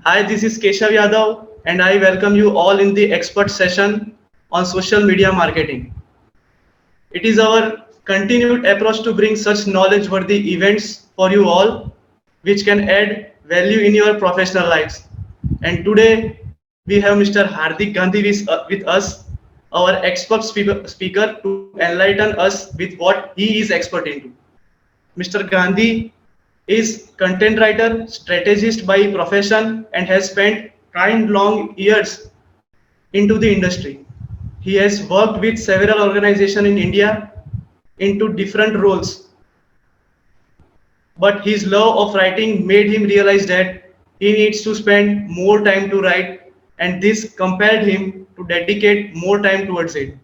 Hi, this is Keshav Yadav, and I welcome you all in the expert session on social media marketing. It is our continued approach to bring such knowledge-worthy events for you all, which can add value in your professional lives. And today we have Mr. Hardik Gandhi with us, our expert speaker to enlighten us with what he is expert into. Mr. Gandhi is content writer, strategist by profession, and has spent long years into the industry. He has worked with several organizations in India into different roles, but his love of writing made him realize that he needs to spend more time to write, and this compelled him to dedicate more time towards it.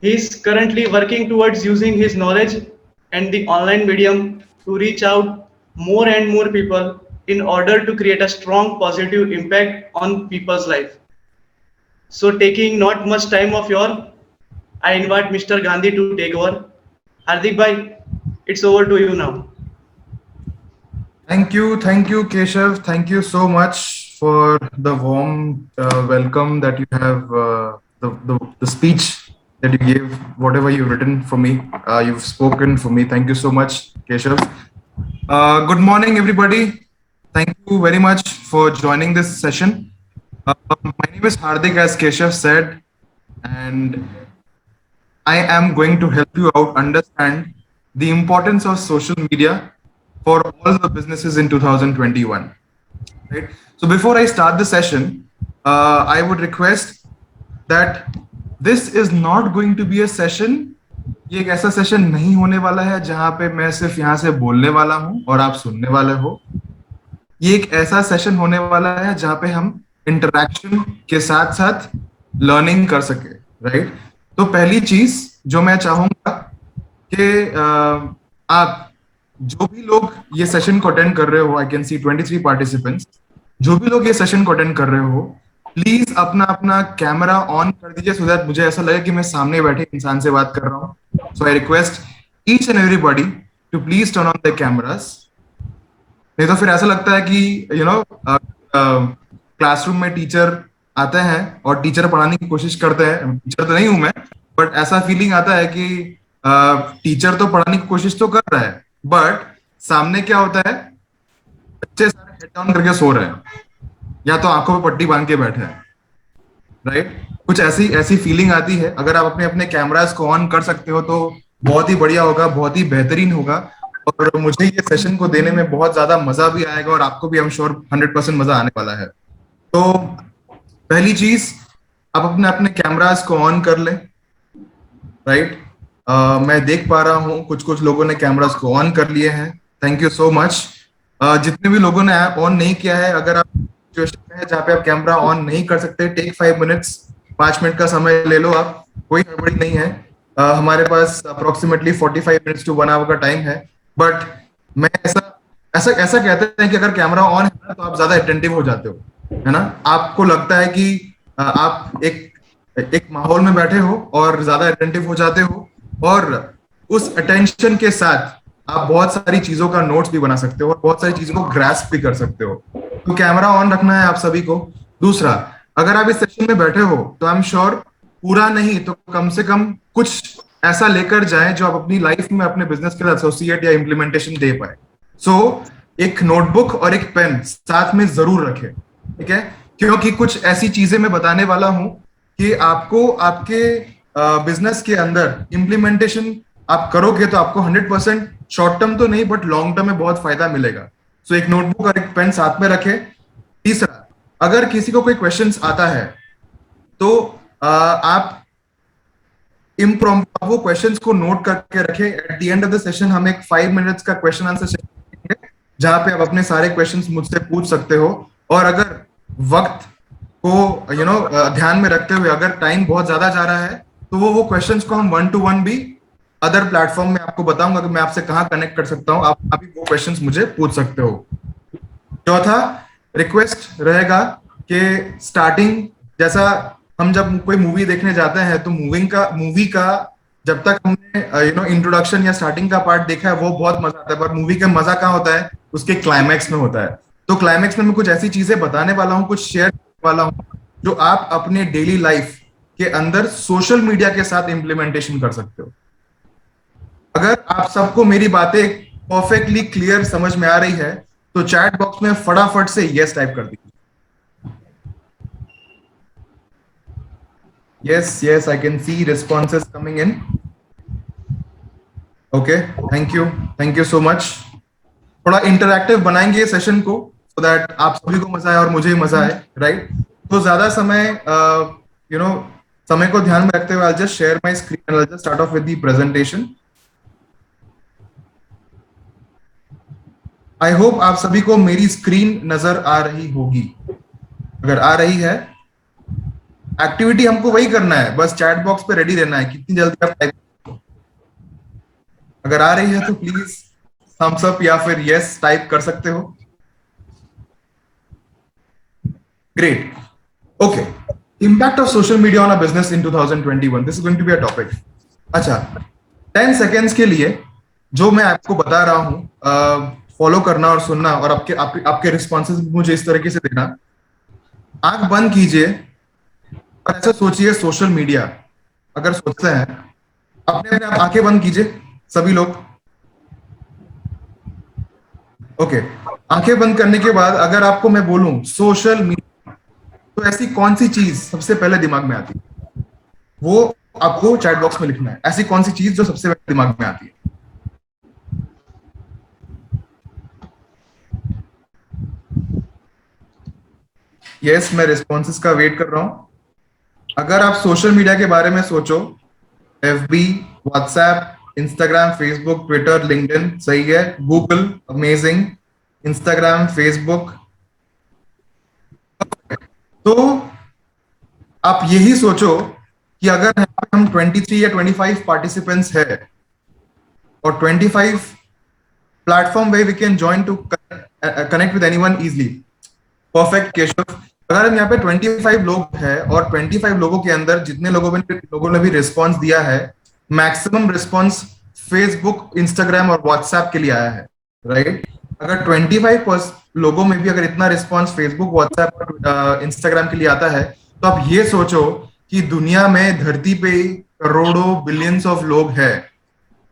He is currently working towards using his knowledge and the online medium to reach out more and more people in order to create a strong positive impact on people's life. So taking not much time of your, I invite Mr. Gandhi to take over. Hardik bhai, it's over to you now. Thank you, Keshav. Thank you so much for the warm welcome that you have, the speech that you gave, whatever you've written for me, you've spoken for me. Thank you so much, Keshav. Good morning, everybody. Thank you very much for joining this session. My name is Hardik, as Keshav said, and I am going to help you out understand the importance of social media for all the businesses in 2021. Right? So before I start the session, I would request that this is not going to be a session. ये एक ऐसा session नहीं होने वाला है जहां पे मैं सिर्फ यहाँ से बोलने वाला हूं और आप सुनने वाले हो. ये एक ऐसा सेशन होने वाला है जहां पे हम इंटरैक्शन के साथ साथ लर्निंग कर सके. राइट? तो पहली चीज जो मैं चाहूंगा कि आप जो भी लोग ये सेशन को अटेंड कर रहे हो, आई कैन सी 23 पार्टिसिपेंट्स, जो भी लोग ये सेशन को अटेंड कर रहे हो, प्लीज अपना अपना कैमरा ऑन कर दीजिए सो दैट मुझे ऐसा लगे कि मैं सामने बैठे इंसान से बात कर रहा हूँ. So I request each and everybody to please turn on the cameras. नहीं तो फिर ऐसा लगता है कि क्लासरूम में टीचर आते हैं और टीचर पढ़ाने की कोशिश करते हैं. टीचर तो नहीं हूं मैं, बट ऐसा फीलिंग आता है कि टीचर तो पढ़ाने की कोशिश तो कर रहा है, बट सामने क्या होता है, बच्चे सारे हेड डाउन करके सो रहे हैं या तो आंखों पे पट्टी बांध के बैठे हैं. राइट? कुछ ऐसी फीलिंग आती है. अगर आप अपने अपने कैमरास को ऑन कर सकते हो तो बहुत ही बढ़िया होगा, बहुत ही बेहतरीन होगा, और मुझे ये सेशन को देने में बहुत ज्यादा मजा भी आएगा और आपको भी आई एम श्योर 100% मजा आने वाला है. तो पहली चीज, आप अपने अपने कैमरास को ऑन कर लें. राइट? मैं देख पा रहा हूँ कुछ लोगों ने कैमरास को ऑन कर लिए हैं. Thank you so much. जितने भी लोगों ने ऑन नहीं किया है, अगर आप सिचुएशन में है जहाँ पे आप कैमरा ऑन नहीं कर सकते, टेक 5 मिनट्स, 5 मिनट का समय ले लो आप, कोई गड़बड़ी नहीं है. हमारे पास अप्रोक्सीमेटली 45 मिनट्स टू 1 आवर का टाइम है. बट मैं ऐसा कहते हैं कि अगर कैमरा ऑन है तो आप ज्यादा अटेंटिव हो जाते हो, है ना. आपको लगता है कि आप एक माहौल में बैठे हो और ज्यादा अटेंटिव हो जाते हो, और उस अटेंशन के साथ आप बहुत सारी चीजों का नोट्स भी बना सकते हो और बहुत सारी चीजों को ग्रास्प भी कर सकते हो. तो कैमरा ऑन रखना है आप सभी को. दूसरा, अगर आप इस सेशन में बैठे हो तो आई एम श्योर पूरा नहीं तो कम से कम कुछ ऐसा लेकर जाएं जो आप अपनी लाइफ में अपने बिजनेस के साथ एसोसिएट या इम्प्लीमेंटेशन दे पाए. सो एक नोटबुक और एक पेन साथ में जरूर रखें. ठीक है? क्योंकि कुछ ऐसी चीजें मैं बताने वाला हूं कि आपको आपके बिजनेस के अंदर इम्प्लीमेंटेशन आप करोगे तो आपको 100% शॉर्ट टर्म तो नहीं बट लॉन्ग टर्म में बहुत फायदा मिलेगा. सो एक नोटबुक और एक पेन साथ में रखें. तीसरा, अगर किसी को कोई क्वेश्चंस आता है तो आप इम्प्रॉम्प्टू वो क्वेश्चंस को नोट करके रखें. At the end of the session हम एक 5 मिनट्स का क्वेश्चन आंसर सेशन करेंगे जहां पे आप अपने सारे क्वेश्चंस मुझसे पूछ सकते हो. और अगर वक्त को ध्यान में रखते हुए अगर टाइम बहुत ज्यादा जा रहा है तो वो क्वेश्चंस को हम 1-to-1 भी अदर प्लेटफॉर्म में आपको बताऊंगा कि मैं आपसे कहाँ कनेक्ट कर सकता हूँ. आप अभी वो क्वेश्चंस मुझे पूछ सकते हो. चौथा रिक्वेस्ट रहेगा कि स्टार्टिंग, जैसा हम जब कोई मूवी देखने जाते हैं तो मूवी का जब तक हमने इंट्रोडक्शन या स्टार्टिंग का पार्ट देखा है वो बहुत मजा आता है, पर मूवी का मजा कहाँ होता है, उसके क्लाइमैक्स में होता है. तो क्लाइमेक्स में मैं कुछ ऐसी चीजें बताने वाला हूँ, कुछ शेयर करने वाला हूँ जो आप अपने डेली लाइफ के अंदर सोशल मीडिया के साथ इंप्लीमेंटेशन कर सकते हो। अगर आप सबको मेरी बातें परफेक्टली क्लियर समझ में आ रही है तो चैट बॉक्स में फटाफट से यस टाइप कर दीजिए। Yes yes, I can see responses coming in. Okay, thank you so much. थोड़ा इंटरैक्टिव बनाएंगे ये सेशन को सो दैट आप सभी को मजा आए और मुझे मजा आए, राइट? तो ज्यादा समय समय को ध्यान में रखते हुए I just share my screen and I just start of with the presentation. I hope आप सभी को मेरी स्क्रीन नजर आ रही होगी। अगर आ रही है, एक्टिविटी हमको वही करना है, बस चैट बॉक्स पे रेडी रहना है, कितनी जल्दी आप टाइप। अगर आ रही है तो प्लीज थम्स अप या फिर यस टाइप कर सकते हो। Great, okay. Impact of social media on a business in 2021, this is going to be a topic. अच्छा, 10 सेकेंड्स के लिए जो मैं आपको बता रहा हूं फॉलो करना और सुनना, और आपके रिस्पॉन्सेज मुझे इस तरीके से देना। आंख बंद कीजिए और ऐसा सोचिए सोशल मीडिया। अगर सोचते हैं, अपने अपने आप आंखें बंद कीजिए सभी लोग। ओके, आंखें बंद करने के बाद अगर आपको मैं बोलूं सोशल मीडिया, तो ऐसी कौन सी चीज सबसे पहले दिमाग में आती है? वो आपको चैट बॉक्स में लिखना है। ऐसी कौन सी चीज जो सबसे पहले दिमाग में आती है? यस, मैं रिस्पॉन्सेस का वेट कर रहा हूं। अगर आप सोशल मीडिया के बारे में सोचो, FB, WhatsApp, Instagram, Facebook, Twitter, LinkedIn, सही है। Google, amazing. Instagram, Facebook. तो आप यही सोचो कि अगर यहाँ पे हम 23 या 25 पार्टिसिपेंट्स है और 25 platform way we can join to connect with anyone easily. Perfect Keshav. अगर हम यहाँ पे 25 लोग हैं और 25 लोगों के अंदर जितने लोगों ने भी रिस्पॉन्स दिया है, मैक्सिमम रिस्पॉन्स फेसबुक, इंस्टाग्राम और व्हाट्सएप के लिए आया है, राइट? अगर 25 लोगों में भी अगर इतना रिस्पॉन्स फेसबुक, व्हाट्सएप और इंस्टाग्राम के लिए आता है, तो आप ये सोचो कि दुनिया में, धरती पे करोड़ों बिलियंस ऑफ लोग हैं।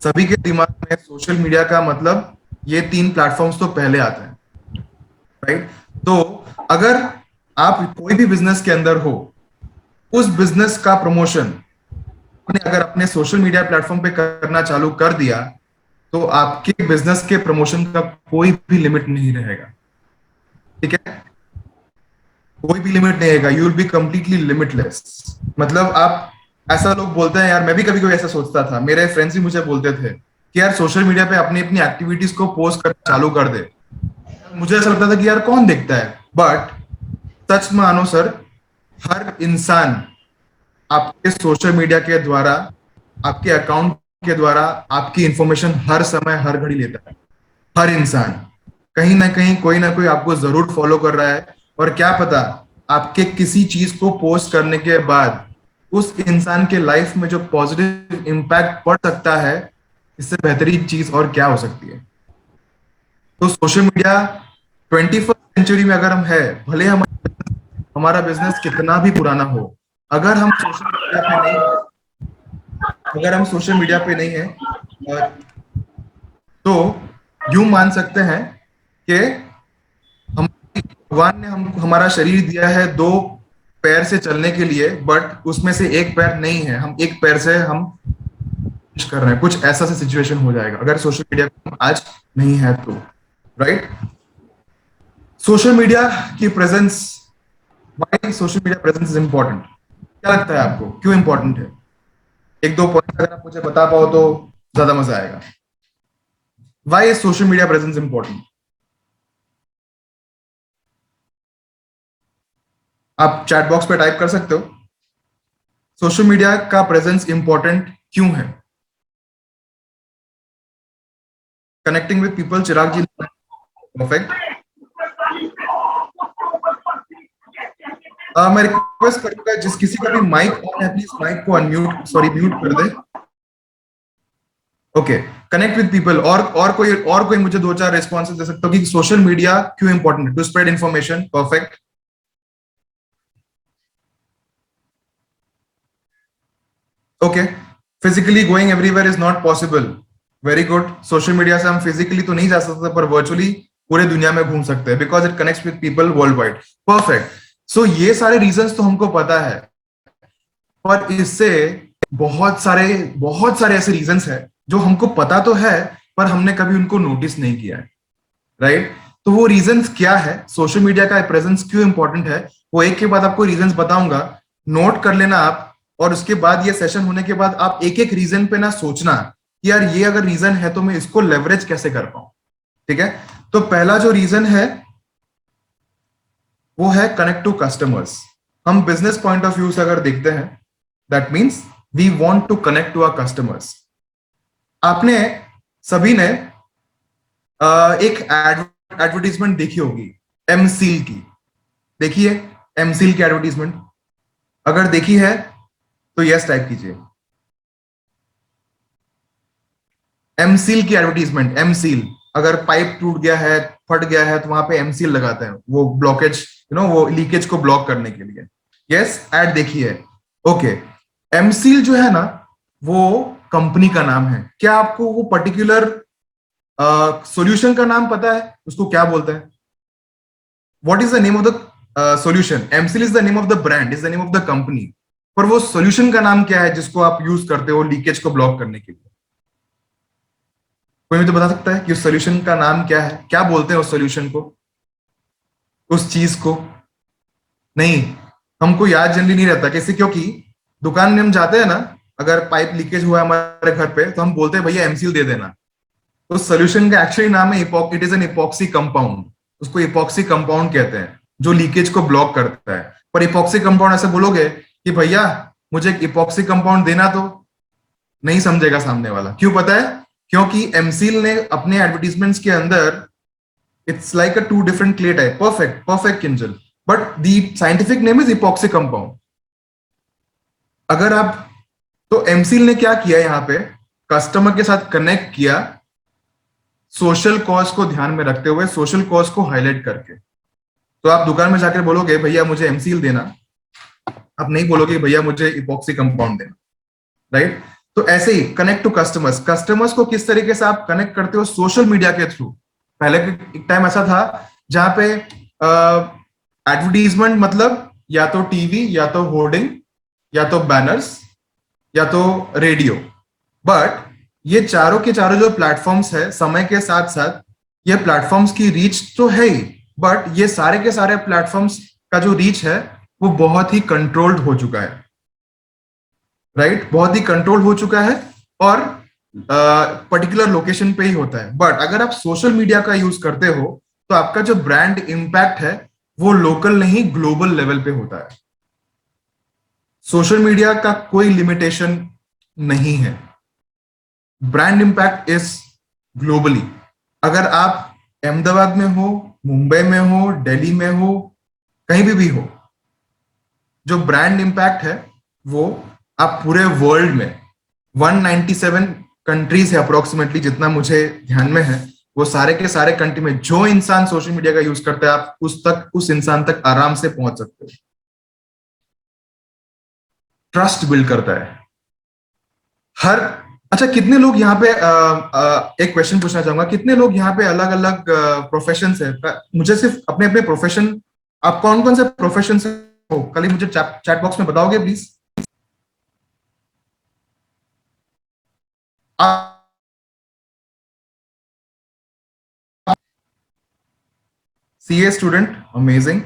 सभी के दिमाग में सोशल मीडिया का मतलब ये 3 प्लेटफॉर्म्स तो पहले आते हैं, राइट? तो अगर आप कोई भी बिजनेस के अंदर हो, उस बिजनेस का प्रमोशन अगर अपने सोशल मीडिया प्लेटफॉर्म पे करना चालू कर दिया, तो आपके बिजनेस के प्रमोशन का कोई भी लिमिट नहीं रहेगा, ठीक है? कोई भी लिमिट नहीं रहेगा। You will be completely limitless. मतलब आप, ऐसा लोग बोलते हैं यार, मैं भी कभी कभी ऐसा सोचता था, मेरे फ्रेंड्स भी मुझे बोलते थे कि यार सोशल मीडिया पे अपनी अपनी एक्टिविटीज को पोस्ट करना चालू कर दे। मुझे ऐसा लगता था कि यार कौन देखता है, बट सच मानो सर, हर इंसान आपके सोशल मीडिया के द्वारा, आपके अकाउंट के द्वारा आपकी इंफॉर्मेशन हर समय हर घड़ी लेता है। हर इंसान कहीं ना कहीं, कोई ना कोई आपको जरूर फॉलो कर रहा है, और क्या पता आपके किसी चीज को पोस्ट करने के बाद उस इंसान के लाइफ में जो पॉजिटिव इंपैक्ट पड़ सकता है, इससे बेहतरीन चीज और क्या हो सकती है? तो सोशल मीडिया 21st सेंचुरी में अगर हम है, भले हमारा बिजनेस कितना भी पुराना हो, अगर हम सोशल मीडिया पे नहीं है, तो यूं मान सकते हैं कि भगवान ने हमारा शरीर दिया है 2 पैर से चलने के लिए, बट उसमें से एक पैर नहीं है, हम एक पैर से हम कर रहे हैं। कुछ ऐसा सा सिचुएशन हो जाएगा अगर सोशल मीडिया आज नहीं है तो, राइट? सोशल मीडिया की presence, why social media presence is important? क्या लगता है आपको, क्यों इंपॉर्टेंट है? 1-2 पॉइंट अगर आप मुझे बता पाओ तो ज्यादा मजा आएगा। Why is social media presence important? आप चैट बॉक्स पे टाइप कर सकते हो। सोशल मीडिया का प्रेजेंस इंपॉर्टेंट क्यों है? Connecting with people, Chirag ji. Perfect. मैं रिक्वेस्ट करूंगा जिस किसी का भी माइक ऑन है, प्लीज माइक को अनम्यूट, सॉरी म्यूट कर दे। Okay, connect with people. और कोई मुझे दो चार रिस्पॉन्सेस दे सकते हो कि सोशल मीडिया क्यों इंपॉर्टेंट है? To spread information, perfect. Okay, physically going everywhere is not possible, very good. Social media से हम फिजिकली तो नहीं जा सकते पर वर्चुअली पूरे दुनिया में घूम सकते हैं because it connects with people worldwide, perfect. So ये सारे रीजंस तो हमको पता है, पर इससे बहुत सारे ऐसे रीजंस हैं जो हमको पता तो है पर हमने कभी उनको नोटिस नहीं किया है, राइट? तो वो रीजंस क्या है, सोशल मीडिया का प्रेजेंस क्यों इंपॉर्टेंट है, वो एक के बाद आपको रीजंस बताऊंगा, नोट कर लेना आप। और उसके बाद ये सेशन होने के बाद आप एक एक रीजन पे ना सोचना कि यार ये अगर रीजन है तो मैं इसको लेवरेज कैसे कर पाऊं, ठीक है? तो पहला जो रीजन है वो है कनेक्ट टू कस्टमर्स। हम बिजनेस पॉइंट ऑफ व्यू से अगर देखते हैं, that means we want to connect to our customers. आपने सभी ने एक एडवर्टीजमेंट देखी होगी एमसील की, देखिए एमसील की एडवर्टीजमेंट, अगर देखी है तो यस टाइप कीजिए। एमसील की एडवर्टीजमेंट, एमसील, अगर पाइप टूट गया है, फट गया है तो वहां पे एमसील लगाते हैं, वो ब्लॉकेज, वो लीकेज को ब्लॉक करने के लिए। यस, एड देखी है। ओके, एमसील जो है ना वो कंपनी का नाम है। क्या आपको वो पर्टिकुलर सॉल्यूशन का नाम पता है, उसको क्या बोलते हैं? What is the name of the solution? M-Seal is the name of the brand, is the name of the company, पर वो सॉल्यूशन का नाम क्या है जिसको आप यूज करते हो लीकेज को ब्लॉक करने के लिए? कोई भी तो बता सकता है कि उस सॉल्यूशन का नाम क्या है? क्या बोलते हैं उस सॉल्यूशन को, उस चीज को? नहीं, हमको याद जनरली नहीं रहता। कैसे? क्योंकि दुकान में हम जाते हैं ना, अगर पाइप लीकेज हुआ है हमारे घर पे तो हम बोलते हैं भैया एमसील दे देना। तो सोल्यूशन का एक्चुअली नाम है it is an epoxy compound, उसको इपॉक्सी कंपाउंड कहते हैं जो लीकेज को ब्लॉक करता है। पर इपॉक्सी कंपाउंड ऐसे बोलोगे कि भैया मुझे एक इपॉक्सी कंपाउंड देना, तो नहीं समझेगा सामने वाला। क्यों पता है? क्योंकि एमसील ने अपने एडवर्टीजमेंट्स के अंदर, it's like a two different clay type, perfect perfect Kinjal, but the scientific name is epoxy compound. अगर आप, तो एमसील ने क्या किया यहाँ पे, कस्टमर के साथ कनेक्ट किया सोशल कॉज को ध्यान में रखते हुए, सोशल कॉज को हाईलाइट करके। तो आप दुकान में जाकर बोलोगे भैया मुझे एमसील देना, आप नहीं बोलोगे भैया मुझे इपॉक्सी कंपाउंड देना, राइट? तो ऐसे ही कनेक्ट टू कस्टमर्स, कस्टमर्स को किस तरीके से आप कनेक्ट करते हो? सोशल मीडिया के थ्रू। पहले एक टाइम ऐसा था जहां पे एडवर्टीजमेंट मतलब या तो टीवी, या तो होर्डिंग, या तो बैनर्स, या तो रेडियो। बट ये चारों के चारों जो प्लेटफॉर्म्स है, समय के साथ साथ ये प्लेटफॉर्म्स की रीच तो है ही, बट ये सारे के सारे प्लेटफॉर्म्स का जो रीच है वो बहुत ही कंट्रोल्ड हो चुका है, राइट? बहुत ही कंट्रोल हो चुका है और पर्टिकुलर लोकेशन पे ही होता है। बट अगर आप सोशल मीडिया का यूज करते हो तो आपका जो ब्रांड इंपैक्ट है वो लोकल नहीं ग्लोबल लेवल पे होता है। सोशल मीडिया का कोई लिमिटेशन नहीं है, ब्रांड इंपैक्ट इज ग्लोबली। अगर आप अहमदाबाद में हो, मुंबई में हो, दिल्ली में हो, कहीं भी हो, जो ब्रांड इंपैक्ट है वो आप पूरे वर्ल्ड में 197 कंट्रीज है अप्रोक्सीमेटली, जितना मुझे ध्यान में है, वो सारे के सारे कंट्री में जो इंसान सोशल मीडिया का यूज करता है आप उस इंसान तक आराम से पहुंच सकते हो। ट्रस्ट बिल्ड करता है हर। अच्छा, कितने लोग यहाँ पे एक क्वेश्चन पूछना चाहूंगा, कितने लोग यहाँ पे अलग अलग प्रोफेशन है? मुझे सिर्फ अपने अपने प्रोफेशन, आप कौन कौन से प्रोफेशन से हो कल ही मुझे चैट बॉक्स में बताओगे please. CA student, amazing.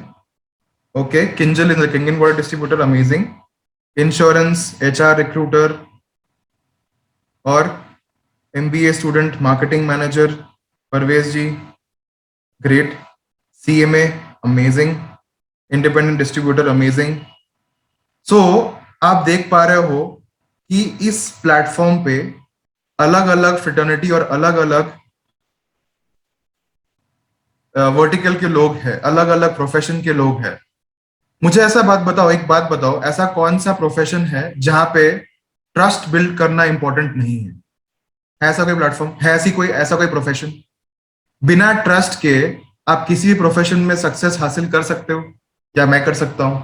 Okay, Kinjal in the King and Water distributor, amazing. Insurance, HR recruiter, or MBA student, marketing manager, Parvez ji, great. CMA, amazing. Independent distributor, amazing. So आप देख पा रहे हो कि इस platform पे अलग अलग फ्रेटर्निटी और अलग अलग वर्टिकल के लोग हैं, अलग अलग प्रोफेशन के लोग हैं। मुझे ऐसा बात बताओ, एक बात बताओ, ऐसा कौन सा प्रोफेशन है जहां पे ट्रस्ट बिल्ड करना इंपॉर्टेंट नहीं है? है ऐसा कोई प्लेटफॉर्म, है ऐसा कोई प्रोफेशन? बिना ट्रस्ट के आप किसी भी प्रोफेशन में सक्सेस हासिल कर सकते हो? या मैं कर सकता हूं?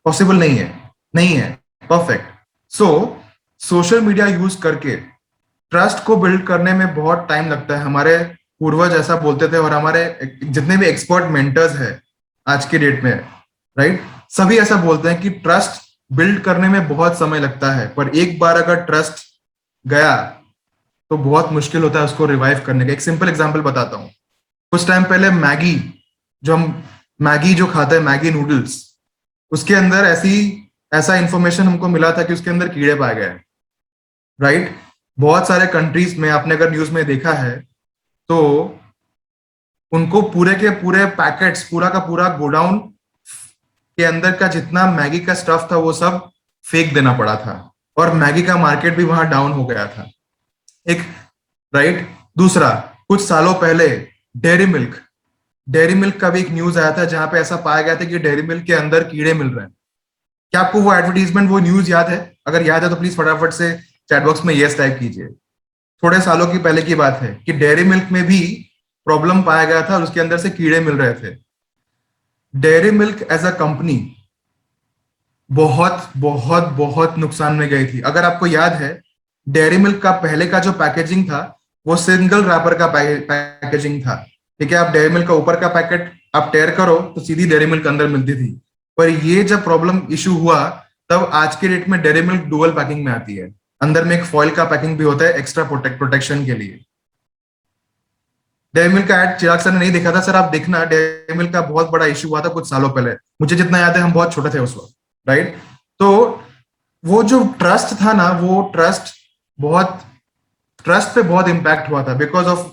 पॉसिबल नहीं है, नहीं है। परफेक्ट। सो सोशल मीडिया यूज करके ट्रस्ट को बिल्ड करने में बहुत टाइम लगता है। हमारे पूर्वज ऐसा बोलते थे, और हमारे जितने भी एक्सपर्ट मेंटर्स हैं आज के डेट में, राइट, सभी ऐसा बोलते हैं कि ट्रस्ट बिल्ड करने में बहुत समय लगता है, पर एक बार अगर ट्रस्ट गया तो बहुत मुश्किल होता है उसको रिवाइव करने का। एक सिंपल एग्जांपल बताता हूँ। कुछ टाइम पहले मैगी, जो हम मैगी जो खाते हैं, मैगी नूडल्स, उसके अंदर ऐसा इंफॉर्मेशन हमको मिला था कि उसके अंदर कीड़े पाए गए, राइट। बहुत सारे कंट्रीज में आपने अगर न्यूज में देखा है तो उनको पूरे के पूरे पैकेट्स, पूरा का पूरा गोडाउन के अंदर का जितना मैगी का स्टफ था वो सब फेंक देना पड़ा था, और मैगी का मार्केट भी वहां डाउन हो गया था। एक, राइट। दूसरा, कुछ सालों पहले डेयरी मिल्क का भी एक न्यूज आया था जहां पे ऐसा पाया गया था कि डेयरी मिल्क के अंदर कीड़े मिल रहे हैं। क्या आपको वो एडवर्टीजमेंट, वो न्यूज याद है? अगर याद है तो प्लीज फटाफट से चैट बॉक्स में यस टाइप कीजिए। थोड़े सालों की पहले की बात है कि डेयरी मिल्क में भी प्रॉब्लम पाया गया था और उसके अंदर से कीड़े मिल रहे थे। Dairy Milk as a company बहुत बहुत बहुत नुकसान में गई थी। अगर आपको याद है, डेयरी मिल्क का पहले का जो पैकेजिंग था वो सिंगल रैपर का पैकेजिंग था, ठीक है। आप डेयरी मिल्क का ऊपर का पैकेट आप टेयर करो तो सीधी डेयरी मिल्क अंदर मिलती थी। पर ये जब प्रॉब्लम इशू हुआ तब आज के डेट में डेयरी मिल्क डुअल पैकिंग में आती है। अंदर में एक फॉइल का पैकिंग भी होता है एक्स्ट्रा प्रोटेक्शन के लिए। डेयरी मिल्क का एड चिराग सर ने नहीं देखा था, सर आप देखना। डेयरी मिल्क का बहुत बड़ा इशू हुआ था कुछ सालों पहले, मुझे जितना याद है हम बहुत छोटे थे उस वक्त, राइट। तो वो जो ट्रस्ट था ना, वो ट्रस्ट पे बहुत इम्पैक्ट हुआ था बिकॉज ऑफ,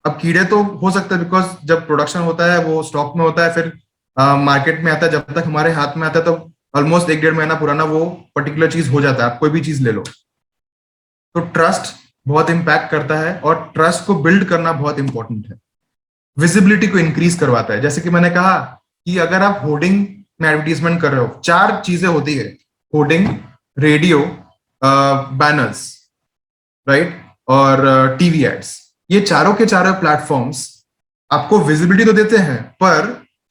अब कीड़े तो हो सकता है बिकॉज जब प्रोडक्शन होता है वो स्टॉक में होता है, फिर मार्केट में आता है, जब तक हमारे हाथ में आता है तो ऑलमोस्ट 1-1.5 महीना पुराना वो पर्टिकुलर चीज हो जाता है। आप कोई भी चीज ले लो, तो ट्रस्ट बहुत इंपैक्ट करता है और ट्रस्ट को बिल्ड करना बहुत इंपॉर्टेंट है। विजिबिलिटी को इंक्रीज करवाता है। जैसे कि मैंने कहा कि अगर आप होर्डिंग में एडवर्टीजमेंट कर रहे हो, 4 चीजें होती है: होर्डिंग, रेडियो, बैनर्स, राइट, और टीवी एड्स। ये चारों के चारों प्लेटफॉर्म्स आपको विजिबिलिटी तो देते हैं पर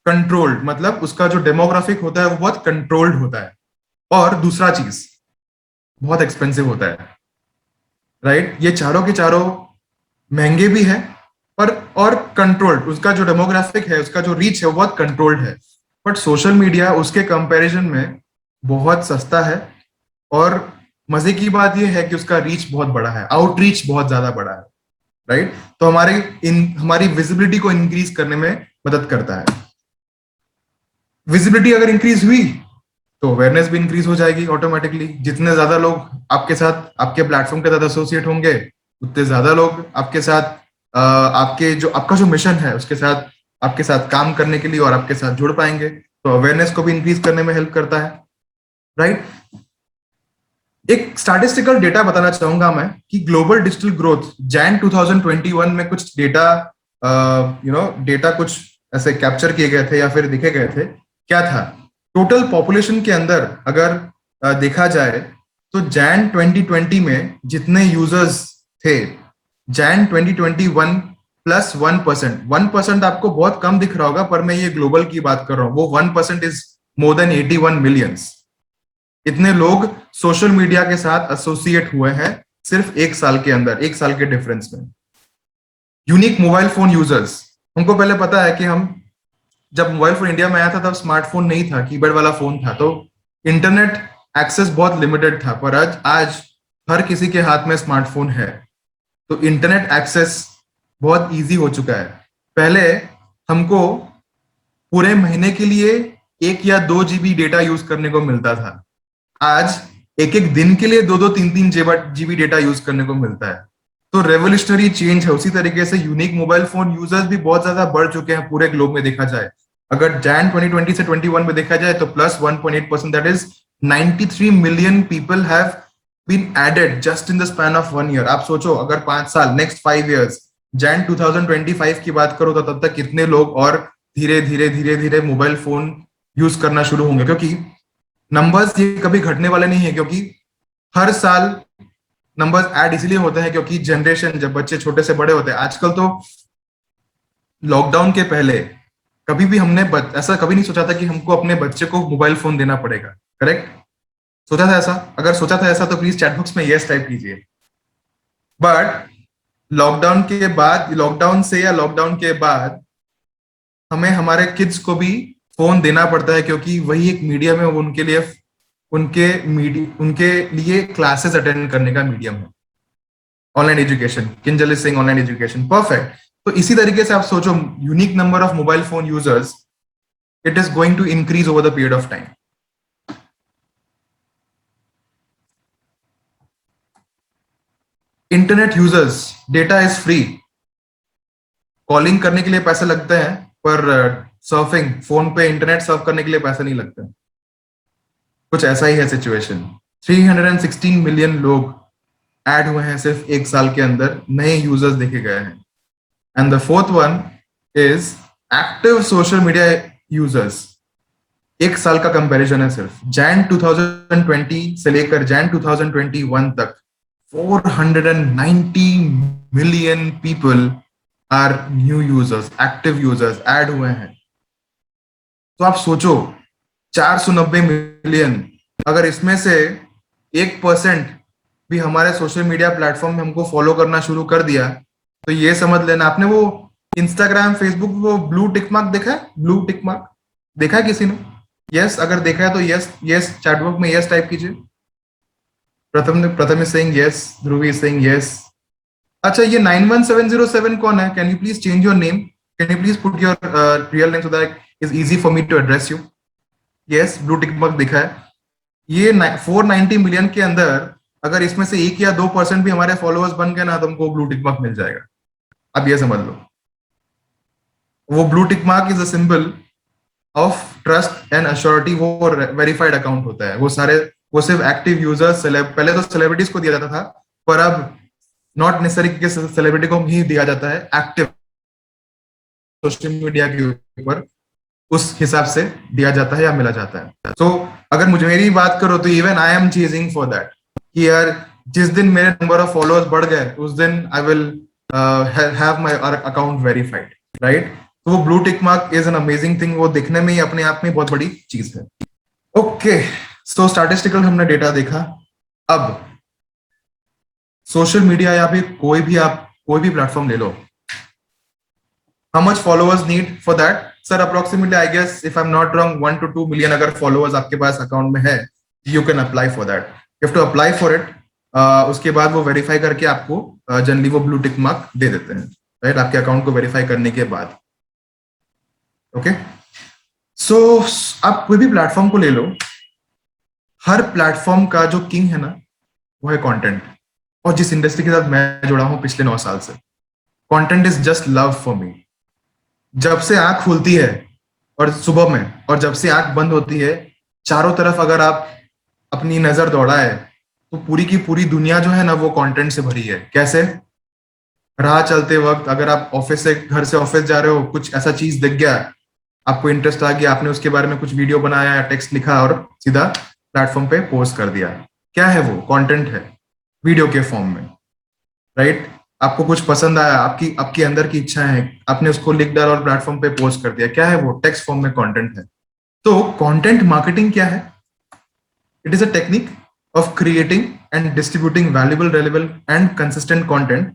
कंट्रोल्ड, मतलब उसका जो डेमोग्राफिक होता है वो बहुत कंट्रोल्ड होता है। और दूसरा चीज, बहुत एक्सपेंसिव होता है, राइट। ये चारों के चारों महंगे भी है पर और कंट्रोल्ड, उसका जो डेमोग्राफिक है, उसका जो रीच है वो बहुत कंट्रोल्ड है। बट सोशल मीडिया उसके कंपैरिजन में बहुत सस्ता है, और मजे की बात यह है कि उसका रीच बहुत बड़ा है, आउटरीच बहुत ज्यादा बड़ा है, राइट। तो हमारी विजिबिलिटी को इंक्रीज करने में मदद करता है। विजिबिलिटी अगर इंक्रीज हुई तो अवेयरनेस भी इंक्रीज हो जाएगी ऑटोमेटिकली। जितने ज्यादा लोग आपके साथ, आपके प्लेटफॉर्म के साथ एसोसिएट होंगे, उतने ज्यादा लोग आपके साथ आपका जो मिशन है उसके साथ, आपके साथ काम करने के लिए और आपके साथ जुड़ पाएंगे। तो अवेयरनेस को भी इंक्रीज करने में हेल्प करता है, राइट। एक स्टैटिस्टिकल डेटा बताना चाहूंगा मैं कि ग्लोबल डिजिटल ग्रोथ जैन 2021 में कुछ डेटा डेटा कुछ ऐसे कैप्चर किए गए थे या फिर दिखे गए थे। क्या था? टोटल पॉपुलेशन के अंदर अगर देखा जाए तो जैन 2020 में जितने यूजर्स थे, जैन 2021 प्लस 1%। 1% आपको बहुत कम दिख रहा होगा पर मैं ये ग्लोबल की बात कर रहा हूं। वो 1% इज मोर देन 81 मिलियंस। इतने लोग सोशल मीडिया के साथ एसोसिएट हुए हैं सिर्फ 1 साल के अंदर, 1 साल के डिफरेंस में। यूनिक मोबाइल फोन यूजर्स, हमको पहले पता है कि हम जब मोबाइल फोन इंडिया में आया था तब स्मार्टफोन नहीं था, कीपैड वाला फोन था, तो इंटरनेट एक्सेस बहुत लिमिटेड था। पर आज हर किसी के हाथ में स्मार्टफोन है, तो इंटरनेट एक्सेस बहुत इजी हो चुका है। पहले हमको पूरे महीने के लिए 1 या 2 जीबी डेटा यूज करने को मिलता था, आज एक एक दिन के लिए 2-2, 3-3 जीबी डेटा यूज करने को मिलता है। तो रेवोल्यूशनरी चेंज है। उसी तरीके से यूनिक मोबाइल फोन यूजर्स भी बहुत ज्यादा बढ़ चुके हैं पूरे ग्लोब में देखा जाए। अगर जैन 2020 से 21 में देखा जाए तो plus 1.8%, that is 93 million people have been added just in the span of 1 year. आप सोचो अगर 5 साल, नेक्स्ट 5 इयर्स, जैन 2025 की बात करो तो तब तक कितने लोग और धीरे धीरे धीरे धीरे मोबाइल फोन यूज करना शुरू होंगे। क्योंकि नंबर्स ये कभी घटने वाले नहीं है, क्योंकि हर साल नंबर्स ऐड इसलिए होते हैं क्योंकि जनरेशन, जब बच्चे छोटे से बड़े होते हैं, आजकल तो लॉकडाउन के पहले कभी भी हमने ऐसा कभी नहीं सोचा था कि हमको अपने बच्चे को मोबाइल फोन देना पड़ेगा, करेक्ट? सोचा था ऐसा? अगर सोचा था ऐसा तो प्लीज चैट बॉक्स में यस टाइप कीजिए। बट लॉकडाउन के बाद, लॉकडाउन से या लॉकडाउन के बाद हमें हमारे किड्स को भी फोन देना पड़ता है, क्योंकि वही एक मीडियम है उनके लिए, उनके लिए क्लासेस अटेंड करने का मीडियम है। Online education, Kinjal is saying online education, perfect. तो इसी तरीके से आप सोचो, unique number of mobile phone users, it is going to increase over the period of time. Internet users, data is free, calling करने के लिए पैसे लगते हैं, पर सर्फिंग, फोन पे इंटरनेट सर्फ करने के लिए पैसे नहीं लगते। कुछ ऐसा ही है सिचुएशन। 316 मिलियन लोग ऐड हुए हैं सिर्फ एक साल के अंदर, नए यूजर्स देखे गए हैं। And the fourth one is active social media users. एक साल का कंपैरिजन है सिर्फ, जैन 2020 से लेकर जैन 2021 तक 490 million people are new users, active users add हुए हैं। तो आप सोचो 490 मिलियन, अगर इसमें से 1% भी हमारे सोशल मीडिया प्लेटफॉर्म में हमको फॉलो करना शुरू कर दिया, तो ये समझ लेना। आपने वो इंस्टाग्राम, फेसबुक, वो ब्लू टिक मार्क देखा है? ब्लू टिक मार्क देखा है किसी ने? यस, अगर देखा है तो यस, यस चैट बॉक्स में यस टाइप कीजिए। Pratham is saying yes, Dhruvi is saying yes. अच्छा, ये 91707 कौन है? Can you please change your name? Can you please put your real name so that is easy for me to address you? Yes, blue tick mark दिखा है। ये 490 million के अंदर अगर इसमें से 1 या 2% भी हमारे फॉलोअर्स बन गए ना, तो हमको ब्लू टिक मार्क मिल जाएगा। अब ये समझ लो, वो blue tick mark is a symbol of trust and assurity. वो वेरीफाइड अकाउंट होता है। वो सारे, वो सिर्फ एक्टिव यूजर्स, पहले तो सेलिब्रिटीज को दिया जाता था, पर अब नॉट नेसेसरी कि सेलिब्रिटी को ही दिया जाता है, एक्टिव सोशल मीडिया के ऊपर उस हिसाब से दिया जाता है या मिला जाता है। तो अगर मुझे मेरी बात करो तो even I am chasing for that कि यार जिस दिन मेरे नंबर ऑफ फॉलोअर्स बढ़ गए उस दिन आई will have my account verified, right? तो वो blue tick mark is an amazing thing. वो देखने में ही अपने आप में बहुत बड़ी चीज है। ओके, सो स्टैटिस्टिकल हमने डेटा देखा। अब सोशल मीडिया या फिर कोई भी प्लेटफॉर्म ले लो, how much followers need for that? Sir, approximately I guess if I'm not wrong 1 to 2 million अगर followers आपके पास अकाउंट में है, you can apply for that. You have to apply for it. उसके बाद वो वेरीफाई करके आपको जनरली वो ब्लू टिक मार्क दे देते हैं, राइट? आपके अकाउंट को वेरीफाई करने के बाद। ओके, सो आप कोई भी प्लेटफॉर्म को ले लो, हर प्लेटफॉर्म का जो किंग है ना, वो है कंटेंट। और जिस इंडस्ट्री के साथ मैं जुड़ा हूं पिछले 9 साल से, content is just love for me. जब से आंख खुलती है और सुबह में, और जब से आंख बंद होती है, चारों तरफ अगर आप अपनी नजर दौड़ाए तो पूरी की पूरी दुनिया जो है ना, वो कंटेंट से भरी है। कैसे? राह चलते वक्त अगर आप ऑफिस से, घर से ऑफिस जा रहे हो, कुछ ऐसा चीज दिख गया, आपको इंटरेस्ट आ गया, आपने उसके बारे में कुछ वीडियो बनाया या टेक्स्ट लिखा और सीधा प्लेटफॉर्म पे पोस्ट कर दिया। क्या है वो? कंटेंट है, वीडियो के फॉर्म में, राइट? आपको कुछ पसंद आया, आपकी अंदर की इच्छा है, आपने उसको लिख डाला और प्लेटफॉर्म पे पोस्ट कर दिया। क्या है वो? टेक्स्ट फॉर्म में कंटेंट है। तो कंटेंट मार्केटिंग क्या है? It is a technique of creating and distributing valuable, relevant and consistent content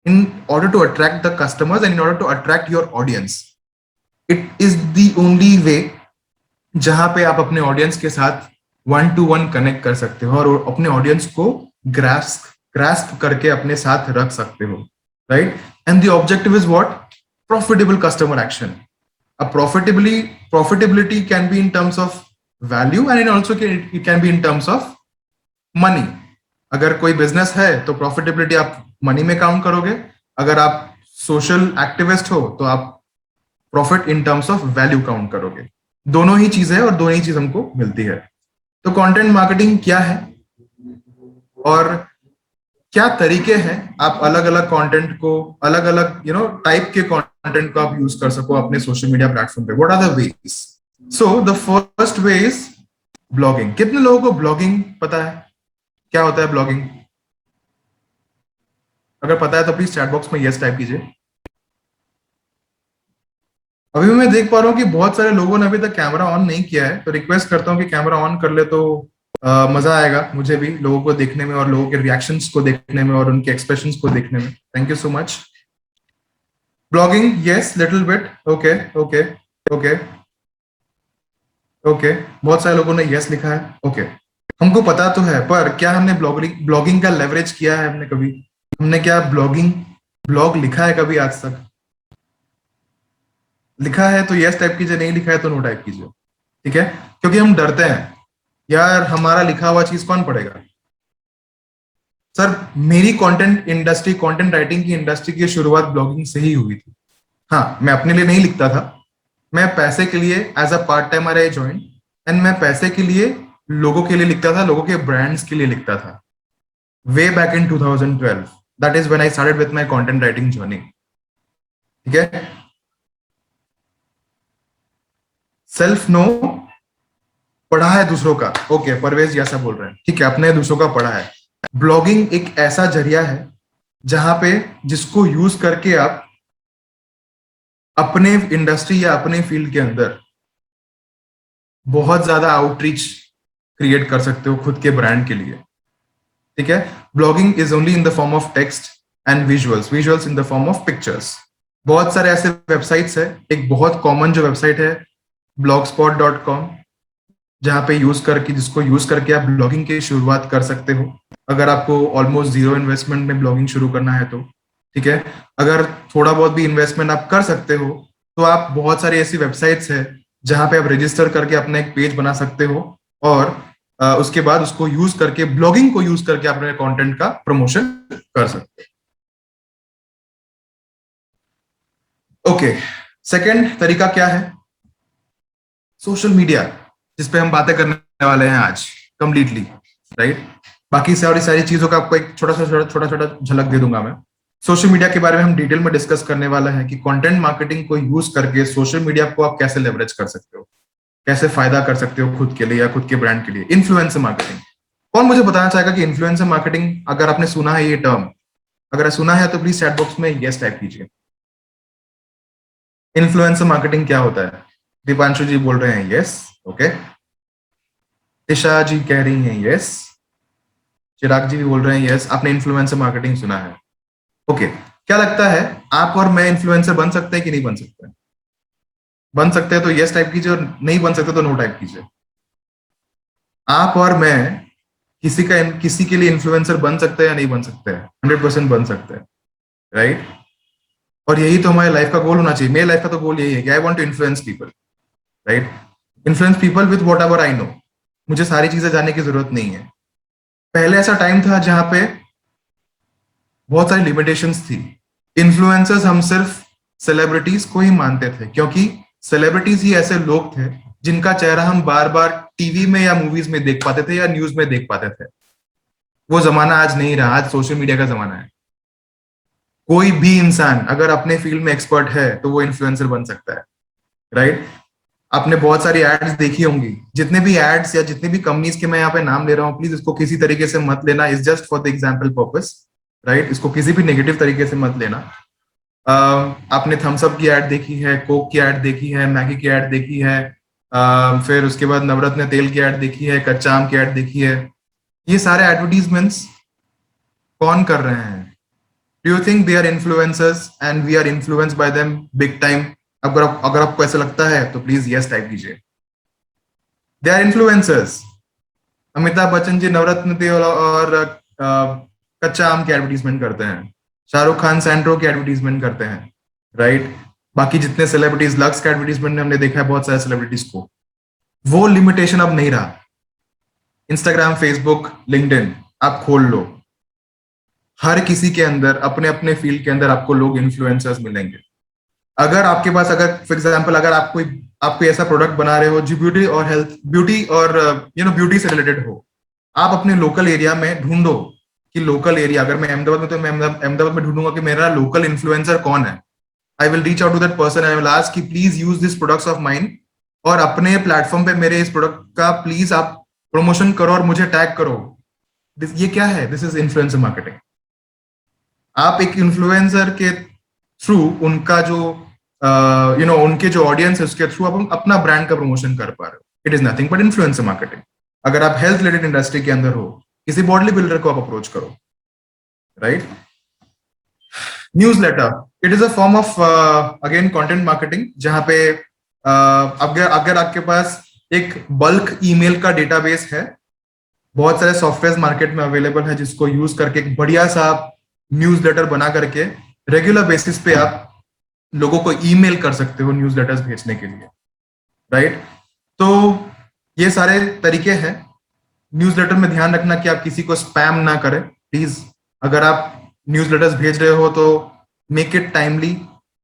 in order to attract the customers and in order to attract your audience. It is the only way जहां पे आप अपने audience के साथ 1-to-1 connect कर सकते हो और अपने ऑडियंस को ग्रास्प करके अपने साथ रख सकते हो, right? And the objective is what? Profitable customer action. Profitability can be in terms of value and it can be in terms of money. अगर कोई बिजनेस है तो प्रॉफिटेबिलिटी आप मनी में काउंट करोगे, अगर आप सोशल एक्टिविस्ट हो तो आप profit in terms of value count करोगे. दोनों ही चीजें और दोनों ही चीज हमको मिलती है. तो कंटेंट मार्केटिंग क्या है और क्या तरीके हैं आप अलग अलग कंटेंट को, अलग अलग टाइप के कंटेंट को आप यूज कर सको अपने सोशल मीडिया प्लेटफॉर्म पे? What are the ways? So the first way is blogging. कितने लोगों को ब्लॉगिंग पता है? क्या होता है ब्लॉगिंग? अगर पता है तो प्लीज चैट बॉक्स में यस टाइप कीजिए। अभी मैं देख पा रहा हूँ कि बहुत सारे लोगों ने अभी तक कैमरा ऑन नहीं किया है, तो रिक्वेस्ट करता हूँ कि कैमरा ऑन कर ले तो मजा आएगा मुझे भी लोगों को देखने में और लोगों के रिएक्शंस को देखने में और उनके एक्सप्रेशंस को देखने में। Thank you so much. Blogging yes little bit. Okay okay okay okay, बहुत सारे लोगों ने यस लिखा है। ओके, हमको पता तो है, पर क्या हमने ब्लॉगिंग का लेवरेज किया है? हमने कभी, हमने क्या ब्लॉग लिखा है कभी आज तक? लिखा है तो यस टाइप कीजिए, नहीं लिखा है तो नो टाइप कीजिए, ठीक है? क्योंकि हम डरते हैं यार हमारा लिखा हुआ चीज कौन पढ़ेगा। सर मेरी कंटेंट राइटिंग की इंडस्ट्री की शुरुआत ब्लॉगिंग से ही हुई थी। हाँ, मैं अपने लिए नहीं लिखता था, मैं पैसे के लिए as a part timer I join, and मैं पैसे के लिए लोगों के लिए लिखता था, लोगों के ब्रांड्स के लिए लिखता था। Way back in 2012, that is when I started with my content writing journey. ठीक है, सेल्फ नो पढ़ा है दूसरों का। ओके, परवेज ऐसा बोल रहे हैं, ठीक है, अपने दूसरों का पढ़ा है। ब्लॉगिंग एक ऐसा जरिया है जहां पे जिसको यूज करके आप अपने इंडस्ट्री या अपने फील्ड के अंदर बहुत ज्यादा आउटरीच क्रिएट कर सकते हो खुद के ब्रांड के लिए। ठीक है, blogging is only in the form of text and visuals in the form of pictures. बहुत सारे ऐसे वेबसाइट्स है, एक बहुत कॉमन जो वेबसाइट है blogspot.com, जहां पे जिसको यूज करके आप ब्लॉगिंग की शुरुआत कर सकते हो, अगर आपको ऑलमोस्ट जीरो इन्वेस्टमेंट में ब्लॉगिंग शुरू करना है तो। ठीक है, अगर थोड़ा बहुत भी इन्वेस्टमेंट आप कर सकते हो तो आप बहुत सारी ऐसी वेबसाइट्स है जहां पे आप रजिस्टर करके अपना एक पेज बना सकते हो, और उसके बाद उसको यूज करके, ब्लॉगिंग को यूज करके अपने कंटेंट का प्रमोशन कर सकते हो। ओके, सेकंड तरीका क्या है? सोशल मीडिया, जिस पे हम बातें करने वाले हैं आज कंप्लीटली, राइट? बाकी सारी चीजों का आपको एक छोटा छोटा झलक दे दूंगा मैं। सोशल मीडिया के बारे में हम डिटेल में डिस्कस करने वाला है कि कंटेंट मार्केटिंग को यूज करके सोशल मीडिया को आप कैसे लेवरेज कर सकते हो, कैसे फायदा कर सकते हो खुद के लिए या खुद के ब्रांड के लिए। इन्फ्लुएंसर मार्केटिंग, कौन मुझे बताना चाहेगा कि इन्फ्लुएंसर मार्केटिंग, अगर आपने सुना है ये टर्म, अगर सुना है तो प्लीज चैट बॉक्स में यस टाइप कीजिए। इन्फ्लुएंसर मार्केटिंग क्या होता है? दीपांशु जी बोल रहे हैं यस। ओके, ईशा जी कह रही हैं यस, चिराग जी भी बोल रहे हैं यस, आपने इन्फ्लुएंसर मार्केटिंग सुना है। ओके, क्या लगता है आप और मैं इन्फ्लुएंसर बन सकते हैं कि नहीं बन सकते? बन सकते हैं तो यस टाइप कीजिए, और नहीं बन सकते तो नो टाइप कीजिए। आप और मैं किसी के लिए इन्फ्लुएंसर बन सकते हैं या नहीं बन सकते हैं? 100% बन सकते हैं, राइट? और यही तो हमारे लाइफ का गोल होना चाहिए। मेरे लाइफ का तो गोल यही है कि I want to influence people, right? Influence people with whatever I know. मुझे सारी चीजें जानने की जरूरत नहीं है। पहले ऐसा टाइम था जहां पे बहुत सारी लिमिटेशंस थी। इन्फ्लुएंसर्स हम सिर्फ सेलिब्रिटीज को ही मानते थे, क्योंकि सेलिब्रिटीज ही ऐसे लोग थे जिनका चेहरा हम बार बार टीवी में या मूवीज में देख पाते थे या न्यूज में देख पाते थे। वो जमाना आज नहीं रहा, आज सोशल मीडिया का जमाना है। कोई भी इंसान अगर अपने फील्ड में एक्सपर्ट है तो वो इन्फ्लुएंसर बन सकता है, राइट? आपने बहुत सारी एड्स देखी होंगी, जितने भी एड्स या जितने भी कंपनीज के मैं यहाँ पे नाम ले रहा हूँ, प्लीज इसको किसी तरीके से मत लेना, is just for the example purpose, right? इसको किसी भी नेगेटिव तरीके से मत लेना। आपने थम्सअप की एड देखी है, कोक की एड देखी है, मैगी की एड देखी है, फिर उसके बाद नवरत्न तेल की एड देखी है, कच्चा आम की एड देखी है। ये सारे एडवर्टीजमेंट्स कौन कर रहे हैं? Do you think they are influencers and we are influenced by them big time? अगर आपको ऐसा लगता है तो प्लीज यस टाइप कीजिए। They are influencers. Amitabh Bachchan ji Navratna तेल और कच्चा आम की एडवर्टीजमेंट करते हैं, शाहरुख खान सैंड्रो की एडवर्टीजमेंट करते हैं, राइट? बाकी जितने सेलिब्रिटीज, लक्स के एडवर्टीजमेंट हमने देखा है बहुत सारे सेलिब्रिटीज को। वो लिमिटेशन अब नहीं रहा। इंस्टाग्राम, फेसबुक, लिंक्डइन आप खोल लो, हर किसी के अंदर अपने अपने फील्ड के अंदर आपको लोग इन्फ्लुएंसर्स मिलेंगे। अगर आपके पास, अगर फॉर एग्जांपल अगर आप कोई ऐसा प्रोडक्ट बना रहे हो जो ब्यूटी और ब्यूटी से रिलेटेड हो, आप अपने लोकल एरिया में ढूंढो कि लोकल एरिया, अगर मैं अहमदाबाद में तो मैं अहमदाबाद में ढूंढूंगा कि मेरा लोकल इन्फ्लुएंसर कौन है। I will reach out to that person, I will ask कि please use this products of mine, और अपने प्लेटफॉर्म पे मेरे इस प्रोडक्ट का प्लीज आप प्रमोशन करो और मुझे टैग करो। ये क्या है? This is influencer marketing. आप एक इन्फ्लुएंसर के थ्रू उनका जो उनके जो ऑडियंस है उसके थ्रू आप अपना ब्रांड का प्रमोशन कर पा रहे हो. It is nothing but influencer marketing. अगर आप हेल्थ रिलेटेड इंडस्ट्री के अंदर हो, किसी बॉडी बिल्डर को आप अप्रोच करो, right. Newsletter, it is a form of again content marketing, जहां पे अगर आपके पास एक बल्क ईमेल का डेटाबेस है, बहुत सारे सॉफ्टवेयर मार्केट में अवेलेबल है जिसको यूज करके एक बढ़िया सा न्यूज़लेटर बना करके रेगुलर बेसिस पे आप लोगों को ईमेल कर सकते हो न्यूज़लेटर्स भेजने के लिए, राइट. तो ये सारे तरीके हैं. न्यूज़लेटर में ध्यान रखना कि आप किसी को स्पैम ना करें प्लीज. अगर आप न्यूज़लेटर्स भेज रहे हो तो make it timely,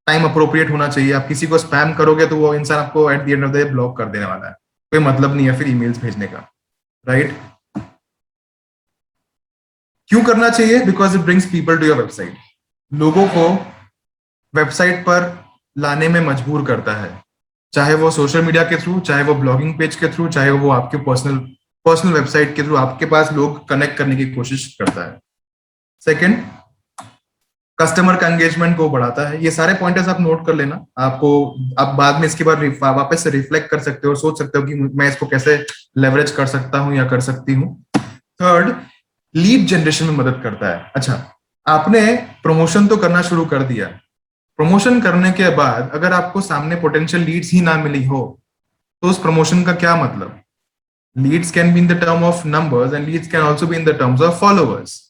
time appropriate होना चाहिए. आप किसी को स्पैम करोगे तो वो इंसान आपको at the end of the day block कर देने वाला है. कोई मतलब नहीं है फिर ईमेल्स भेजने का, राइट. क्यों करना चाहिए? Because it brings people to your website. लोगों को वेबसाइट पर लाने में मजबूर करता है, चाहे वो सोशल मीडिया के थ्रू, चाहे वो ब्लॉगिंग पेज के थ्रू, चाहे वो आपके पर्सनल वेबसाइट के थ्रू आपके पास लोग कनेक्ट करने की कोशिश करता है. सेकंड, कस्टमर का एंगेजमेंट को बढ़ाता है. ये सारे पॉइंटर्स आप नोट कर लेना. आप बाद में इसके बाद वापस से रिफ्लेक्ट कर सकते हो और सोच सकते हो कि मैं इसको कैसे लेवरेज कर सकता हूं या कर सकती हूँ. थर्ड, लीड जनरेशन में मदद करता है. अच्छा, आपने प्रमोशन तो करना शुरू कर दिया. प्रमोशन करने के बाद अगर आपको सामने पोटेंशियल लीड्स ही ना मिली हो तो उस प्रमोशन का क्या मतलब? Leads can be in the term of numbers and leads can also be in the terms of followers.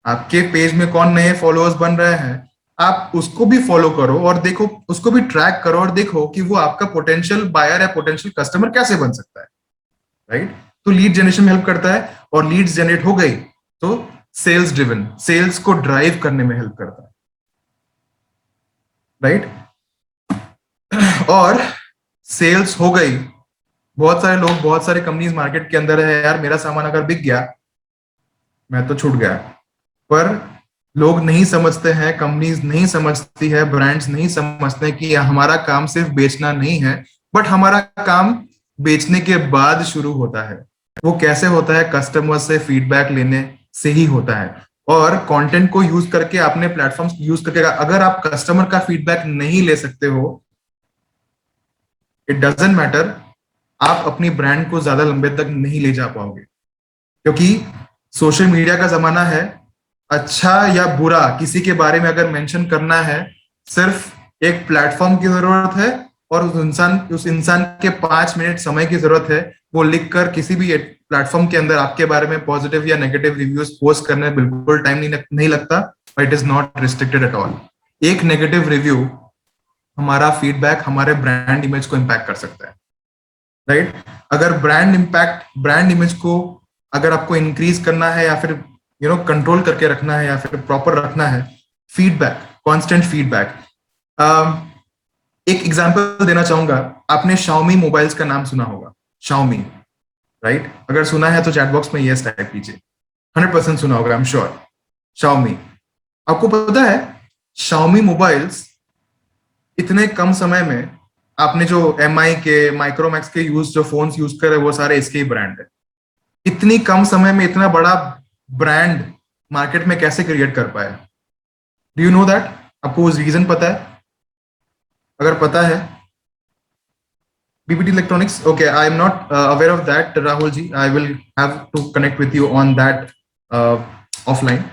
आपके पेज में कौन नए फॉलोअर्स बन रहे हैं, आप उसको भी फॉलो करो और देखो, उसको भी ट्रैक करो और देखो कि वो आपका पोटेंशियल बायर या पोटेंशियल कस्टमर कैसे बन सकता है, राइट. तो लीड जनरेशन में हेल्प करता है और लीड्स जनरेट हो गई तो सेल्स ड्रिवन, सेल्स को ड्राइव करने में हेल्प करता है, राइट. और सेल्स हो गई, बहुत सारे लोग, बहुत सारे कंपनीज मार्केट के अंदर है, यार मेरा सामान अगर बिक गया मैं तो छूट गया. पर लोग नहीं समझते हैं, कंपनीज नहीं समझती है, ब्रांड्स नहीं समझते कि हमारा काम सिर्फ बेचना नहीं है, बट हमारा काम बेचने के बाद शुरू होता है. वो कैसे होता है? कस्टमर से फीडबैक लेने से ही होता है. और कंटेंट को यूज करके, अपने प्लेटफॉर्म्स यूज करके अगर आप कस्टमर का फीडबैक नहीं ले सकते हो, इट डजंट मैटर, आप अपनी ब्रांड को ज्यादा लंबे तक नहीं ले जा पाओगे. क्योंकि सोशल मीडिया का जमाना है, अच्छा या बुरा किसी के बारे में अगर मेंशन करना है, सिर्फ एक प्लेटफॉर्म की जरूरत है और उस इंसान के 5 मिनट समय की जरूरत है. वो लिखकर किसी भी प्लेटफॉर्म के अंदर आपके बारे में पॉजिटिव या नेगेटिव रिव्यूज पोस्ट करने में बिल्कुल टाइम नहीं लगता. It is not restricted at all. एक नेगेटिव रिव्यू हमारा फीडबैक, हमारे ब्रांड इमेज को इम्पैक्ट कर सकता है, राइट. अगर ब्रांड इमेज को अगर आपको इंक्रीज करना है या फिर कंट्रोल करके रखना है या फिर प्रॉपर रखना है, फीडबैक, कांस्टेंट फीडबैक. एक एग्जांपल देना चाहूंगा. आपने Xiaomi मोबाइल्स का नाम सुना होगा, Xiaomi, राइट. अगर सुना है तो चैट बॉक्स में यस टाइप कीजिए. 100% सुना होगा, आई एम श्योर. Xiaomi, आपको पता है Xiaomi मोबाइल्स इतने कम समय में, आपने जो MI के, माइक्रोमैक्स के जो फोन्स यूज करे वो सारे इसके ही ब्रांड है. इतनी कम समय में इतना बड़ा ब्रांड मार्केट में कैसे क्रिएट कर पाए? Do you know that? आपको उस रीजन पता है? अगर पता है, BBT electronics, okay, I am not aware of that Rahul ji. I will have to connect with you on that offline.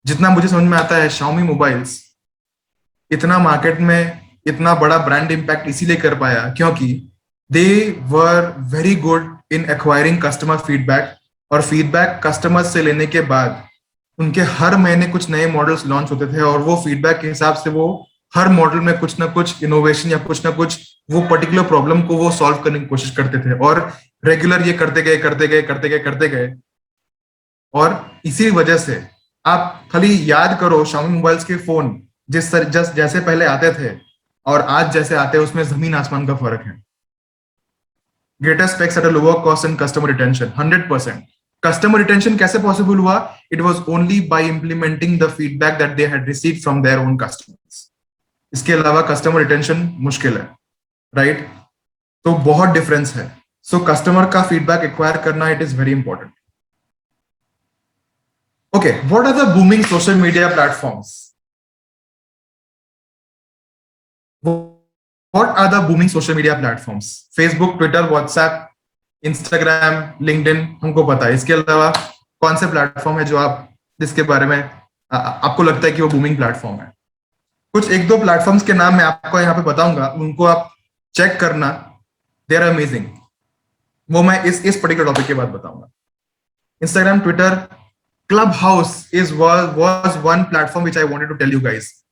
जितना मुझे समझ में आता है, Xiaomi मोबाइल्स इतना मार्केट में इतना बड़ा ब्रांड इंपैक्ट इसीलिए कर पाया क्योंकि they were very good in acquiring customer feedback. और फीडबैक कस्टमर से लेने के बाद उनके हर महीने कुछ नए मॉडल्स लॉन्च होते थे और वो फीडबैक के हिसाब से वो हर मॉडल में कुछ ना कुछ इनोवेशन या कुछ ना कुछ वो पर्टिकुलर प्रॉब्लम को वो सॉल्व करने की कोशिश करते थे. और रेगुलर ये करते गए. और इसी वजह से आप खाली याद करो, Xiaomi मोबाइल्स के फोन जैसे पहले आते थे और आज जैसे आते हैं, उसमें जमीन आसमान का फर्क है. Greater specs at a lower cost and customer retention, 100%. Customer retention कैसे पॉसिबल हुआ? It was only by implementing the feedback that they had received from their own customers. इसके अलावा कस्टमर रिटेंशन मुश्किल है, राइट. तो बहुत डिफरेंस है. So customer का फीडबैक एक्वायर करना, it is very important. Okay, what are the booming social media platforms? What are the booming social media platforms? Facebook, Twitter, WhatsApp, Instagram, LinkedIn, हमको पता है. इसके अलावा कौन से प्लेटफॉर्म है जो आप जिसके बारे में आपको लगता है कि वो बूमिंग प्लेटफॉर्म है? कुछ एक दो प्लेटफॉर्म्स के नाम मैं आपको यहाँ पे बताऊंगा, उनको आप चेक करना. They are amazing. वो मैं इस पर्टिकुलर टॉपिक के बाद बताऊंगा. Instagram, Twitter, Clubhouse was one platform which I wanted to tell you guys.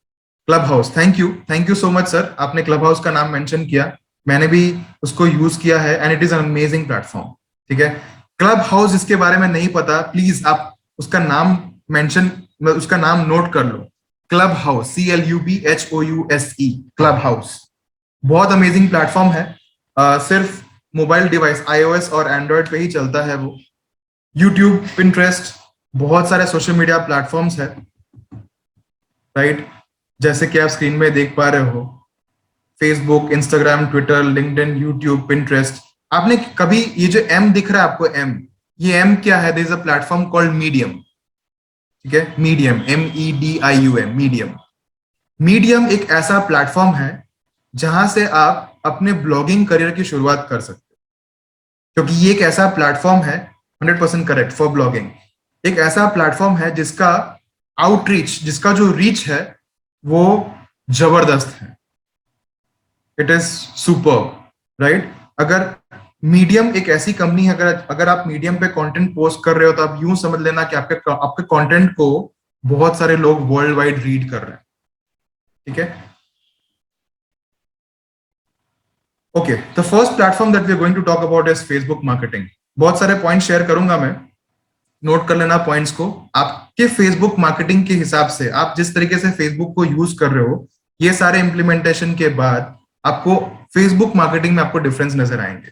Clubhouse, thank you so much sir. आपने Clubhouse का नाम मेंशन किया, मैंने भी उसको यूज किया है and it is an amazing platform. ठीक है. Clubhouse इसके बारे में नहीं पता, प्लीज आप उसका नाम मेंशन, उसका नाम नोट कर लो. Clubhouse, CLUBHOUSE, Clubhouse बहुत अमेजिंग प्लेटफॉर्म है. सिर्फ मोबाइल डिवाइस iOS और एंड्रॉइड पे ही चलता है वो. यूट्यूब, पिंटरेस्ट, बहुत सारे सोशल मीडिया प्लेटफॉर्म्स है, राइट? जैसे कि आप स्क्रीन में देख पा रहे हो, Facebook, Instagram, Twitter, LinkedIn, YouTube, Pinterest. आपने कभी ये जो एम दिख रहा है आपको, एम, ये एम क्या है? There is a platform called Medium. ठीक है, मीडियम, MEDIUM, मीडियम. मीडियम एक ऐसा प्लेटफॉर्म है जहां से आप अपने ब्लॉगिंग करियर की शुरुआत कर सकते हो, क्योंकि ये एक ऐसा प्लेटफॉर्म है, 100% करेक्ट, फॉर ब्लॉगिंग. एक ऐसा प्लेटफॉर्म है जिसका आउटरीच, जिसका जो रीच है वो जबरदस्त है. It is super, right? अगर मीडियम एक ऐसी कंपनी है, अगर आप मीडियम पे कंटेंट पोस्ट कर रहे हो तो आप यूं समझ लेना कि आपके कंटेंट को बहुत सारे लोग वर्ल्ड वाइड रीड कर रहे हैं. ठीक है. Okay, the first platform that we are going to talk about is Facebook marketing. बहुत सारे पॉइंट शेयर करूंगा मैं, नोट कर लेना पॉइंट्स को. आपके फेसबुक मार्केटिंग के हिसाब से, आप जिस तरीके से फेसबुक को यूज कर रहे हो, ये सारे इंप्लीमेंटेशन के बाद आपको फेसबुक मार्केटिंग में आपको डिफरेंस नजर आएंगे.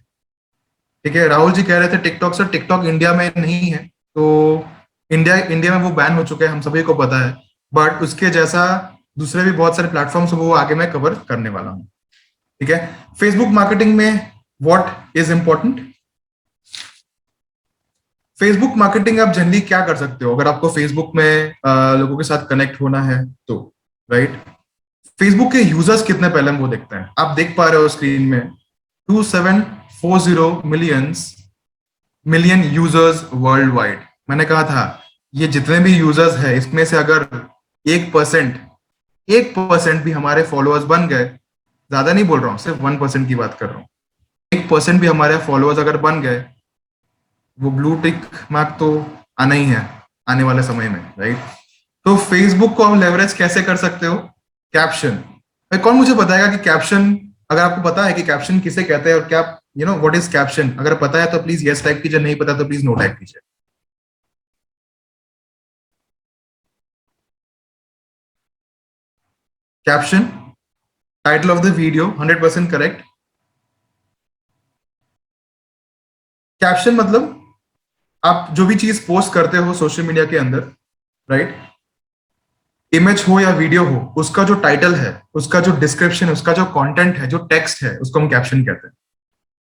ठीक है. राहुल जी कह रहे थे टिकटॉक, सर टिकटॉक इंडिया में नहीं है, तो इंडिया में वो बैन हो चुका है, हम सभी को पता है. बट उसके जैसा दूसरे भी बहुत सारे प्लेटफॉर्म्स, वो आगे मैं कवर करने वाला हूँ. ठीक है. फेसबुक मार्केटिंग में what is important? Facebook marketing आप जनरली क्या कर सकते हो अगर आपको फेसबुक में लोगों के साथ कनेक्ट होना है तो, राइट? फेसबुक के यूजर्स कितने पहले हम वो देखते हैं. आप देख पा रहे हो स्क्रीन में 2740 मिलियन यूजर्स वर्ल्ड वाइड. मैंने कहा था ये जितने भी यूजर्स है, इसमें से अगर 1% भी हमारे फॉलोअर्स बन गए, ज्यादा नहीं बोल रहा हूँ, सिर्फ 1% की बात कर रहा हूँ, 1% भी हमारे फॉलोअर्स अगर बन गए, वो ब्लू टिक मार्क तो आना ही है आने वाले समय में, राइट? तो फेसबुक को हम लेवरेज कैसे कर सकते हो? कैप्शन. कौन मुझे बताएगा कि कैप्शन, अगर आपको पता है कि कैप्शन किसे कहते हैं और क्या, you know what is caption? अगर पता है तो प्लीज यस टाइप कीजिए, नहीं पता तो प्लीज नो टाइप कीजिए. Caption, title of the video, 100% correct. Caption मतलब आप जो भी चीज पोस्ट करते हो सोशल मीडिया के अंदर, राइट, इमेज हो या वीडियो हो, उसका जो टाइटल है, उसका जो डिस्क्रिप्शन है, उसका जो कंटेंट है, जो टेक्स्ट है, उसको हम कैप्शन कहते हैं,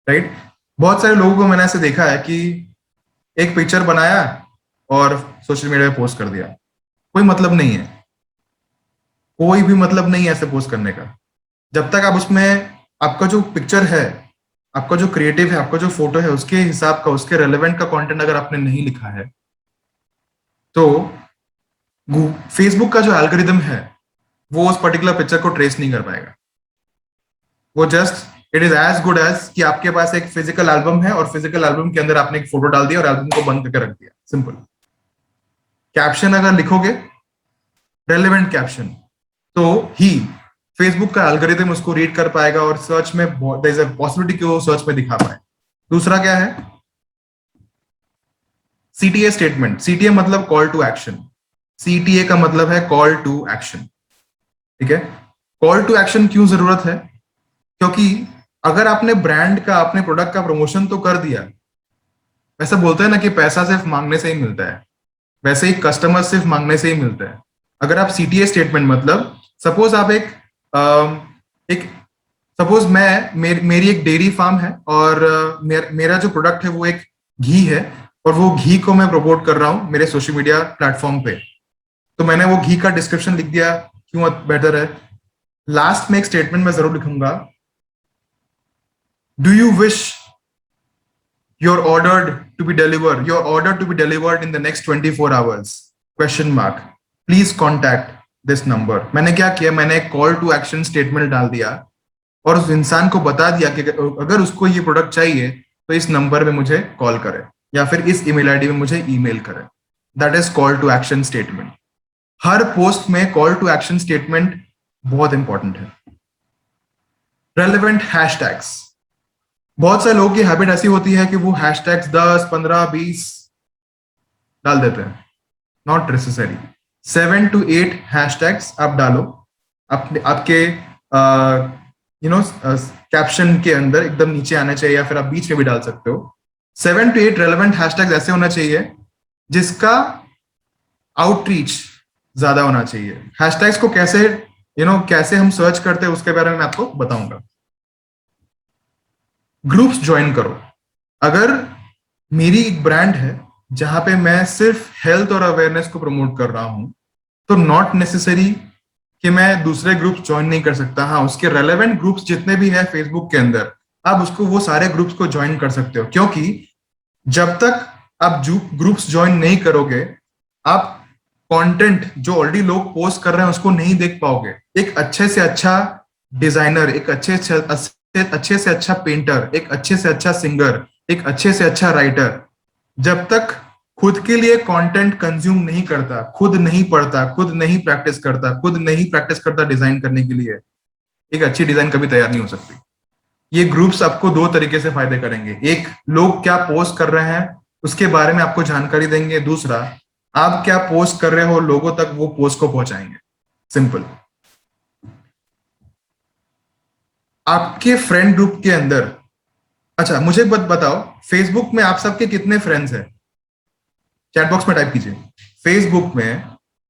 राइट? बहुत सारे लोगों को मैंने ऐसे देखा है कि एक पिक्चर बनाया और सोशल मीडिया पे पोस्ट कर दिया. कोई मतलब नहीं है, कोई भी मतलब नहीं है ऐसे पोस्ट करने का. जब तक आप उसमें आपका जो पिक्चर है, आपका जो क्रिएटिव है, आपका जो फोटो है, उसके हिसाब का, उसके रेलेवेंट का कंटेंट अगर आपने नहीं लिखा है, तो फेसबुक का जो एल्गोरिदम है वो उस पर्टिकुलर पिक्चर को ट्रेस नहीं कर पाएगा. वो just it is as good as कि आपके पास एक फिजिकल एल्बम है और फिजिकल एल्बम के अंदर आपने एक फोटो डाल दिया और एल्बम को बंद करके रख दिया. सिंपल. कैप्शन अगर लिखोगे, रेलेवेंट कैप्शन, तो ही फेसबुक का एल्गोरिदम उसको रीड कर पाएगा और सर्च में देयर इज अ पॉसिबिलिटी कि वो सर्च में दिखा पाए. दूसरा क्या है? CTA statement. CTA मतलब कॉल टू एक्शन. CTA का मतलब है कॉल टू एक्शन. ठीक है. कॉल टू एक्शन क्यों जरूरत है? क्योंकि अगर आपने ब्रांड का, अपने प्रोडक्ट का प्रमोशन तो कर दिया, वैसे बोलते हैं ना कि पैसा सिर्फ मांगने से ही मिलता है, वैसे ही कस्टमर सिर्फ मांगने से ही मिलता है. अगर आप CTA स्टेटमेंट मतलब, सपोज आप सपोज मेरी एक डेयरी फार्म है और मेरा जो प्रोडक्ट है वो एक घी है और वो घी को मैं प्रमोट कर रहा हूँ मेरे सोशल मीडिया प्लेटफॉर्म पे. तो मैंने वो घी का डिस्क्रिप्शन लिख दिया, क्यों बेटर है? लास्ट में एक स्टेटमेंट मैं जरूर लिखूंगा, do you wish your order to be delivered in the next 24 hours, question mark, please contact this number. मैंने क्या किया, मैंने एक कॉल टू एक्शन स्टेटमेंट डाल दिया और उस इंसान को बता दिया कि अगर उसको ये प्रोडक्ट चाहिए तो इस नंबर में मुझे कॉल करे या फिर इस ईमेल आईडी में मुझे ईमेल करे। That is call to action statement. हर पोस्ट में कॉल टू एक्शन स्टेटमेंट बहुत इंपॉर्टेंट है। रेलेवेंट हैशटैग्स, बहुत सारे लोगों की हैबिट ऐसी होती है कि वो हैशटैग्स 10, 15, 20 डाल देते हैं। Not necessary. 7 to 8 हैशटैग्स आप डालो अपने आपके कैप्शन के अंदर, एकदम नीचे आना चाहिए या फिर आप बीच में भी डाल सकते हो। 7 to 8 रेलेवेंट हैशटैग्स ऐसे होना चाहिए जिसका आउटरीच ज्यादा होना चाहिए। हैशटैग्स को कैसे कैसे हम सर्च करते हैं उसके बारे में मैं आपको बताऊंगा। ग्रुप्स ज्वाइन करो। अगर मेरी एक ब्रांड है जहां पे मैं सिर्फ हेल्थ और अवेयरनेस को प्रमोट कर रहा हूं, तो नॉट नेसेसरी कि मैं दूसरे ग्रुप्स ज्वाइन नहीं कर सकता। हाँ, उसके रेलेवेंट ग्रुप्स जितने भी है फेसबुक के अंदर, आप उसको वो सारे ग्रुप्स को ज्वाइन कर सकते हो, क्योंकि जब तक आप ग्रुप्स ज्वाइन नहीं करोगे, आप कंटेंट जो ऑलरेडी लोग पोस्ट कर रहे हैं उसको नहीं देख पाओगे। एक अच्छे से अच्छा डिजाइनर, एक अच्छे से अच्छा पेंटर, एक अच्छे से अच्छा सिंगर, एक अच्छे से अच्छा राइटर जब तक खुद के लिए कंटेंट कंज्यूम नहीं करता, खुद नहीं पढ़ता, खुद नहीं प्रैक्टिस करता डिजाइन करने के लिए, एक अच्छी डिजाइन कभी तैयार नहीं हो सकती। ये ग्रुप्स आपको दो तरीके से फायदे करेंगे। एक, लोग क्या पोस्ट कर रहे हैं उसके बारे में आपको जानकारी देंगे। दूसरा, आप क्या पोस्ट कर रहे हो लोगों तक वो पोस्ट को पहुंचाएंगे। सिंपल। आपके फ्रेंड ग्रुप के अंदर, अच्छा मुझे बताओ, फेसबुक में आप सबके कितने फ्रेंड्स हैं? चैट बॉक्स में टाइप कीजिए, फेसबुक में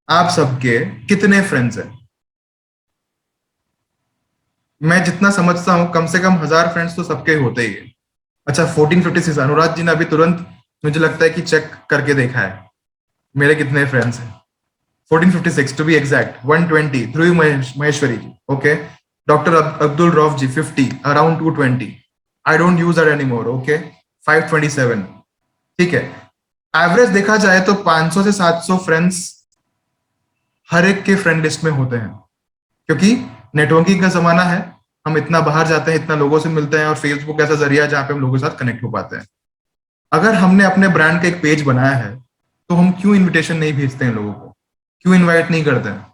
आप सबके कितने फ्रेंड्स हैं? मैं जितना समझता हूं कम से कम 1000 फ्रेंड्स तो सबके होते ही है। अच्छा, 1456, अनुराग जी ने अभी तुरंत मुझे लगता है कि चेक करके देखा है मेरे कितने फ्रेंड्स हैं। 1456 to be exact. 120 Dhruv Maheshwari ji, okay. Doctor Abdul Rauf ji 50, around 220। I don't use that anymore, okay. 527, ठीक है। एवरेज देखा जाए तो 500 से 700 फ्रेंड्स हर एक के फ्रेंड लिस्ट में होते हैं, क्योंकि नेटवर्किंग का जमाना है। हम इतना बाहर जाते हैं, इतना लोगों से मिलते हैं, और फेसबुक ऐसा जरिया है जहां पे हम लोगों के साथ कनेक्ट हो पाते हैं। अगर हमने अपने ब्रांड का एक पेज बनाया है तो हम क्यों इनविटेशन नहीं भेजते हैं लोगों को, क्यों इनवाइट नहीं करते हैं?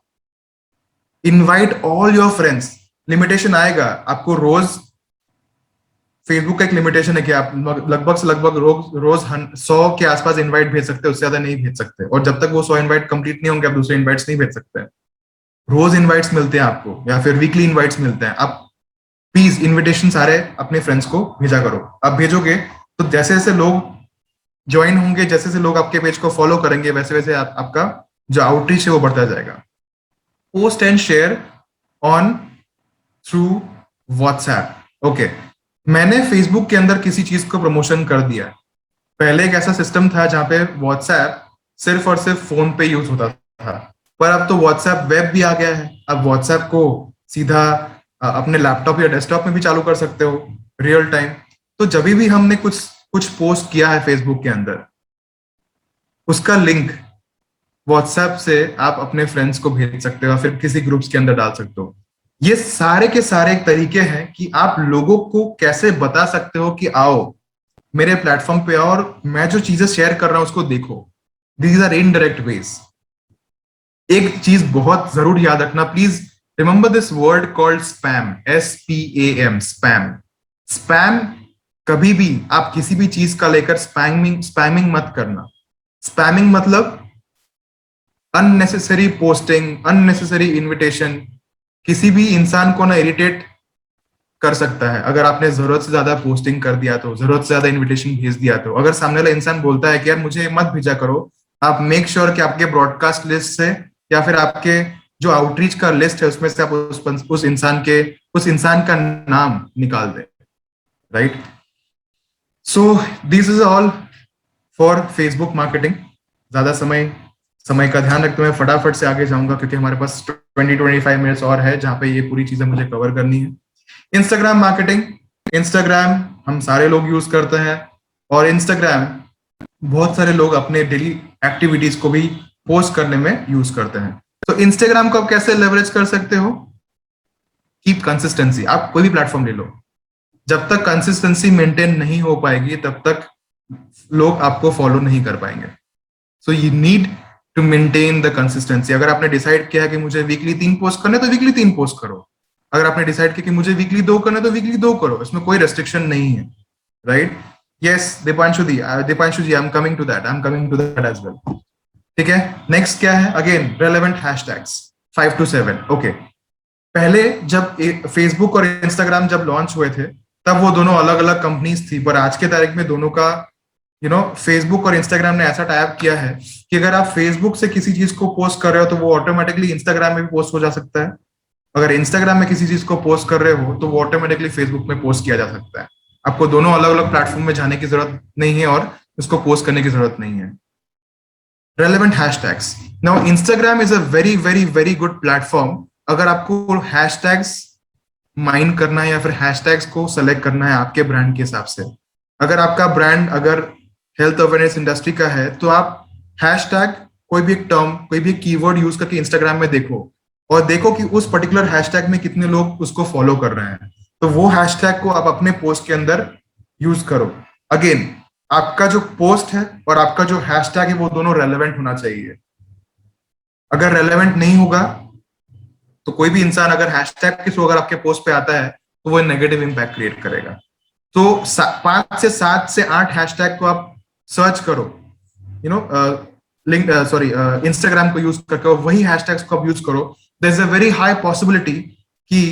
Invite all your friends. Limitation आएगा आपको रोज, फेसबुक का एक लिमिटेशन है कि आप लगभग से लगभग रोज 100 के आसपास इनवाइट भेज सकते हैं, उससे ज्यादा नहीं भेज सकते। और जब तक वो 100 इनवाइट कंप्लीट नहीं होंगे आप दूसरे इनवाइट्स नहीं भेज सकते। रोज इनवाइट्स मिलते हैं आपको या फिर वीकली इनवाइट्स मिलते हैं। आप प्लीज इनविटेशन सारे अपने फ्रेंड्स को भेजा करो। आप भेजोगे तो जैसे जैसे लोग ज्वाइन होंगे, जैसे जैसे लोग आपके पेज को फॉलो करेंगे, वैसे वैसे आपका जो आउटरीच है वो बढ़ता जाएगा। Post and share on through WhatsApp, okay. मैंने फेसबुक के अंदर किसी चीज को प्रमोशन कर दिया। पहले एक ऐसा सिस्टम था जहां पे व्हाट्सएप सिर्फ और सिर्फ फोन पे यूज होता था, पर अब तो व्हाट्सएप वेब भी आ गया है। अब व्हाट्सएप को सीधा अपने लैपटॉप या डेस्कटॉप में भी चालू कर सकते हो रियल टाइम। तो जब भी हमने कुछ पोस्ट किया है फेसबुक के अंदर, उसका लिंक व्हाट्सएप से आप अपने फ्रेंड्स को भेज सकते हो, फिर किसी ग्रुप्स के अंदर डाल सकते हो। ये सारे के सारे तरीके हैं कि आप लोगों को कैसे बता सकते हो कि आओ मेरे प्लेटफॉर्म पे और मैं जो चीजें शेयर कर रहा हूं उसको देखो। These are indirect ways. एक चीज बहुत जरूर याद रखना, please remember this word called spam, SPAM, spam. Spam कभी भी आप किसी भी चीज का लेकर स्पैमिंग मत करना। स्पैमिंग मतलब अननेसेसरी पोस्टिंग, अननेसेसरी इनविटेशन किसी भी इंसान को ना इरिटेट कर सकता है। अगर आपने जरूरत से ज्यादा पोस्टिंग कर दिया तो, जरूरत से ज्यादा इनविटेशन भेज दिया तो, अगर सामने वाला इंसान बोलता है कि यार मुझे मत भेजा करो, आप मेक श्योर कि आपके ब्रॉडकास्ट लिस्ट से या फिर आपके जो आउटरीच का लिस्ट है उसमें से आप उस इंसान का नाम निकाल दें, right? So this is all for Facebook marketing. ज्यादा समय समय का ध्यान रखते हुए फटाफट से आगे जाऊंगा, क्योंकि हमारे पास 20-25 मिनट्स और है जहाँ पे ये पूरी चीजें मुझे कवर करनी है। इंस्टाग्राम मार्केटिंग, इंस्टाग्राम हम सारे लोग यूज करते हैं, और इंस्टाग्राम बहुत सारे लोग अपने डेली एक्टिविटीज को भी पोस्ट करने में यूज करते हैं। तो इंस्टाग्राम को आप कैसे लेवरेज कर सकते हो? Keep consistency. आप कोई भी प्लेटफॉर्म ले लो, जब तक कंसिस्टेंसी मेंटेन नहीं हो पाएगी तब तक लोग आपको फॉलो नहीं कर पाएंगे। So you need to maintain the consistency. अगर आपने डिसाइड किया है कि मुझे वीकली 3 पोस्ट करने, तो वीकली 3 पोस्ट करो। अगर आपने डिसाइड किया कि मुझे वीकली 2 करना, तो वीकली 2 करो। इसमें कोई रेस्ट्रिक्शन नहीं है, right? Yes Deepanshu ji, I am coming to that as well. ठीक है, नेक्स्ट क्या है? Again relevant hashtags 5 to 7। Okay, पहले जब फेसबुक और इंस्टाग्राम जब लॉन्च हुए थे तब वो दोनों अलग अलग कंपनीज थी, पर आज के तारीख में दोनों का फेसबुक और इंस्टाग्राम ने ऐसा टाइप किया है कि अगर आप फेसबुक से किसी चीज को पोस्ट कर रहे हो तो वो ऑटोमेटिकली इंस्टाग्राम में भी पोस्ट हो जा सकता है। अगर इंस्टाग्राम में किसी चीज को पोस्ट कर रहे हो तो वो ऑटोमेटिकली फेसबुक में पोस्ट किया जा सकता है। आपको दोनों अलग अलग प्लेटफॉर्म में जाने की जरूरत नहीं है और उसको पोस्ट करने की जरूरत नहीं है। Relevant hashtags. Now Instagram is a very very very good platform अगर आपको हैशटैग्स माइन करना है या फिर हैशटैग्स को सेलेक्ट करना है आपके ब्रांड के हिसाब से। अगर आपका ब्रांड अगर हेल्थ अवेयरनेस इंडस्ट्री का है तो आप हैशटैग, कोई भी एक टर्म, कोई भी कीवर्ड यूज करके इंस्टाग्राम में देखो और देखो कि उस पर्टिकुलर हैशटैग में कितने लोग उसको फॉलो कर रहे हैं, तो वो हैशटैग को आप अपने पोस्ट के अंदर यूज करो। अगेन, आपका जो पोस्ट है और आपका जो हैशटैग है वो दोनों रेलेवेंट होना चाहिए। अगर रेलेवेंट नहीं होगा तो कोई भी इंसान अगर हैशटैग के थ्रू अगर आपके पोस्ट पे आता है तो वो नेगेटिव इंपैक्ट क्रिएट करेगा। तो 5 से 7 से 8 हैशटैग को आप सर्च करो, इंस्टाग्राम को यूज करके, और वही हैशटैग्स को आप यूज करो। There is a very high possibility कि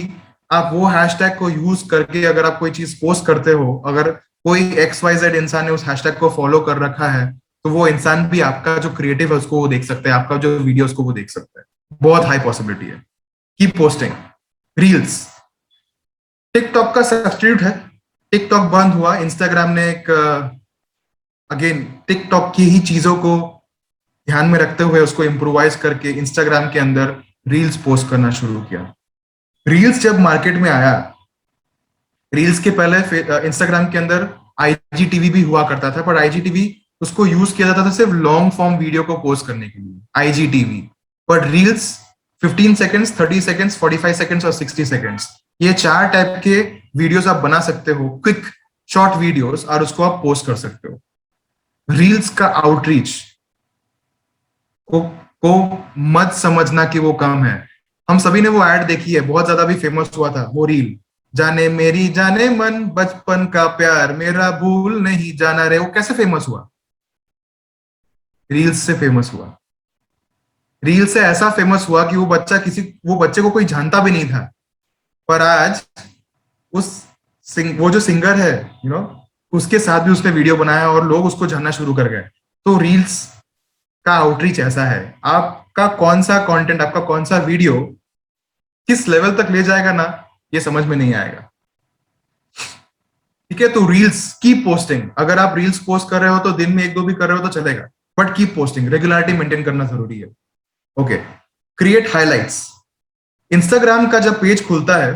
आप वो हैशटैग को यूज करके अगर आप कोई चीज पोस्ट करते हो, अगर कोई XYZ इंसान ने उस हैशटैग को फॉलो कर रखा है, तो वो इंसान भी आपका जो क्रिएटिव है उसको वो देख सकता है, आपका जो वीडियो उसको वो देख सकता है। बहुत हाई पॉसिबिलिटी है। Keep posting. रील्स टिकटॉक का सब्स्टिट्यूट है। टिकटॉक बंद हुआ, इंस्टाग्राम ने एक अगेन टिकटॉक की ही चीजों को ध्यान में रखते हुए उसको इम्प्रोवाइज करके इंस्टाग्राम के अंदर रील्स पोस्ट करना शुरू किया। रील्स जब मार्केट में आया, रील्स के पहले इंस्टाग्राम के अंदर IGTV भी हुआ करता था, पर IGTV उसको यूज किया जाता था सिर्फ लॉन्ग फॉर्म वीडियो को पोस्ट करने के लिए, IGTV। But reels 15 seconds, 30 seconds, 45 seconds और 60 सेकेंड्स, ये 4 टाइप के वीडियोस आप बना सकते हो, क्विक शॉर्ट वीडियोस, और उसको आप पोस्ट कर सकते हो। रील्स का आउटरीच को मत समझना कि वो कम है। हम सभी ने वो ऐड देखी है, बहुत ज्यादा भी फेमस हुआ था वो रील, जाने मेरी जाने मन बचपन का प्यार मेरा भूल नहीं जाना रे। वो कैसे फेमस हुआ? रील्स से फेमस हुआ। रील से ऐसा फेमस हुआ कि वो बच्चे को कोई जानता भी नहीं था, पर आज वो जो सिंगर है उसके साथ भी उसने वीडियो बनाया और लोग उसको जानना शुरू कर गए। तो रील्स का आउटरीच ऐसा है, आपका कौन सा कंटेंट, आपका कौन सा वीडियो किस लेवल तक ले जाएगा ना, ये समझ में नहीं आएगा। ठीक है, तो रील्स कीप पोस्टिंग। अगर आप रील्स पोस्ट कर रहे हो तो दिन में 1-2 भी कर रहे हो तो चलेगा, but keep posting, regularity maintain करना जरूरी है। Okay, create highlights. इंस्टाग्राम का जब पेज खुलता है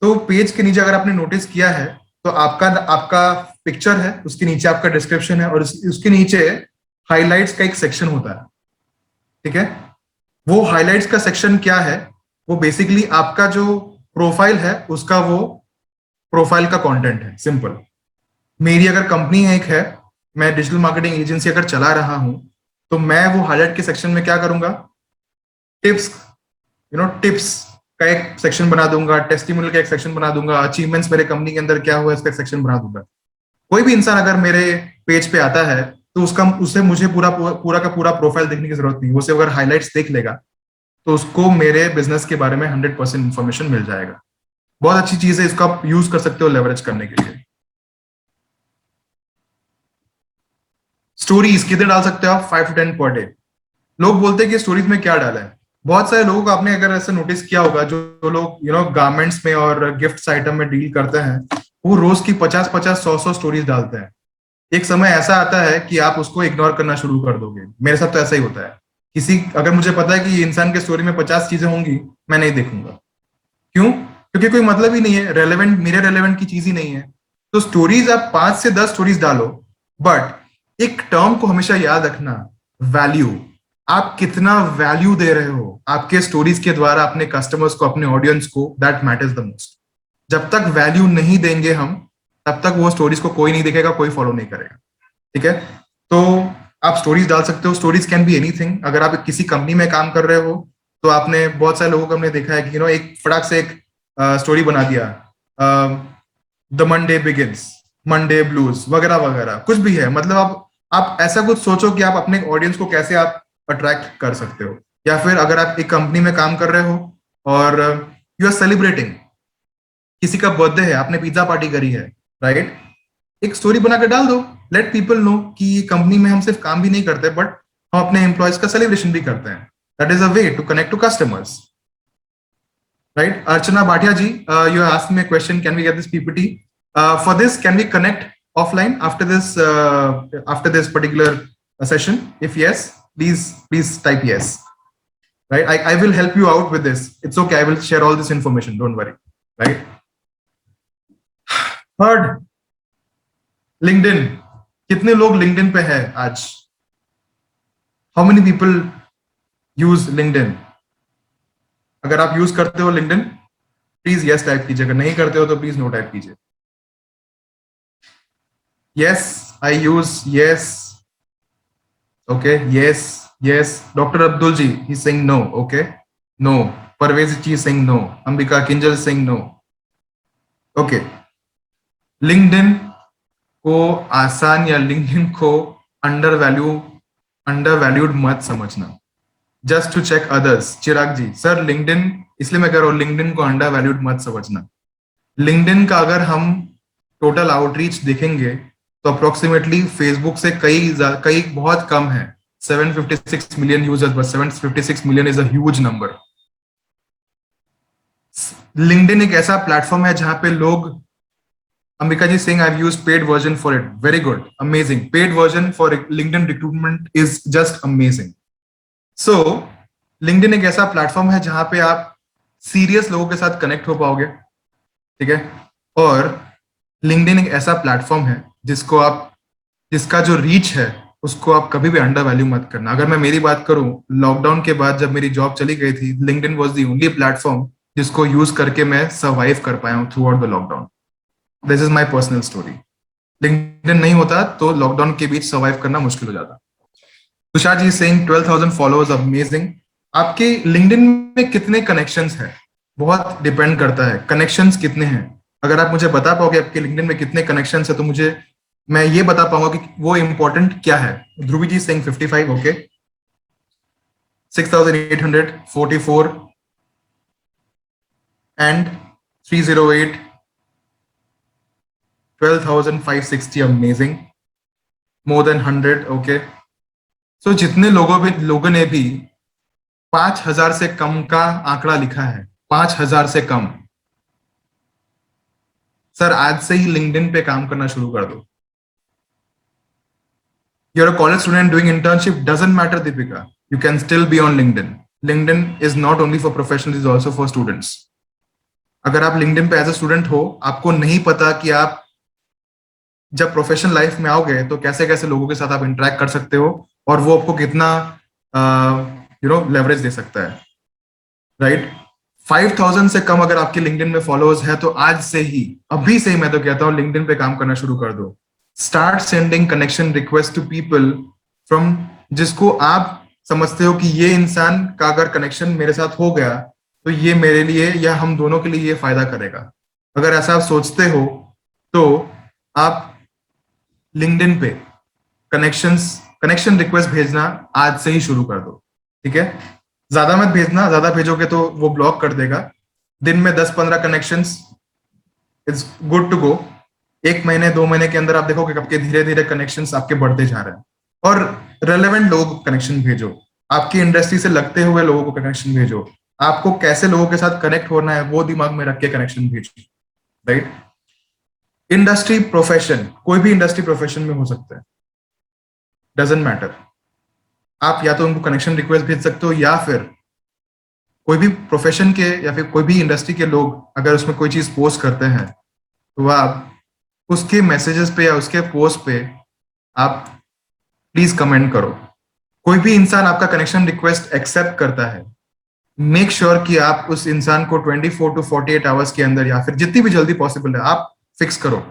तो पेज के नीचे अगर आपने नोटिस किया है तो आपका पिक्चर है, उसके नीचे आपका डिस्क्रिप्शन है और उसके नीचे हाइलाइट्स का एक सेक्शन होता है। ठीक है, वो हाइलाइट्स का सेक्शन क्या है? वो बेसिकली आपका जो प्रोफाइल है उसका वो प्रोफाइल का कंटेंट है। सिंपल, मेरी अगर कंपनी एक है, मैं डिजिटल मार्केटिंग एजेंसी अगर चला रहा हूं, तो मैं वो हाइलाइट के सेक्शन में क्या करूंगा? टिप्स का एक सेक्शन बना दूंगा, टेस्टिमोनियल का एक सेक्शन बना दूंगा, अचीवमेंट्स मेरे कंपनी के अंदर क्या हुआ इसका एक सेक्शन बना दूंगा। कोई भी इंसान अगर मेरे पेज पे आता है तो उसे मुझे पूरा का पूरा प्रोफाइल देखने की जरूरत नहीं। उसे अगर हाइलाइट्स देख लेगा तो उसको मेरे बिजनेस के बारे में 100% इंफॉर्मेशन मिल जाएगा। बहुत अच्छी चीज है, इसको आप यूज कर सकते हो लेवरेज करने के लिए। स्टोरीज कितने डाल सकते हो आप? 5 to 10 पर डे। लोग बोलते हैं कि स्टोरीज में क्या डाला है। बहुत सारे लोगों को आपने अगर ऐसे नोटिस किया होगा, जो लोग गारमेंट्स में और गिफ्ट्स आइटम में डील करते हैं, वो रोज की 50-50, 100-100 स्टोरीज डालते हैं। एक समय ऐसा आता है कि आप उसको इग्नोर करना शुरू कर दोगे। मेरे साथ तो ऐसा ही होता है। किसी अगर मुझे पता है कि ये इंसान के स्टोरी में 50 चीजें होंगी, मैं नहीं देखूंगा। क्यों? क्योंकि कोई मतलब ही नहीं है, रेलेवेंट, मेरे रेलेवेंट की चीज ही नहीं है। तो स्टोरीज आप 5 से 10 स्टोरीज डालो, बट एक टर्म को हमेशा याद रखना, वैल्यू। आप कितना वैल्यू दे रहे हो आपके स्टोरीज के द्वारा अपने कस्टमर्स को, अपने ऑडियंस को, दैट मैटर्स द मोस्ट। जब तक वैल्यू नहीं देंगे हम, तब तक वो स्टोरीज को कोई नहीं देखेगा, कोई फॉलो नहीं करेगा। ठीक है? तो आप स्टोरीज डाल सकते हो, स्टोरीज कैन बी एनीथिंग। अगर आप किसी कंपनी में काम कर रहे हो, तो आपने बहुत सारे लोगों को हमने देखा है कि एक फटाक से एक स्टोरी बना दिया, the Monday begins, Monday blues वगैरह वगैरह, कुछ भी है। मतलब आप ऐसा कुछ सोचो कि आप अपने ऑडियंस को कैसे आप अट्रैक्ट कर सकते हो। या फिर अगर आप एक कंपनी में काम कर रहे हो और यू आर सेलिब्रेटिंग, किसी का बर्थडे है, आपने पिज्जा पार्टी करी है, राइट? एक स्टोरी बना के डाल दो, लेट पीपल नो कि कंपनी में हम सिर्फ काम भी नहीं करते, बट हम अपने एम्प्लॉयज का सेलिब्रेशन भी करते हैं। That is a way to connect to customers, right? Archana Bhatia ji, you asked me a question, can we get this PPT? For this, can we connect offline after this particular session? If yes, please type yes. Right? I will help you out with this. It's okay. I will share all this information. Don't worry. Right? Third, LinkedIn. कितने लोग LinkedIn पे है आज? How many people use LinkedIn? अगर आप use करते हो LinkedIn, please yes type कीजिए। अगर नहीं करते हो तो प्लीज नो टाइप कीजिए। Yes, I use, yes, okay, yes, yes. Doctor Abdul ji, he saying no, okay, no. Parvez ji saying no, Ambika Kinjal saying no, okay. LinkedIn को आसान या लिंक्डइन को अंडर वैल्यूड मत समझना। Just to check others. Chirag ji, sir LinkedIn, इसलिए मैं कह रहा हूं लिंक्डइन को अंडर वैल्यूड मत समझना। लिंक्डइन का अगर हम टोटल आउटरीच देखेंगे तो अप्रोक्सीमेटली फेसबुक से कई बहुत कम है। 756 million users, but 756 million is a huge number. LinkedIn एक ऐसा प्लेटफॉर्म है जहां पे लोग, Ambika ji Singh, I use paid version for it, very good, amazing. Paid version for LinkedIn recruitment is just amazing. So LinkedIn एक ऐसा प्लेटफॉर्म है जहां पे आप सीरियस लोगों के साथ कनेक्ट हो पाओगे। ठीक है? और लिंक्डइन एक ऐसा प्लेटफॉर्म है जिसका जो रीच है उसको आप कभी भी अंडर वैल्यू मत करना। अगर मैं मेरी बात करूं, लॉकडाउन के बाद जब मेरी जॉब चली गई थी, LinkedIn was the only platform जिसको यूज करके मैं सर्वाइव कर पाया हूं through out the lockdown. This is my personal story. LinkedIn नहीं होता तो लॉकडाउन के बीच सर्वाइव करना मुश्किल हो जाता। Tushar ji saying 12,000 followers, amazing. आपके लिंक्डइन में कितने कनेक्शंस है, बहुत डिपेंड करता है कनेक्शंस कितने हैं। अगर आप मुझे बता पाओगे आपके लिंक्डइन में कितने कनेक्शंस है, तो मैं ये बता पाऊंगा कि वो इंपॉर्टेंट क्या है। Dhruvi ji saying 55, okay. 6,844 and 308, 12,560, amazing. More than 100, okay. So जितने लोगों ने भी 5,000 से कम का आंकड़ा लिखा है, 5,000 से कम, सर आज से ही लिंक्डइन पे काम करना शुरू कर दो। You're a college student doing internship, doesn't matter, Deepika. You can still be on LinkedIn. LinkedIn is not only for professionals, it's also for students. अगर आप LinkedIn पे एज ए स्टूडेंट हो, आपको नहीं पता कि आप जब प्रोफेशनल लाइफ में आओगे तो कैसे कैसे लोगों के साथ आप इंटरेक्ट कर सकते हो और वो आपको कितना लेवरेज दे सकता है, राइट? 5,000 से कम अगर आपके लिंक्डइन में फॉलोअर्स है तो आज से ही, अभी से ही मैं तो कहता हूँ लिंक्डइन पे काम करना शुरू कर दो। Start sending connection request to people from, जिसको आप समझते हो कि ये इंसान का अगर कनेक्शन मेरे साथ हो गया तो ये मेरे लिए या हम दोनों के लिए ये फायदा करेगा। अगर ऐसा आप सोचते हो तो आप लिंक्डइन पे कनेक्शन रिक्वेस्ट भेजना आज से ही शुरू कर दो। ठीक है? ज्यादा मत भेजना, ज्यादा भेजोगे तो वो ब्लॉक कर देगा। दिन में 10-15 connections it's good to go. 1 महीने 2 महीने के अंदर आप देखोगे आपके धीरे धीरे कनेक्शंस आपके बढ़ते जा रहे हैं। और रेलेवेंट लोगों को कनेक्शन भेजो, आपकी इंडस्ट्री से लगते हुए लोगों को कनेक्शन भेजो। आपको कैसे लोगों के साथ कनेक्ट होना है वो दिमाग में रख के कनेक्शन भेजो, राइट? इंडस्ट्री प्रोफेशन, कोई भी इंडस्ट्री प्रोफेशन में हो सकता है, डजंट मैटर। आप या तो उनको कनेक्शन रिक्वेस्ट भेज सकते हो, या फिर कोई भी प्रोफेशन के या फिर कोई भी इंडस्ट्री के लोग अगर उसमें कोई चीज पोस्ट करते हैं तो आप उसके मैसेजेस पे या उसके पोस्ट पे आप प्लीज कमेंट करो। कोई भी इंसान आपका कनेक्शन रिक्वेस्ट एक्सेप्ट करता है, मेक श्योर कि आप उस इंसान को 24 to 48 आवर्स के अंदर या फिर जितनी भी जल्दी पॉसिबल है आप फिक्स करो,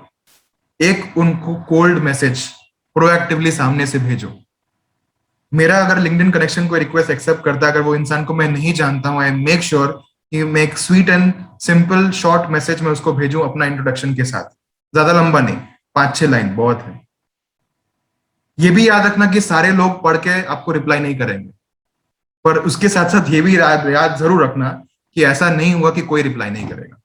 एक उनको कोल्ड मैसेज प्रोएक्टिवली सामने से भेजो। मेरा अगर लिंक्डइन कनेक्शन कोई रिक्वेस्ट एक्सेप्ट करता है, अगर वो इंसान को मैं नहीं जानता हूं, आई मेक श्योर कि मैं एक sweet and simple short message में उसको भेजूं अपना इंट्रोडक्शन के साथ, ज्यादा लंबा नहीं, 5-6 लाइन बहुत है। ये भी याद रखना कि सारे लोग पढ़ के आपको रिप्लाई नहीं करेंगे, पर उसके साथ साथ ये भी याद जरूर रखना कि ऐसा नहीं होगा कि कोई रिप्लाई नहीं करेगा।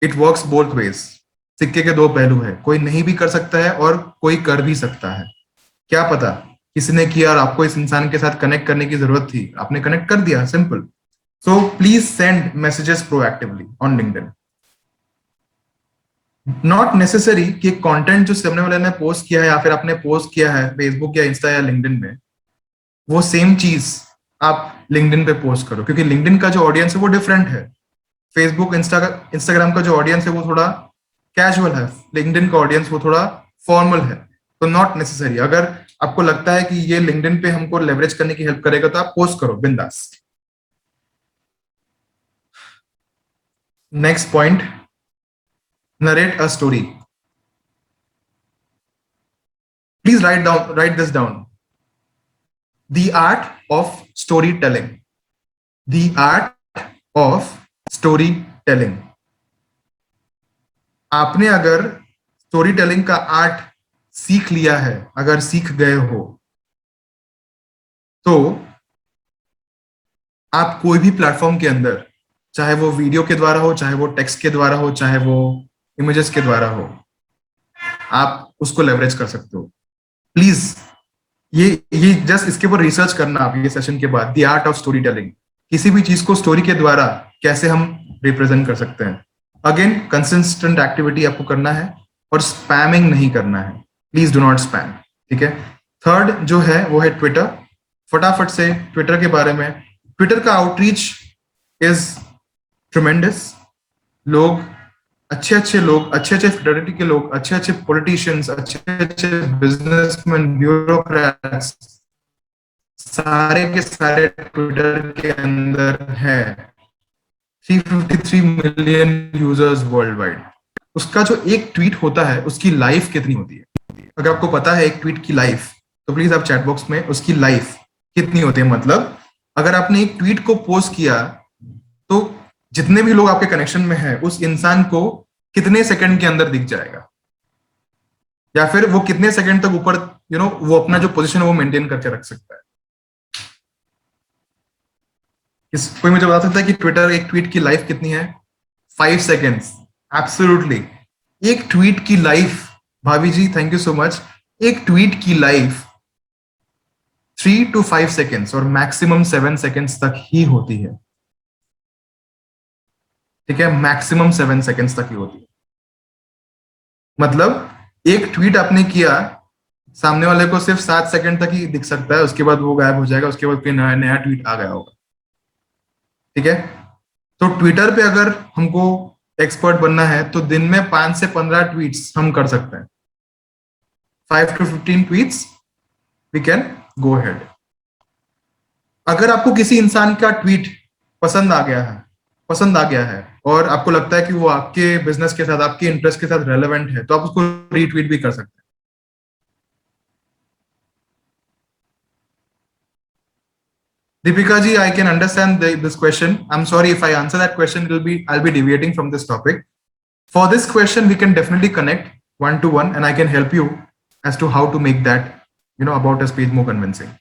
इट वर्क्स बोथ वेज, सिक्के के दो पहलू है, कोई नहीं भी कर सकता है और कोई कर भी सकता है। क्या पता किसने किया और आपको इस इंसान के साथ कनेक्ट करने की जरूरत थी, आपने कनेक्ट कर दिया, simple. So please send messages proactively on LinkedIn. Not necessary कि कंटेंट जो सामने वाले ने पोस्ट किया है या फिर आपने पोस्ट किया है फेसबुक या इंस्टा या लिंक्डइन में, वो सेम चीज आप लिंक्डइन पे पोस्ट करो, क्योंकि लिंक्डइन का जो ऑडियंस है वो डिफरेंट है। फेसबुक इंस्टाग्राम का जो ऑडियंस है वो थोड़ा कैजुअल है, लिंक्डइन का ऑडियंस वो थोड़ा फॉर्मल है। तो नॉट नेसेसरी, अगर आपको लगता है कि ये लिंक्डइन पे हमको लेवरेज करने की हेल्प करेगा तो आप पोस्ट करो बिंदास। Next point, narrate a story. Please right this down. The art of storytelling. The art of storytelling. आपने अगर स्टोरी टेलिंग का आर्ट सीख लिया है, अगर सीख गए हो, तो आप कोई भी प्लेटफॉर्म के अंदर, चाहे वो वीडियो के द्वारा हो, चाहे वो टेक्स्ट के द्वारा हो, चाहे वो इमेजेस के द्वारा हो, आप उसको लेवरेज कर सकते हो। प्लीज ये जस्ट इसके ऊपर रिसर्च करना आप ये सेशन के बाद, the art of story telling. किसी भी चीज को स्टोरी के द्वारा कैसे हम रिप्रेजेंट कर सकते हैं। अगेन कंसिस्टेंट एक्टिविटी आपको करना है और स्पैमिंग नहीं करना है, प्लीज डू नॉट स्पैम, ठीक है। थर्ड जो है वो है ट्विटर। फटाफट से ट्विटर के बारे में, ट्विटर का आउटरीच इज ट्रिमेंडस। लोग अच्छे लोग, अच्छे फ्रेटर्निटी के लोग, अच्छे पॉलिटिशियंस, अच्छे बिजनेसमैन, ब्यूरोक्रेट्स, सारे के सारे ट्विटर के अंदर है। 353 मिलियन यूजर्स वर्ल्ड वाइड। उसका जो एक ट्वीट होता है उसकी लाइफ कितनी होती है? अगर आपको पता है एक ट्वीट की लाइफ, तो प्लीज आप चैट बॉक्स में उसकी लाइफ कितनी होती है, मतलब अगर आपने एक ट्वीट को पोस्ट किया तो जितने भी लोग आपके कनेक्शन में हैं उस इंसान को कितने सेकंड के अंदर दिख जाएगा, या फिर वो कितने सेकंड तक ऊपर वो अपना जो पोजीशन है वो मेंटेन करके रख सकता है। कोई मुझे बता सकता है कि ट्विटर एक ट्वीट की लाइफ कितनी है? 5 सेकेंड्स। एब्सोल्युटली, एक ट्वीट की लाइफ, भाभी जी थैंक यू सो मच, एक ट्वीट की लाइफ 3 to 5 सेकेंड्स और मैक्सिमम 7 सेकेंड्स तक ही होती है, ठीक है, मैक्सिमम 7 सेकेंड्स तक ही होती है। मतलब एक ट्वीट आपने किया, सामने वाले को सिर्फ 7 सेकंड तक ही दिख सकता है, उसके बाद वो गायब हो जाएगा, उसके बाद कोई नया ट्वीट आ गया होगा, ठीक है। तो ट्विटर पे अगर हमको एक्सपर्ट बनना है तो दिन में 5 से 15 ट्वीट्स हम कर सकते हैं। 5 to 15 tweets we can go ahead. अगर आपको किसी इंसान का ट्वीट पसंद आ गया है और आपको लगता है कि वो आपके बिजनेस के साथ, आपके इंटरेस्ट के साथ रेलेवेंट है, तो आप उसको रीट्वीट भी कर सकते हैं। Deepika ji, I can understand this question. I'm sorry if I answer that question, I'll be deviating from this topic. For this question, we can definitely connect one-to-one, and I can help you as to how to make that, about us page more convincing.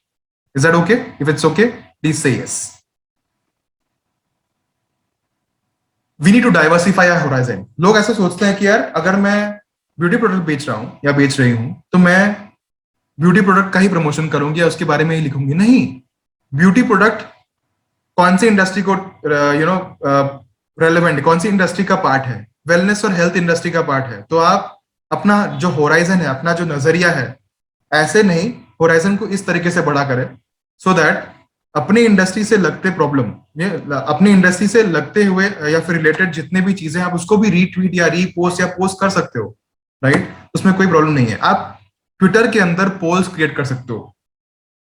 Is that okay? If it's okay, please say yes. We need to diversify our horizon. लोग ऐसे सोचते हैं कि यार अगर मैं beauty product बेच रहा हूं या बेच रही हूं तो मैं ब्यूटी प्रोडक्ट का ही प्रमोशन करूंगी या उसके बारे में ही लिखूंगी। नहीं, ब्यूटी प्रोडक्ट कौन सी इंडस्ट्री को रेलेवेंट, कौन सी इंडस्ट्री का पार्ट है? वेलनेस और हेल्थ इंडस्ट्री का पार्ट है। तो आप अपना जो होराइजन है, अपना जो नजरिया है, ऐसे नहीं होराइजन को इस तरीके से बड़ा करें सो दैट अपनी इंडस्ट्री से लगते प्रॉब्लम, ये अपनी इंडस्ट्री से लगते हुए या फिर रिलेटेड जितने भी चीजें आप उसको भी रीट्वीट या रीपोस्ट या पोस्ट कर सकते हो, राइट? उसमें कोई प्रॉब्लम नहीं है। आप ट्विटर के अंदर पोल्स क्रिएट कर सकते हो,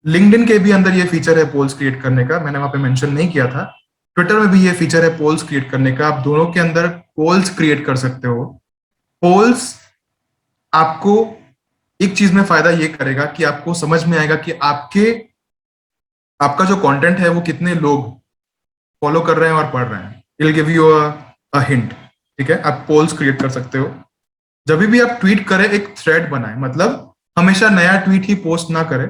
लिंक्डइन के भी अंदर ये फीचर है पोल्स क्रिएट करने का, मैंने वहां पे मेंशन नहीं किया था। ट्विटर में भी ये फीचर है पोल्स क्रिएट करने का, आप दोनों के अंदर पोल्स क्रिएट कर सकते हो। पोल्स आपको एक चीज में फायदा ये करेगा कि आपको समझ में आएगा कि आपका जो कंटेंट है वो कितने लोग फॉलो कर रहे हैं और पढ़ रहे हैं। It give you a hint, ठीक है? आप पोल्स क्रिएट कर सकते हो। जब भी आप ट्वीट करें एक थ्रेड बनाए, मतलब हमेशा नया ट्वीट ही पोस्ट ना करें।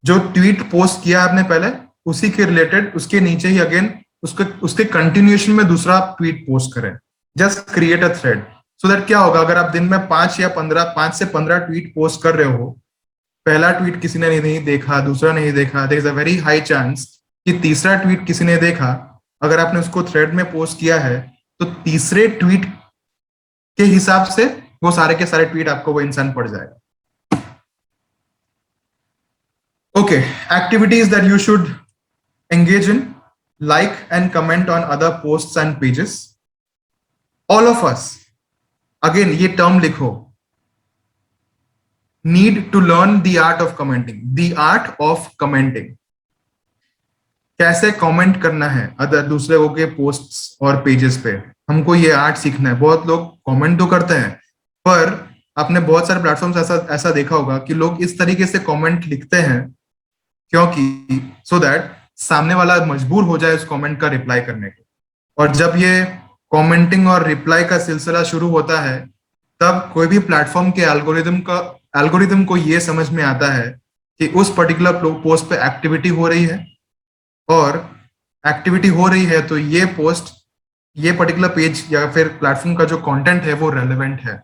जो ट्वीट पोस्ट किया आपने पहले उसी के रिलेटेड उसके नीचे ही अगेन उसके कंटिन्यूएशन में दूसरा ट्वीट पोस्ट करें। Just create a thread so that क्या होगा, अगर आप दिन में 5 से 15 ट्वीट पोस्ट कर रहे हो, पहला ट्वीट किसी ने नहीं देखा, दूसरा नहीं देखा, there is a very high chance कि तीसरा ट्वीट किसी ने देखा। अगर आपने उसको थ्रेड में पोस्ट किया है तो तीसरे ट्वीट के हिसाब से वो सारे के सारे ट्वीट आपको वो इंसान पढ़ जाएगा। Okay, activities that you should engage in: like and comment on other posts and pages. All of us, again ये term लिखो, need to learn the art of commenting. The art of commenting. कैसे comment करना है other दूसरे लोगों के posts और pages पे, हमको ये आर्ट सीखना है। बहुत लोग कमेंट तो करते हैं, पर आपने बहुत सारे प्लेटफॉर्म्स ऐसा देखा होगा कि लोग इस तरीके से कमेंट लिखते हैं क्योंकि सो दैट सामने वाला मजबूर हो जाए उस कमेंट का रिप्लाई करने को। और जब ये कमेंटिंग और रिप्लाई का सिलसिला शुरू होता है तब कोई भी प्लेटफॉर्म के एल्गोरिदम को ये समझ में आता है कि उस पर्टिकुलर पोस्ट पे एक्टिविटी हो रही है, और एक्टिविटी हो रही है तो ये पोस्ट, ये पर्टिकुलर पेज या फिर प्लेटफॉर्म का जो कंटेंट है वो रेलेवेंट है।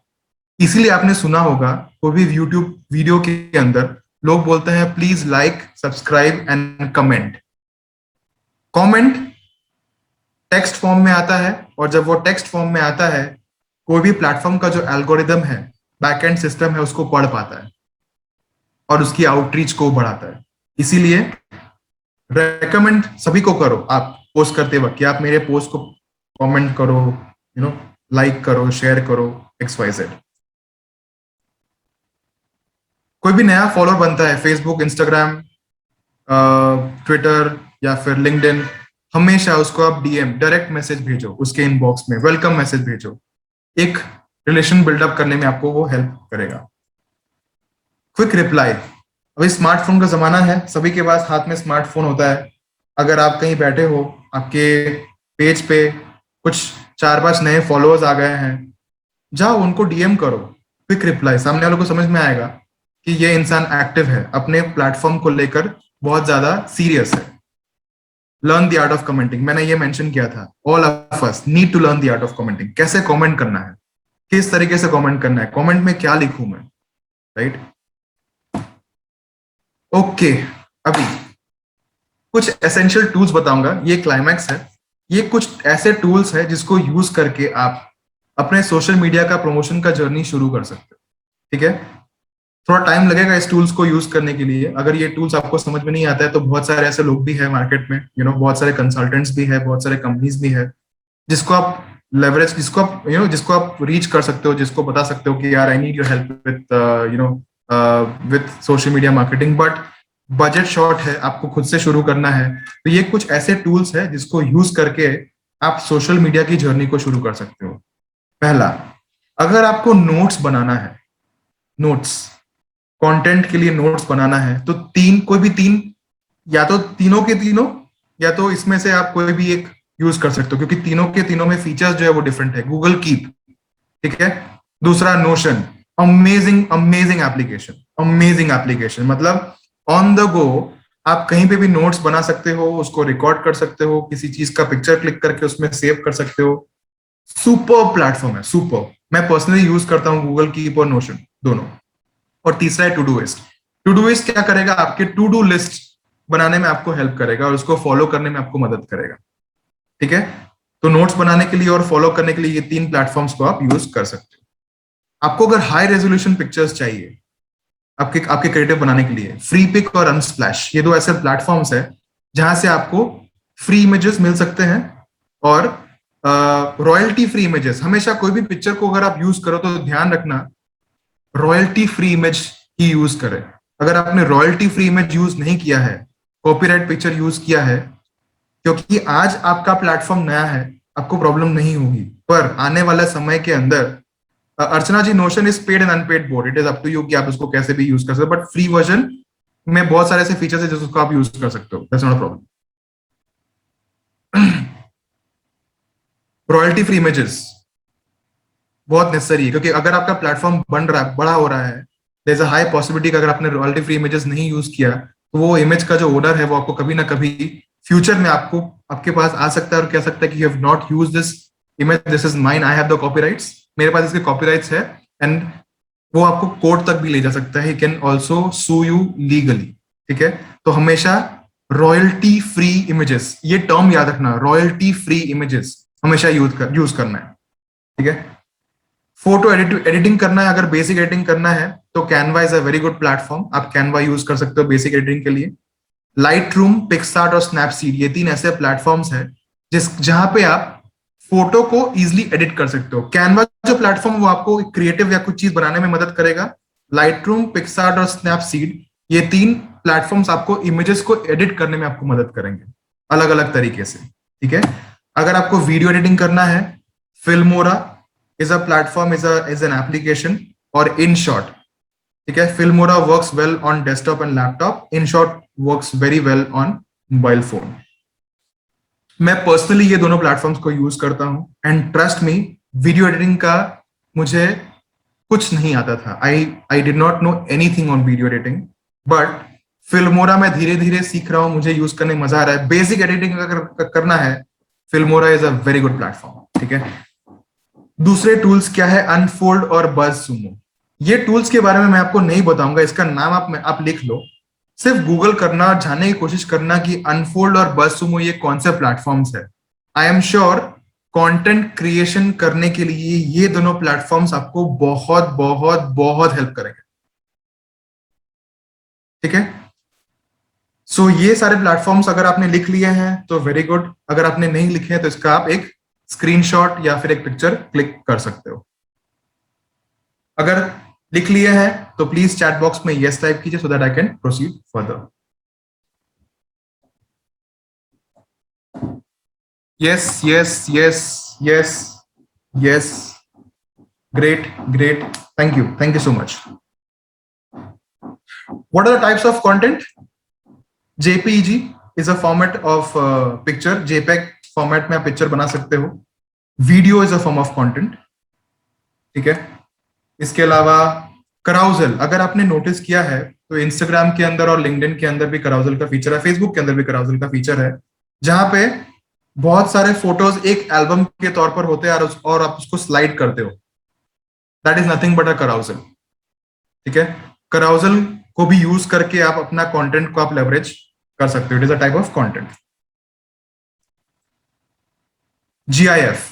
इसीलिए आपने सुना होगा कोई भी यूट्यूब वीडियो के अंदर लोग बोलते हैं please like, subscribe and comment. Comment text form में आता है, और जब वो टेक्स्ट फॉर्म में आता है कोई भी प्लेटफॉर्म का जो एल्गोरिदम है, बैकएंड सिस्टम है, उसको पढ़ पाता है और उसकी आउटरीच को बढ़ाता है। इसीलिए रेकमेंड सभी को करो आप पोस्ट करते वक्त कि आप मेरे पोस्ट को कमेंट करो, लाइक करो, शेयर करो, XYZ। कोई भी नया फॉलोअर बनता है फेसबुक, इंस्टाग्राम, ट्विटर या फिर लिंक्डइन, हमेशा उसको आप DM डायरेक्ट मैसेज भेजो, उसके इनबॉक्स में वेलकम मैसेज भेजो। एक रिलेशन बिल्डअप करने में आपको वो हेल्प करेगा। क्विक रिप्लाई, अभी स्मार्टफोन का जमाना है, सभी के पास हाथ में स्मार्टफोन होता है। अगर आप कहीं बैठे हो, आपके पेज पे कुछ 4-5 नए फॉलोअर्स आ गए हैं, जाओ उनको DM करो, क्विक रिप्लाई। सामने वालों को समझ में आएगा कि ये इंसान एक्टिव है, अपने प्लेटफॉर्म को लेकर बहुत ज्यादा सीरियस है। Learn the art of commenting, मैंने ये मेंशन किया था, all of us need to learn the art of commenting. कैसे कमेंट करना है, किस तरीके से कमेंट करना है, कमेंट में क्या लिखूं मैं, राइट? ओके, अभी कुछ एसेंशियल टूल्स बताऊंगा, ये क्लाइमैक्स है। ये कुछ ऐसे टूल्स है जिसको यूज करके आप अपने सोशल मीडिया का प्रमोशन का जर्नी शुरू कर सकते हो, ठीक है? थोड़ा टाइम लगेगा इस टूल्स को यूज करने के लिए। अगर ये टूल्स आपको समझ में नहीं आता है तो बहुत सारे ऐसे लोग भी है मार्केट में, बहुत सारे कंसल्टेंट्स भी है, बहुत सारे कंपनीज भी है जिसको आप लेवरेज, जिसको आप रीच कर सकते हो, जिसको बता सकते हो कि यार I need your help with social media marketing, but budget short है, आपको खुद से शुरू करना है। तो ये कुछ ऐसे टूल्स है जिसको यूज करके आप सोशल मीडिया की जर्नी को शुरू कर सकते हो। पहला, अगर आपको नोट्स बनाना है, नोट्स कंटेंट के लिए नोट्स बनाना है, तो कोई भी तीन, या तो तीनों के तीनों, या तो इसमें से आप कोई भी एक यूज कर सकते हो, क्योंकि तीनों के तीनों में फीचर्स जो है वो डिफरेंट है। गूगल कीप, ठीक है? दूसरा नोशन, अमेजिंग एप्लीकेशन, मतलब ऑन द गो आप कहीं पे भी नोट्स बना सकते हो, उसको रिकॉर्ड कर सकते हो, किसी चीज का पिक्चर क्लिक करके उसमें सेव कर सकते हो। सुपर प्लेटफॉर्म है, सुपर। मैं पर्सनली यूज करता हूँ गूगल कीप और नोशन दोनों। और तीसरा है टू डू लिस्ट क्या करेगा, आपके टू डू लिस्ट बनाने में आपको हेल्प करेगा और उसको फॉलो करने में आपको मदद करेगा, ठीक है? तो नोट्स बनाने के लिए और फॉलो करने के लिए ये 3 प्लेटफॉर्म्स को आप यूज कर सकते हो। आपको अगर हाई रेजोल्यूशन पिक्चर्स चाहिए आपके आपके क्रिएटिव बनाने के लिए। फ्री पिक और अनस्प्लैश, ये दो ऐसे प्लेटफॉर्म्स है जहां से आपको फ्री इमेजेस मिल सकते हैं और रॉयल्टी फ्री इमेजेस। हमेशा कोई भी पिक्चर को अगर आप यूज करो तो ध्यान रखना रॉयल्टी फ्री इमेज ही यूज करें। अगर आपने रॉयल्टी फ्री इमेज यूज नहीं किया है, कॉपीराइट पिक्चर यूज किया है, क्योंकि आज आपका प्लेटफॉर्म नया है, आपको प्रॉब्लम नहीं होगी, पर आने वाले समय के अंदर Archana ji, notion is paid and unpaid board, it is up to you कि आप उसको कैसे भी यूज कर सकते हो, बट फ्री वर्जन में बहुत सारे ऐसे फीचर्स है जिसको आप यूज कर सकते हो, that's not a problem. Royalty free images बहुत नेसेसरी है, क्योंकि अगर आपका प्लेटफॉर्म बन रहा है, बड़ा हो रहा है, there is a high possibility कि अगर आपने रॉयल्टी फ्री इमेजेस नहीं यूज किया तो वो इमेज का जो ओनर है वो आपको कभी ना कभी फ्यूचर में आपको आपके पास आ सकता है और कह सकता है कि you have not use this image, this is mine, I have the copyrights, मेरे पास इसके कॉपीराइट्स है, एंड वो आपको कोर्ट तक भी ले जा सकता है, he can also sue you legally. ठीक है, तो हमेशा रॉयल्टी फ्री इमेजेस, ये टर्म याद रखना, रॉयल्टी फ्री इमेजेस हमेशा यूज करना है। ठीक है, फोटो एडिटिंग करना है, अगर बेसिक एडिटिंग करना है तो Canva is a very good platform, आप कैनवा यूज कर सकते हो बेसिक एडिटिंग के लिए। लाइट रूम, पिक्सआर्ट और स्नैपसीड, ये तीन ऐसे प्लेटफॉर्म्स हैं जहां पे आप फोटो को इजिली एडिट कर सकते हो। कैनवा जो प्लेटफॉर्म वो आपको क्रिएटिव या कुछ चीज बनाने में मदद करेगा। लाइट रूम, पिक्सआर्ट और स्नैपसीड, ये तीन प्लेटफॉर्म्स आपको इमेजेस को एडिट करने में आपको मदद करेंगे अलग अलग तरीके से। ठीक है, अगर आपको वीडियो एडिटिंग करना है, Filmora is a platform, is an application, or InShot. ठीक है, Filmora works well on desktop and laptop, InShot works very well on mobile phone. मैं पर्सनली ये दोनों प्लेटफॉर्म्स को यूज करता हूं, and trust me, video editing का मुझे कुछ नहीं आता था, I did not know anything on video editing, but Filmora में धीरे धीरे सीख रहा हूं, मुझे यूज करने में मजा आ रहा है। बेसिक एडिटिंग अगर करना है, Filmora is a very good platform. ठीक है, दूसरे टूल्स क्या है, अनफोल्ड और बज़सुमो। ये टूल्स के बारे में मैं आपको नहीं बताऊंगा, इसका नाम आप लिख लो, सिर्फ गूगल करना और जानने की कोशिश करना कि अनफोल्ड और बज़सुमो ये कौन से प्लेटफॉर्म्स है। I am sure content creation करने के लिए ये दोनों प्लेटफॉर्म्स आपको बहुत बहुत बहुत हेल्प करेंगे। ठीक है, सो ये सारे प्लेटफॉर्म्स अगर आपने लिख लिए हैं तो वेरी गुड, अगर आपने नहीं लिखे हैं तो इसका आप एक स्क्रीनशॉट या फिर एक पिक्चर क्लिक कर सकते हो। अगर लिख लिए हैं तो प्लीज चैट बॉक्स में यस टाइप कीजिए, so that I can proceed further. Yes yes yes yes yes, great great, thank you so much. What are the types of content? JPEG is a format of picture, JPEG format में आप picture बना सकते हो। Video is a form of content. ठीक है, इसके अलावा कराउजल, अगर आपने नोटिस किया है तो इंस्टाग्राम के अंदर और लिंक्डइन के अंदर भी कराउजल का फीचर है, फेसबुक के अंदर भी कराउजल का फीचर है, जहां पे बहुत सारे फोटोज एक एल्बम के तौर पर होते हैं और आप उसको स्लाइड करते हो, दैट इज नथिंग बट अ कराउजल। ठीक है, कराउजल को भी यूज करके आप अपना कंटेंट को आप लेवरेज कर सकते हो, it is a type of content. GIF,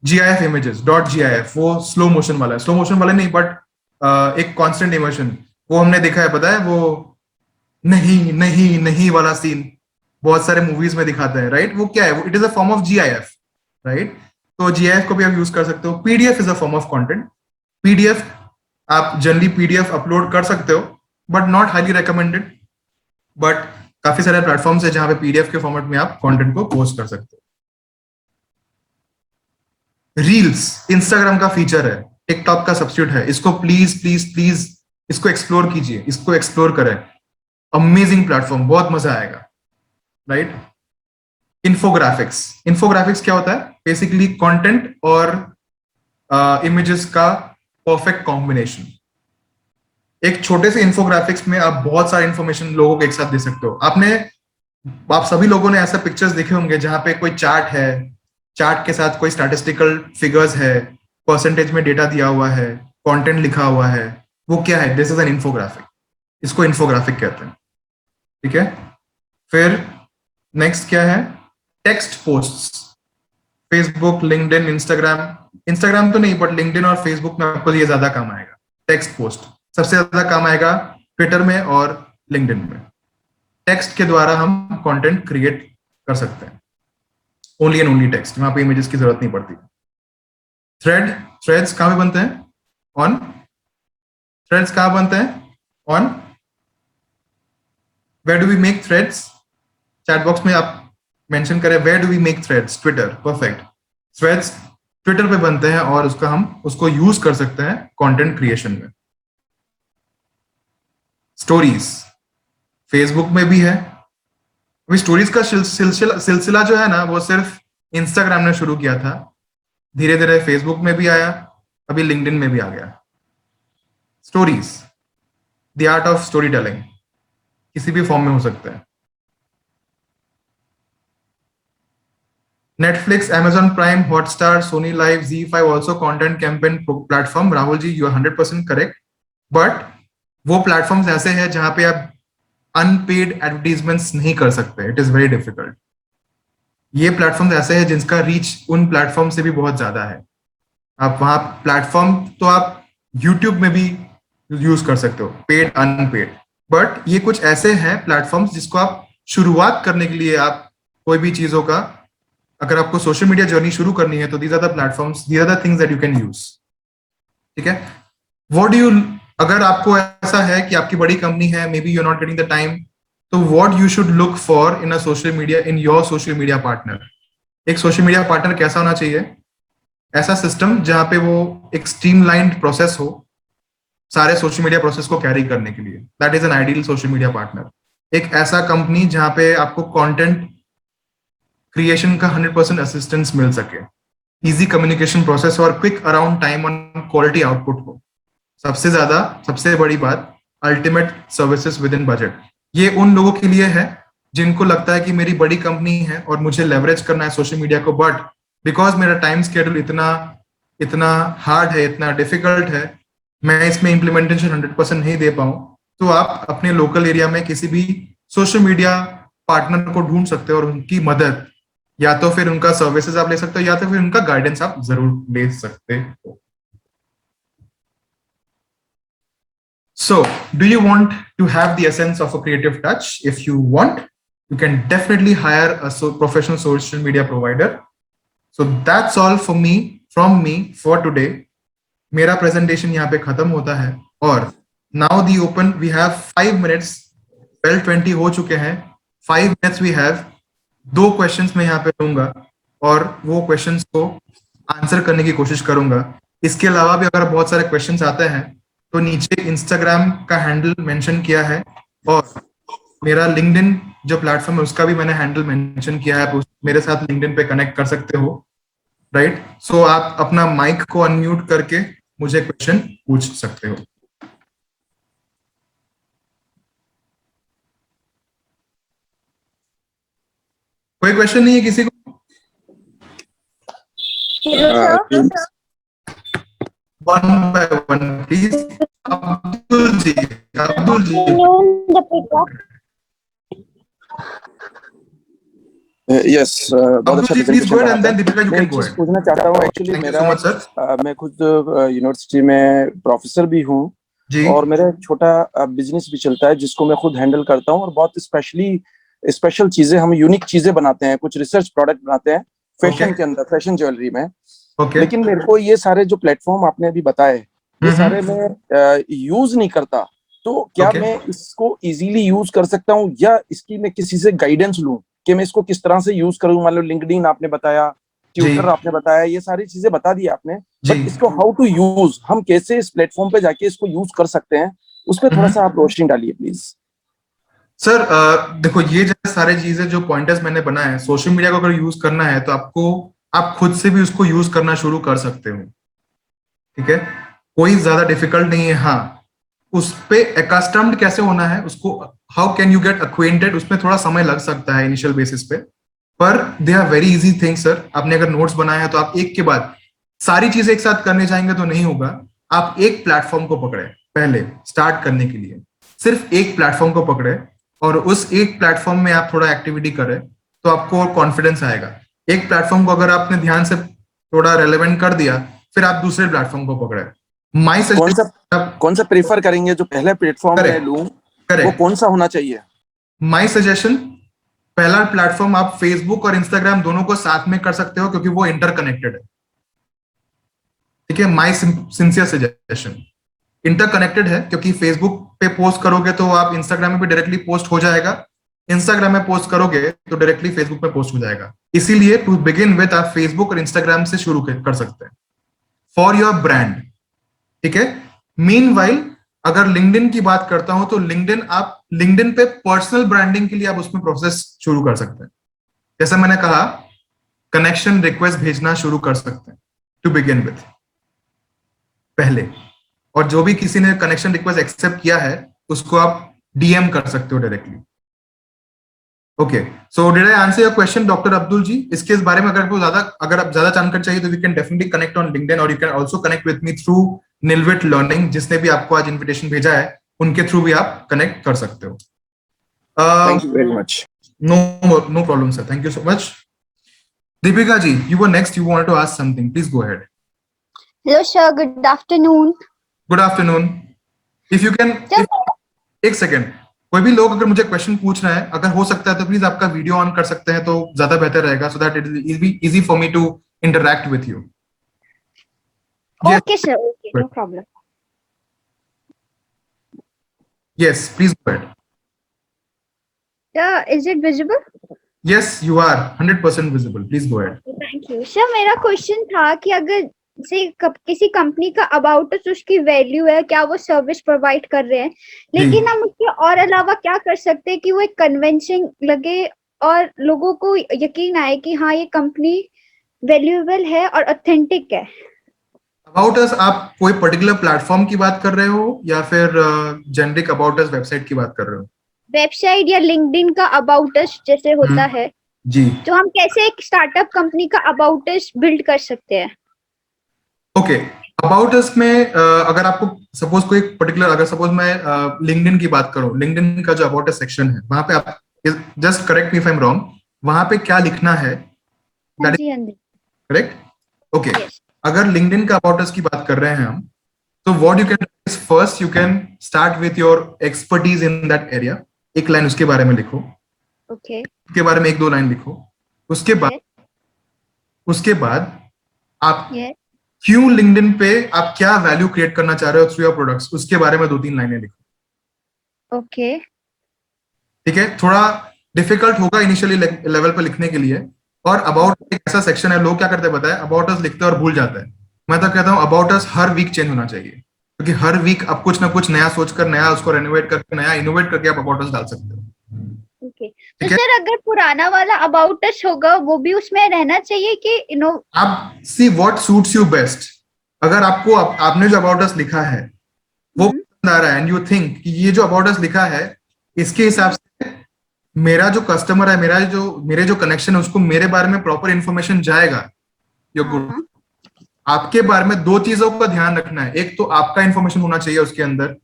GIF images, dot GIF, वो स्लो मोशन वाला है, स्लो मोशन वाला नहीं बट एक कांस्टेंट इमोशन, वो हमने देखा है, पता है वो नहीं नहीं नहीं वाला सीन बहुत सारे मूवीज में दिखाते हैं, राइट? वो क्या है, वो it is a form of GIF, right? तो जीआईएफ को भी आप यूज कर सकते हो। PDF is a form of content. PDF आप जनरली पीडीएफ अपलोड कर सकते हो but not highly recommended, but काफी सारे प्लेटफॉर्म्स है जहां पे पीडीएफ के फॉर्मेट में आप कंटेंट को पोस्ट कर सकते हो। रील्स इंस्टाग्राम का फीचर है, टिकटॉक का सब्स्टिट्यूट है, इसको प्लीज प्लीज प्लीज इसको एक्सप्लोर कीजिए, इसको एक्सप्लोर करें, अमेजिंग प्लेटफॉर्म, बहुत मजा आएगा, राइट? इन्फोग्राफिक्स, इन्फोग्राफिक्स क्या होता है? बेसिकली कंटेंट और इमेजेस का परफेक्ट कॉम्बिनेशन। एक छोटे से इन्फोग्राफिक्स में आप बहुत सारे इंफॉर्मेशन लोगों को एक साथ दे सकते हो। आप सभी लोगों ने ऐसा पिक्चर्स देखे होंगे जहां पे कोई चार्ट है, चार्ट के साथ कोई स्टैटिस्टिकल फिगर्स है, परसेंटेज में डेटा दिया हुआ है, कंटेंट लिखा हुआ है, वो क्या है? दिस इज एन इन्फोग्राफिक, इसको इन्फोग्राफिक कहते हैं। ठीक है, फिर नेक्स्ट क्या है? Text posts, Facebook, LinkedIn, Instagram तो नहीं बट लिंक्डइन और फेसबुक में आपको ये ज्यादा काम आएगा, टेक्स्ट पोस्ट। सबसे ज्यादा काम आएगा ट्विटर में और लिंक्डइन में। टेक्स्ट के द्वारा हम कंटेंट क्रिएट कर सकते हैं, ओनली एंड ओनली टेक्स्ट, वहां पे इमेजेस की जरूरत नहीं पड़ती। थ्रेड्स कहां पे बनते हैं? ऑन। थ्रेड्स कहां बनते हैं? On. Where do we make threads? Chat box में आप मेंशन करें where do we make threads. Twitter, perfect. Threads Twitter पे बनते हैं और उसको यूज कर सकते हैं कंटेंट क्रिएशन में। स्टोरीज फेसबुक में भी है। अभी स्टोरीज का सिलसिला जो है ना, वो सिर्फ इंस्टाग्राम ने शुरू किया था, धीरे धीरे फेसबुक में भी आया, अभी लिंक्डइन में भी आ गया। Stories, the art of story telling, किसी भी फॉर्म में हो सकता है। Netflix, Amazon Prime, Hotstar, Sony Live, ZEE5 also content campaign platform. Rahul ji, you are 100% correct. But वो प्लेटफॉर्म्स ऐसे हैं जहां पे आप अनपेड एडवर्टीजमेंट्स नहीं कर सकते। It is very difficult. ये प्लेटफॉर्म्स ऐसे हैं जिनका रीच उन प्लेटफॉर्म से भी बहुत ज्यादा है। आप वहां प्लेटफॉर्म तो आप यूट्यूब में भी यूज कर सकते हो, पेड अनपेड। बट ये कुछ ऐसे हैं प्लेटफॉर्म्स जिसको आप शुरुआत करने के लिए, आप कोई भी चीजों का, अगर आपको सोशल मीडिया जर्नी शुरू करनी है तो these are the platforms, these are the things that you can use. ठीक है। व्हाट डू यू, अगर आपको ऐसा है कि आपकी बड़ी कंपनी है, may be you are not getting the time, तो what you should look for in a social media, in your social media partner. एक सोशल मीडिया पार्टनर कैसा होना चाहिए? ऐसा सिस्टम जहां पे वो एक स्ट्रीमलाइंड प्रोसेस हो सारे सोशल मीडिया प्रोसेस को कैरी करने के लिए। That is an ideal social media partner. एक ऐसा कंपनी जहां पे आपको कंटेंट क्रिएशन का 100% असिस्टेंस मिल सके, इजी कम्युनिकेशन प्रोसेस और quick around time on quality output हो। सबसे ज्यादा, सबसे बड़ी बात, ultimate services with in budget. ये उन लोगों के लिए है जिनको लगता है कि मेरी बड़ी कंपनी है और मुझे लेवरेज करना है सोशल मीडिया को, बट बिकॉज मेरा टाइम स्केड्यूल इतना हार्ड है, इतना डिफिकल्ट है, मैं इसमें इम्प्लीमेंटेशन 100% नहीं दे पाऊं, तो आप अपने लोकल एरिया में किसी भी सोशल मीडिया पार्टनर को ढूंढ सकते हो और उनकी मदद, या तो फिर उनका सर्विसेज आप ले सकते हो या तो फिर उनका गाइडेंस आप जरूर ले सकते हो। So, do you want to have the essence of a creative touch? If you want, you can definitely hire a professional social media provider. So that's all from me for today. मेरा presentation यहाँ पे खत्म होता है और now the open, we have 5 minutes, 12:20 हो चुके हैं, 5 minutes we have। 2 questions मैं यहाँ पे लूंगा और वो questions को आंसर करने की कोशिश करूंगा। इसके अलावा भी अगर बहुत सारे questions आते हैं तो नीचे इंस्टाग्राम का हैंडल मेंशन किया है और मेरा लिंक्डइन जो प्लेटफॉर्म है उसका भी मैंने हैंडल मेंशन किया है। आप मेरे साथ लिंक्डइन पे कनेक्ट कर सकते हो, राइट। सो आप अपना माइक को अनम्यूट करके मुझे क्वेश्चन पूछ सकते हो। कोई क्वेश्चन नहीं है किसी को? One by one please. Abdul ji, Abdul ji. Yes, बहुत अच्छा प्रेजेंटेशन रहा। मैं एक चीज पूछना चाहता हूँ एक्चुअली, मैं खुद यूनिवर्सिटी में प्रोफेसर भी हूँ और मेरा एक छोटा बिजनेस भी चलता है जिसको मैं खुद हैंडल करता हूँ और बहुत स्पेशल चीजें, हम यूनिक चीजें बनाते हैं, कुछ रिसर्च प्रोडक्ट बनाते हैं फैशन के अंदर, फैशन ज्वेलरी में। लेकिन मेरे को ये सारे जो प्लेटफॉर्म आपने अभी बताए, ये सारे मैं यूज नहीं करता, तो क्या मैं इसको इजीली यूज कर सकता हूँ या इसकी मैं किसी से गाइडेंस लूं कि मैं इसको किस तरह से यूज करूं? मान लो लिंक्डइन आपने बताया, ट्विटर आपने बताया, ये सारी चीजें बता दी आपने, बट इसको हाउ टू यूज, हम कैसे इस प्लेटफॉर्म पे जाके इसको यूज कर सकते हैं, उस पर थोड़ा सा आप रोशनी डालिए प्लीज। सर देखो, ये जो सारी चीजें, जो पॉइंटर्स मैंने बनाए हैं, सोशल मीडिया को अगर यूज करना है तो आप खुद से भी उसको यूज करना शुरू कर सकते हो। ठीक है, कोई ज्यादा डिफिकल्ट नहीं है। हाँ, उस पे अकस्टम्ड कैसे होना है, उसको how can you get acquainted, उसमें थोड़ा समय लग सकता है इनिशियल बेसिस पे, पर they are very easy things sir. आपने अगर नोट्स बनाए हैं तो आप एक के बाद सारी चीजें एक साथ करने जाएंगे तो नहीं होगा। आप एक प्लेटफॉर्म को पकड़े पहले स्टार्ट करने के लिए, सिर्फ एक प्लेटफॉर्म को पकड़े और उस एक प्लेटफॉर्म में आप थोड़ा एक्टिविटी करें तो आपको कॉन्फिडेंस आएगा। एक प्लेटफॉर्म को अगर आपने ध्यान से थोड़ा रेलेवेंट कर दिया, फिर आप दूसरे प्लेटफॉर्म को पकड़े, माई कौन सा प्रेफर करेंगे जो पहले प्लेटफॉर्म में लूं, वो कौन सा होना चाहिए? माई सजेशन, पहला प्लेटफॉर्म आप फेसबुक और इंस्टाग्राम दोनों को साथ में कर सकते हो क्योंकि वो इंटरकनेक्टेड है। ठीक है, माई सिंसियर सजेशन, इंटरकनेक्टेड है क्योंकि फेसबुक पे पोस्ट करोगे तो आप इंस्टाग्राम में भी डायरेक्टली पोस्ट हो जाएगा, इंस्टाग्राम में पोस्ट करोगे तो डायरेक्टली फेसबुक में पोस्ट हो जाएगा। इसीलिए टू बिगिन विद आप फेसबुक और इंस्टाग्राम से शुरू कर सकते हैं फॉर योर ब्रांड। ठीक है, मीनवाइल अगर लिंक्डइन की बात करता हूं तो लिंक्डइन पे पर्सनल ब्रांडिंग के लिए आप उसमें प्रोसेस शुरू कर सकते हैं। जैसे मैंने कहा, कनेक्शन रिक्वेस्ट भेजना शुरू कर सकते हैं टू बिगिन विथ पहले, और जो भी किसी ने कनेक्शन रिक्वेस्ट एक्सेप्ट किया है उसको आप डीएम कर सकते हो directly. Okay, so did I answer your question doctor Abdul ji? इसके बारे में अगर आप ज्यादा जानकारी चाहिए तो we can definitely connect on LinkedIn, और you can also connect with me through Nilwit learning, जिसने भी आपको आज इन्विटेशन भेजा है उनके थ्रू भी आप कनेक्ट कर सकते हो। Thank you very much. No problem sir, thank you so much. Deepika ji, you were next, you wanted to ask something, please go ahead. Hello sir, good afternoon. Good afternoon. If you can, एक second, कोई भी लोग अगर मुझे question पूछ रहे हैं, अगर हो सकता है तो प्लीज आपका वीडियो ऑन कर सकते हैं तो ज्यादा बेहतर रहेगा, so that it is easy for me to interact with you. Okay sir, okay, no problem. Yes, please go ahead. Sir, is it visible? Yes, you are 100% visible. Please go ahead. Thank you. Sir, मेरा question था कि अगर किसी company का about us उसकी value है, क्या वो सर्विस प्रोवाइड कर रहे हैं, लेकिन हम उसके और अलावा क्या कर सकते हैं कि वो एक कन्विंसिंग लगे और लोगों को यकीन आए कि हाँ ये कंपनी वैल्यूएबल है और ऑथेंटिक है। अबाउट अस आप कोई पर्टिकुलर प्लेटफॉर्म की बात कर रहे हो या फिर जेनरिक अबाउट अस वेबसाइट की बात कर रहे हो? वेबसाइट या लिंक्डइन का अबाउट अस जैसे होता है जी, तो हम कैसे एक स्टार्टअप कंपनी का अबाउट अस बिल्ड कर सकते हैं? ओके, अबाउट अस में अगर आपको सपोज कोई पर्टिकुलर, अगर सपोज मैं लिंक्डइन की बात करूं, लिंक्डइन का जो अबाउट अस सेक्शन है वहां पे आप just correct me if I am wrong, वहां पे क्या लिखना है, दैट इज करेक्ट? ओके, अगर लिंक्डइन का अबाउट अस की बात कर रहे हैं हम, तो what you can do is first you can start with your expertise in that area. एक लाइन उसके बारे में लिखो, ओके, उसके बारे में एक दो लाइन लिखो, उसके बाद आप क्यों लिंक्डइन पे आप क्या वैल्यू क्रिएट करना चाह रहे हो थ्रू योर प्रोडक्ट्स, उसके बारे में 2-3 लाइनें लिखो। ओके, ठीक है, थोड़ा डिफिकल्ट होगा इनिशियली लेवल पे लिखने के लिए, और अबाउट एक ऐसा सेक्शन है, लोग क्या करते हैं पता है, अबाउट अस लिखते हैं और भूल जाते हैं। मैं तो कहता हूँ अबाउट अस हर वीक चेंज होना चाहिए, क्योंकि हर वीक आप कुछ ना कुछ नया सोचकर, नया उसको रेनोवेट करके, नया इनोवेट करके आप अबाउट अस डाल सकते हो। ओके, तो सर अगर पुराना वाला अबाउट अस होगा वो भी उसमें रहना चाहिए कि आप see what suits you best. अगर आपको आपने जो अबाउट अस लिखा है वो पसंद आ रहा है एंड यू थिंक कि ये जो अबाउट अस लिखा है इसके हिसाब से मेरा जो कस्टमर है, मेरे जो कनेक्शन है उसको मेरे बारे में प्रॉपर इंफॉर्मेशन जाएगा, यू गुड। आपके बारे में 2 चीजों का ध्यान रखना है, एक तो आपका इंफॉर्मेशन होना चाहिए उसके अंदर,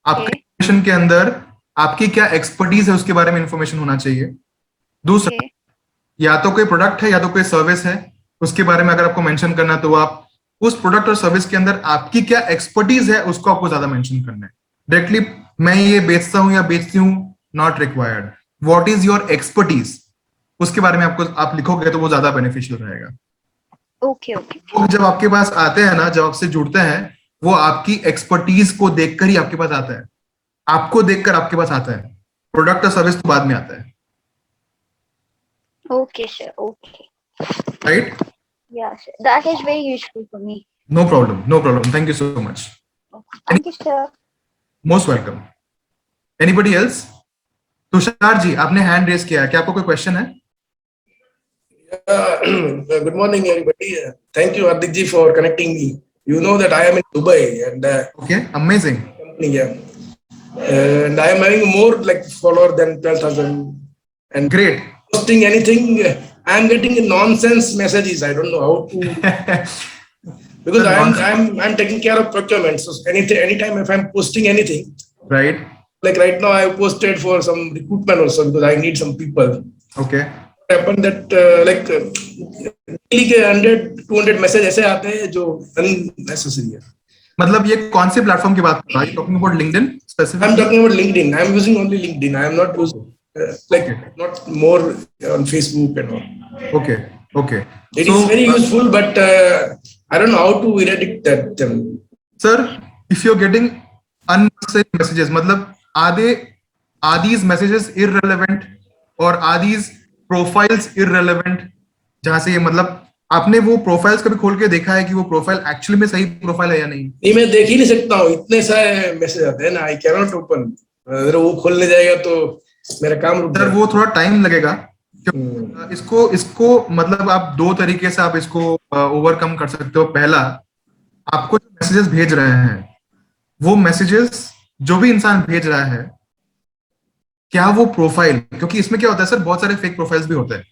आपके इंफॉर्मेशन के अंदर आपकी क्या एक्सपर्टीज है उसके बारे में इंफॉर्मेशन होना चाहिए। दूसरा, या तो कोई प्रोडक्ट है या तो कोई सर्विस है, उसके बारे में अगर आपको मेंशन करना है तो आप उस प्रोडक्ट और सर्विस के अंदर आपकी क्या एक्सपर्टीज है उसको आपको ज्यादा मेंशन करना है। डायरेक्टली मैं ये बेचता हूं या बेचती हूं, not required. What is your expertise, उसके बारे में आप लिखोगे तो वो ज्यादा बेनिफिशियल रहेगा। ओके ओके, तो जब आपके पास आते हैं ना, जब आपसे जुड़ते हैं, वो आपकी एक्सपर्टीज को देखकर ही आपके पास आता है, आपको देखकर आपके पास आता है, प्रोडक्ट और सर्विस तो बाद में आता है। Okay sir, okay, right? Yeah, sir. That is very useful for me. No problem. Thank you so much. Thank you, sir. Most welcome. Anybody else? Tushar ji, आपने हैंड रेज किया है, क्या आपको कोई क्वेश्चन है? Good morning, everybody. Thank you, Hardik ji, for connecting me. You know that I am in Dubai and okay, amazing. Company, and I am having more like follower than 12,000. And great. Posting anything, I am getting nonsense messages. I don't know how to. Because I'm taking care of procurement. So anytime if I'm posting anything, right? Like right now, I posted for some recruitment also because I need some people. Okay. What happened that like daily के 100-200 message ऐसे आते हैं जो unnecessary है. मतलब ये कौन से प्लेटफॉर्म की बात कर रहा है? Talking about LinkedIn specifically? I'm talking about LinkedIn. I'm using only LinkedIn. I am not using like not more on Facebook and all. Okay, okay. It is very useful, but I don't know how to eradicate that. Sir, if you're getting unnecessary messages, मतलब are these messages irrelevant or are these profiles irrelevant? जहां से ये मतलब आपने वो profiles कभी खोल के देखा है कि वो प्रोफाइल एक्चुअली में सही प्रोफाइल है या नहीं? नहीं, मैं देख ही नहीं सकता हूँ, इतने सारे मैसेज आते हैं ना, आई कैन नॉट ओपन। अगर वो खोलने जाएगा तो मेरा काम रुक जाएगा। वो थोड़ा टाइम लगेगा। इसको मतलब आप दो तरीके से आप इसको ओवरकम कर सकते हो। पहला, आपको जो मैसेजेस भेज रहे हैं वो मैसेजेस जो भी इंसान भेज रहा है, क्या वो प्रोफाइल, क्योंकि इसमें क्या होता है सर, बहुत सारे फेक प्रोफाइल्स भी होते हैं।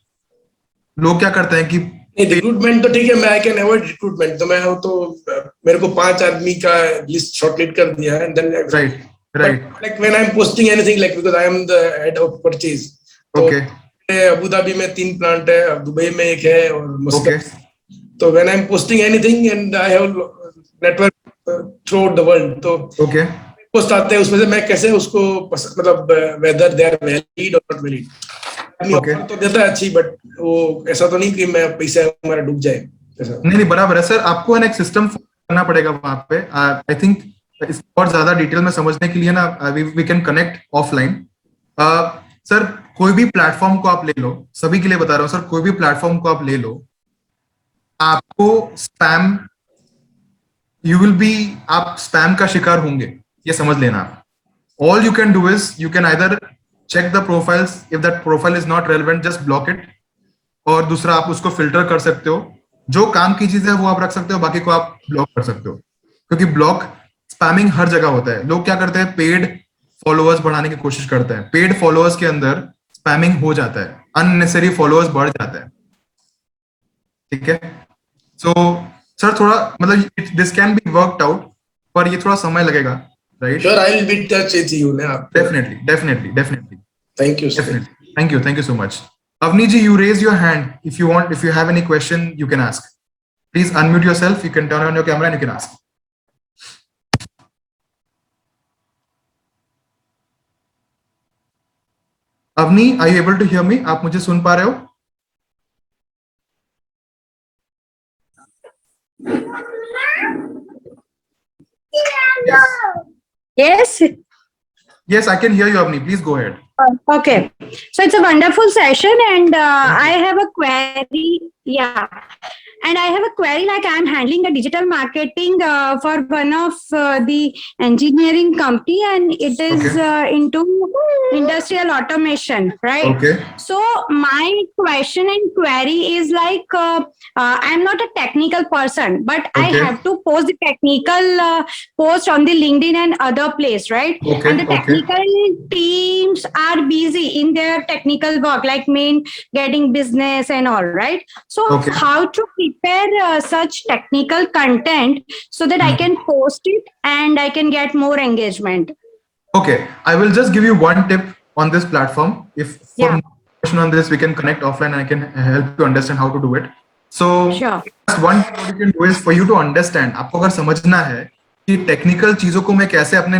लोग क्या करते हैं कि रिक्रूटमेंट तो ठीक है, मैं आई कैन अवॉइड रिक्रूटमेंट, तो मैं हो तो मेरे को 5 आदमी का लिस्ट शॉर्टलिस्ट कर दिया है, and then right like when I am posting anything, like because I am the head of purchase. Okay, Abu Dhabi में 3 प्लांट है, दुबई में 1 है और मस्कट। तो when I am posting anything and I have network through out the world, तो okay post आते हैं, उसमें से मैं कैसे उसको मतलब वेदर दे आर वैलिड और नॉट वैलिड। ऑफर तो देता है अच्छी, बट वो ऐसा तो नहीं कि मैं पैसा हमारा डूब जाए ऐसा। नहीं बराबर है सर, आपको एक सिस्टम करना पड़ेगा वहां पे। आई थिंक और ज्यादा डिटेल में समझने के लिए ना we can connect offline. Sir कोई भी प्लेटफॉर्म को आप ले लो, सभी के लिए बता रहा हूँ सर, कोई भी प्लेटफॉर्म को आप ले लो, आपको स्पैम आप स्पैम का शिकार होंगे, ये समझ लेना। All you can do is you can either check the profiles, if that profile is not relevant just block it, और दूसरा आप उसको फिल्टर कर सकते हो, जो काम की चीज है वो आप रख सकते हो, बाकी को आप ब्लॉक कर सकते हो। क्योंकि ब्लॉक स्पैमिंग हर जगह होता है। लोग क्या करते हैं, पेड फॉलोअर्स बढ़ाने की कोशिश करते हैं, पेड फॉलोअर्स के अंदर स्पैमिंग हो जाता है, अननेसेसरी फॉलोअर्स बढ़ जाते हैं, ठीक है। सो सर थोड़ा मतलब this can be worked out, पर ये थोड़ा समय लगेगा, right? Sure, I will be in touch with you now. Definitely. Thank you, sir. Definitely. Thank you so much. Avni ji, you raise your hand. If you have any question, you can ask. Please unmute yourself. You can turn on your camera and you can ask. Avni, are you able to hear me? आप मुझे सुन पा रहे हो? Yes, I can hear you, Avni. Please go ahead. Okay, so it's a wonderful session, and I have a query. Yeah, and I have a query, like I'm handling the digital marketing for one of the engineering company, and it is into industrial automation, right? Okay. So my question and query is like, I'm not a technical person, but I have to post the technical post on the LinkedIn and other place, right? And the technical teams are busy in their technical work, like getting business and all, right? So how to prepare such technical content so that I can post it and I can get more engagement? Okay, I will just give you one tip on this platform. If for more question on this, we can connect offline and I can help you understand how to do it. So one thing what you can do is for you to understand, आपको अगर समझना है कि technical चीजों को मैं कैसे अपने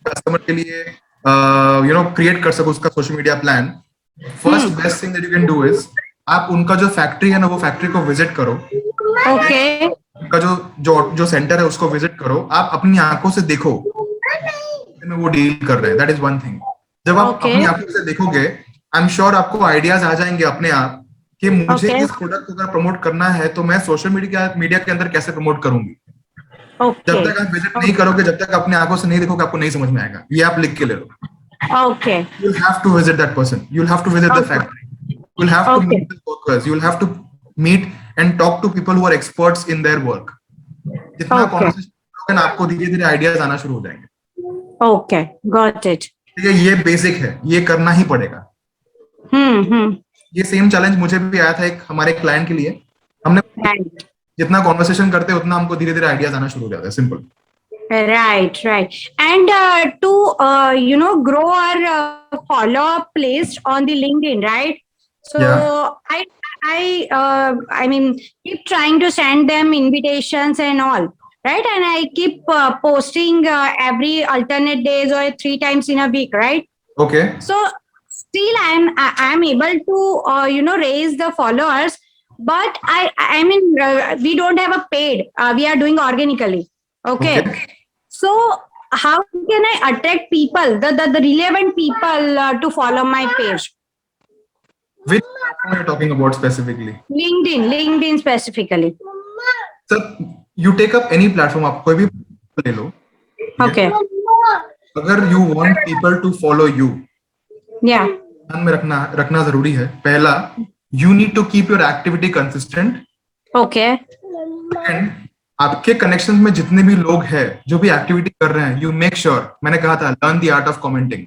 कस्टमर के लिए क्रिएट कर सकूं उसका social media plan, first best thing that you can do is आप उनका जो फैक्ट्री है ना, वो फैक्ट्री को विजिट करो। उनका जो सेंटर है उसको विजिट करो, आप अपनी आंखों से देखो में वो डील कर रहे हैं। That is one thing. जब आप अपनी आंखों से देखोगे, आई एम श्योर आपको आइडियाज आ जाएंगे अपने आप कि मुझे इस प्रोडक्ट को अगर प्रमोट करना है तो मैं सोशल मीडिया के अंदर कैसे प्रमोट करूंगी। जब तक आप विजिट नहीं करोगे, जब तक अपनी आंखों से नहीं देखोगे, आपको नहीं समझ में आएगा। ये आप लिख के ले लो। You'll have to visit that person. You'll have to visit the factory. You'll have to meet the workers. You'll have to meet and talk to people who are experts in their work. जितना conversation करोगे ना, आपको धीरे-धीरे ideas आना शुरू हो जाएंगे। Okay, got it. ठीक है, ये बेसिक है, ये करना ही पड़ेगा। ये सेम चैलेंज मुझे भी आया था एक हमारे क्लाइंट के लिए। हमने जितना कॉन्वर्सेशन करते हैं उतना हमको धीरे-धीरे आइडियाज आना शुरू हो जाता है। Simple. Right. And to grow our follow-up list on the LinkedIn, right? So I mean keep trying to send them invitations and all, right? And I keep posting every alternate days or 3 times in a week, right? Okay. So still I'm able to raise the followers, but I mean we don't have a paid, we are doing organically. Okay. So how can I attract people, the relevant people to follow my page? Which platform are you talking about specifically? LinkedIn specifically. Sir, you take up any platform, आप कोई भी ले लो. Okay. अगर you want people to follow you, Yeah. ध्यान में रखना जरूरी है. पहला, you need to keep your activity consistent. Okay. And आपके कनेक्शंस में जितने भी लोग हैं जो भी एक्टिविटी कर रहे हैं, you make sure, मैंने कहा था learn the art of commenting.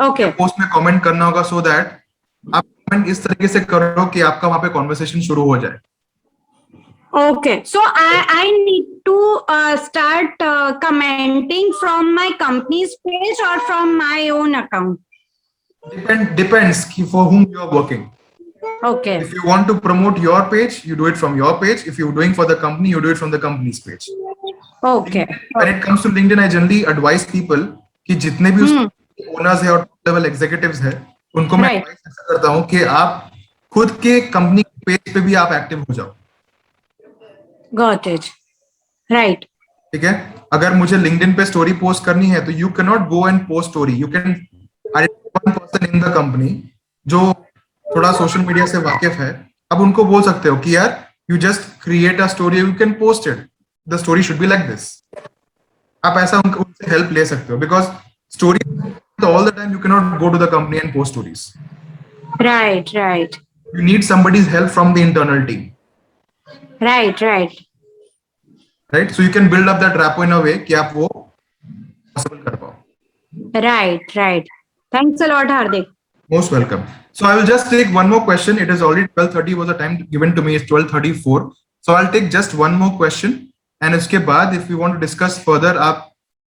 Okay. Post में कमेंट करना होगा so that आप कमेंट इस तरीके से करो कि आपका वहां पे कॉन्वर्सेशन शुरू हो जाए. Okay, so I need to start commenting from my company's page or from my own account? Depends for whom you are working. Okay. If you want to promote your page, you do it from your page. If you're doing for the company, you do it from the company's page. Okay. When it comes to LinkedIn, I generally advise people कि जितने भी owners है और top level executives है, उनको मैं advice ऐसा करता हूं कि आप खुद के कंपनी पेज पे भी आप एक्टिव हो जाओ. Got it. Right. ठीक है. अगर मुझे लिंक्डइन पे स्टोरी पोस्ट करनी है तो you can not go and post story. You can identify one person in the company जो थोड़ा सोशल मीडिया से वाकिफ है. अब उनको बोल सकते हो कि यार you just create a story, you can post it, the story should be like this. आप ऐसा उनसे हेल्प ले सकते हो because story all the time you can not go to the company and post stories. Right. You need somebody's help from the internal team. Right. So you can build up that rapport in a way कि आप वो possible कर पाओ. Right. Thanks a lot, Hardik. Most welcome. So I will just take one more question. It is already 12:30 was the time given to me. It's 12:34. So I'll take just one more question. And उसके बाद if you want to discuss further,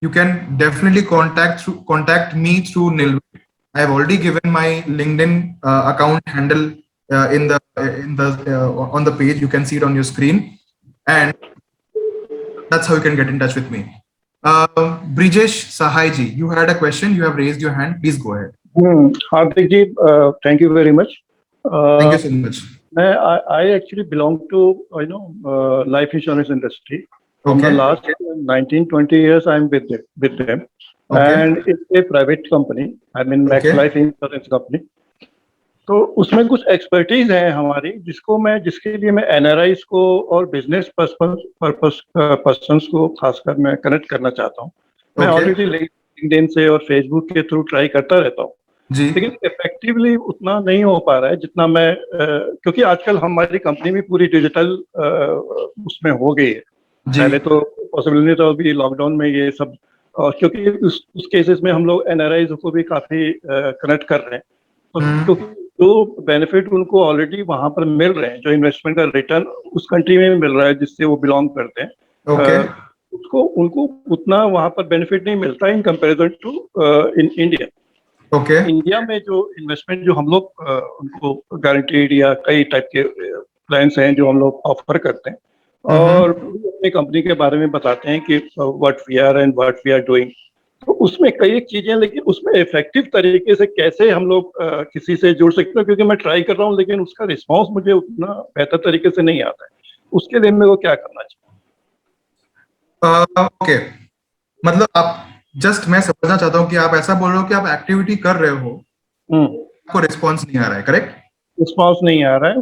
you can definitely contact me through Nilvid. I have already given my LinkedIn account handle on the page. You can see it on your screen, and that's how you can get in touch with me. Brijesh Sahai ji, you had a question. You have raised your hand. Please go ahead. Hardik ji, thank you very much. Thank you so much. I actually belong to life insurance industry. From the last 19-20 years, I'm with them. And it's a private company. I'm in Max Life Insurance Company. तो उसमें कुछ expertise है हमारी जिसके लिए मैं NRIs को और बिजनेस पर्सन्स को खासकर मैं कनेक्ट करना चाहता हूँ. मैं ऑलरेडी लिंक्डइन से और फेसबुक के थ्रू ट्राई करता रहता हूँ, लेकिन इफेक्टिवली उतना नहीं हो पा रहा है जितना मैं क्योंकि आजकल हमारी कंपनी भी पूरी डिजिटल उसमें हो गई है. पहले तो पॉसिबल नहीं था, अभी लॉकडाउन में ये सब, और क्योंकि उस केसेस में हम लोग एनआरआईज को भी काफी कनेक्ट कर रहे हैं. तो क्योंकि जो बेनिफिट उनको ऑलरेडी वहां पर मिल रहे हैं, जो इन्वेस्टमेंट का रिटर्न उस कंट्री में मिल रहा है जिससे वो बिलोंग करते हैं, उनको उतना वहां पर बेनिफिट नहीं मिलता in comparison to in India. India में जो इन्वेस्टमेंट जो हम लोग उनको गारंटीड या कई टाइप के प्लान्स हैं जो हम लोग ऑफर करते हैं और अपनी कंपनी के बारे में बताते हैं कि what we are and what we are doing. तो उसमें कई एक चीजें, लेकिन उसमें इफेक्टिव तरीके से कैसे हम लोग किसी से जुड़ सकते हैं, क्योंकि मैं ट्राई कर रहा हूँ लेकिन उसका रिस्पांस मुझे उतना बेहतर तरीके से नहीं आता है. उसके लिए मेरे को क्या करना चाहिए? मतलब आप जस्ट मैं समझना चाहता हूँ कि आप ऐसा बोल रहे हो कि आप एक्टिविटी कर रहे हो, आपको रिस्पांस नहीं आ रहा है, करेक्ट? रिस्पांस नहीं आ रहा है,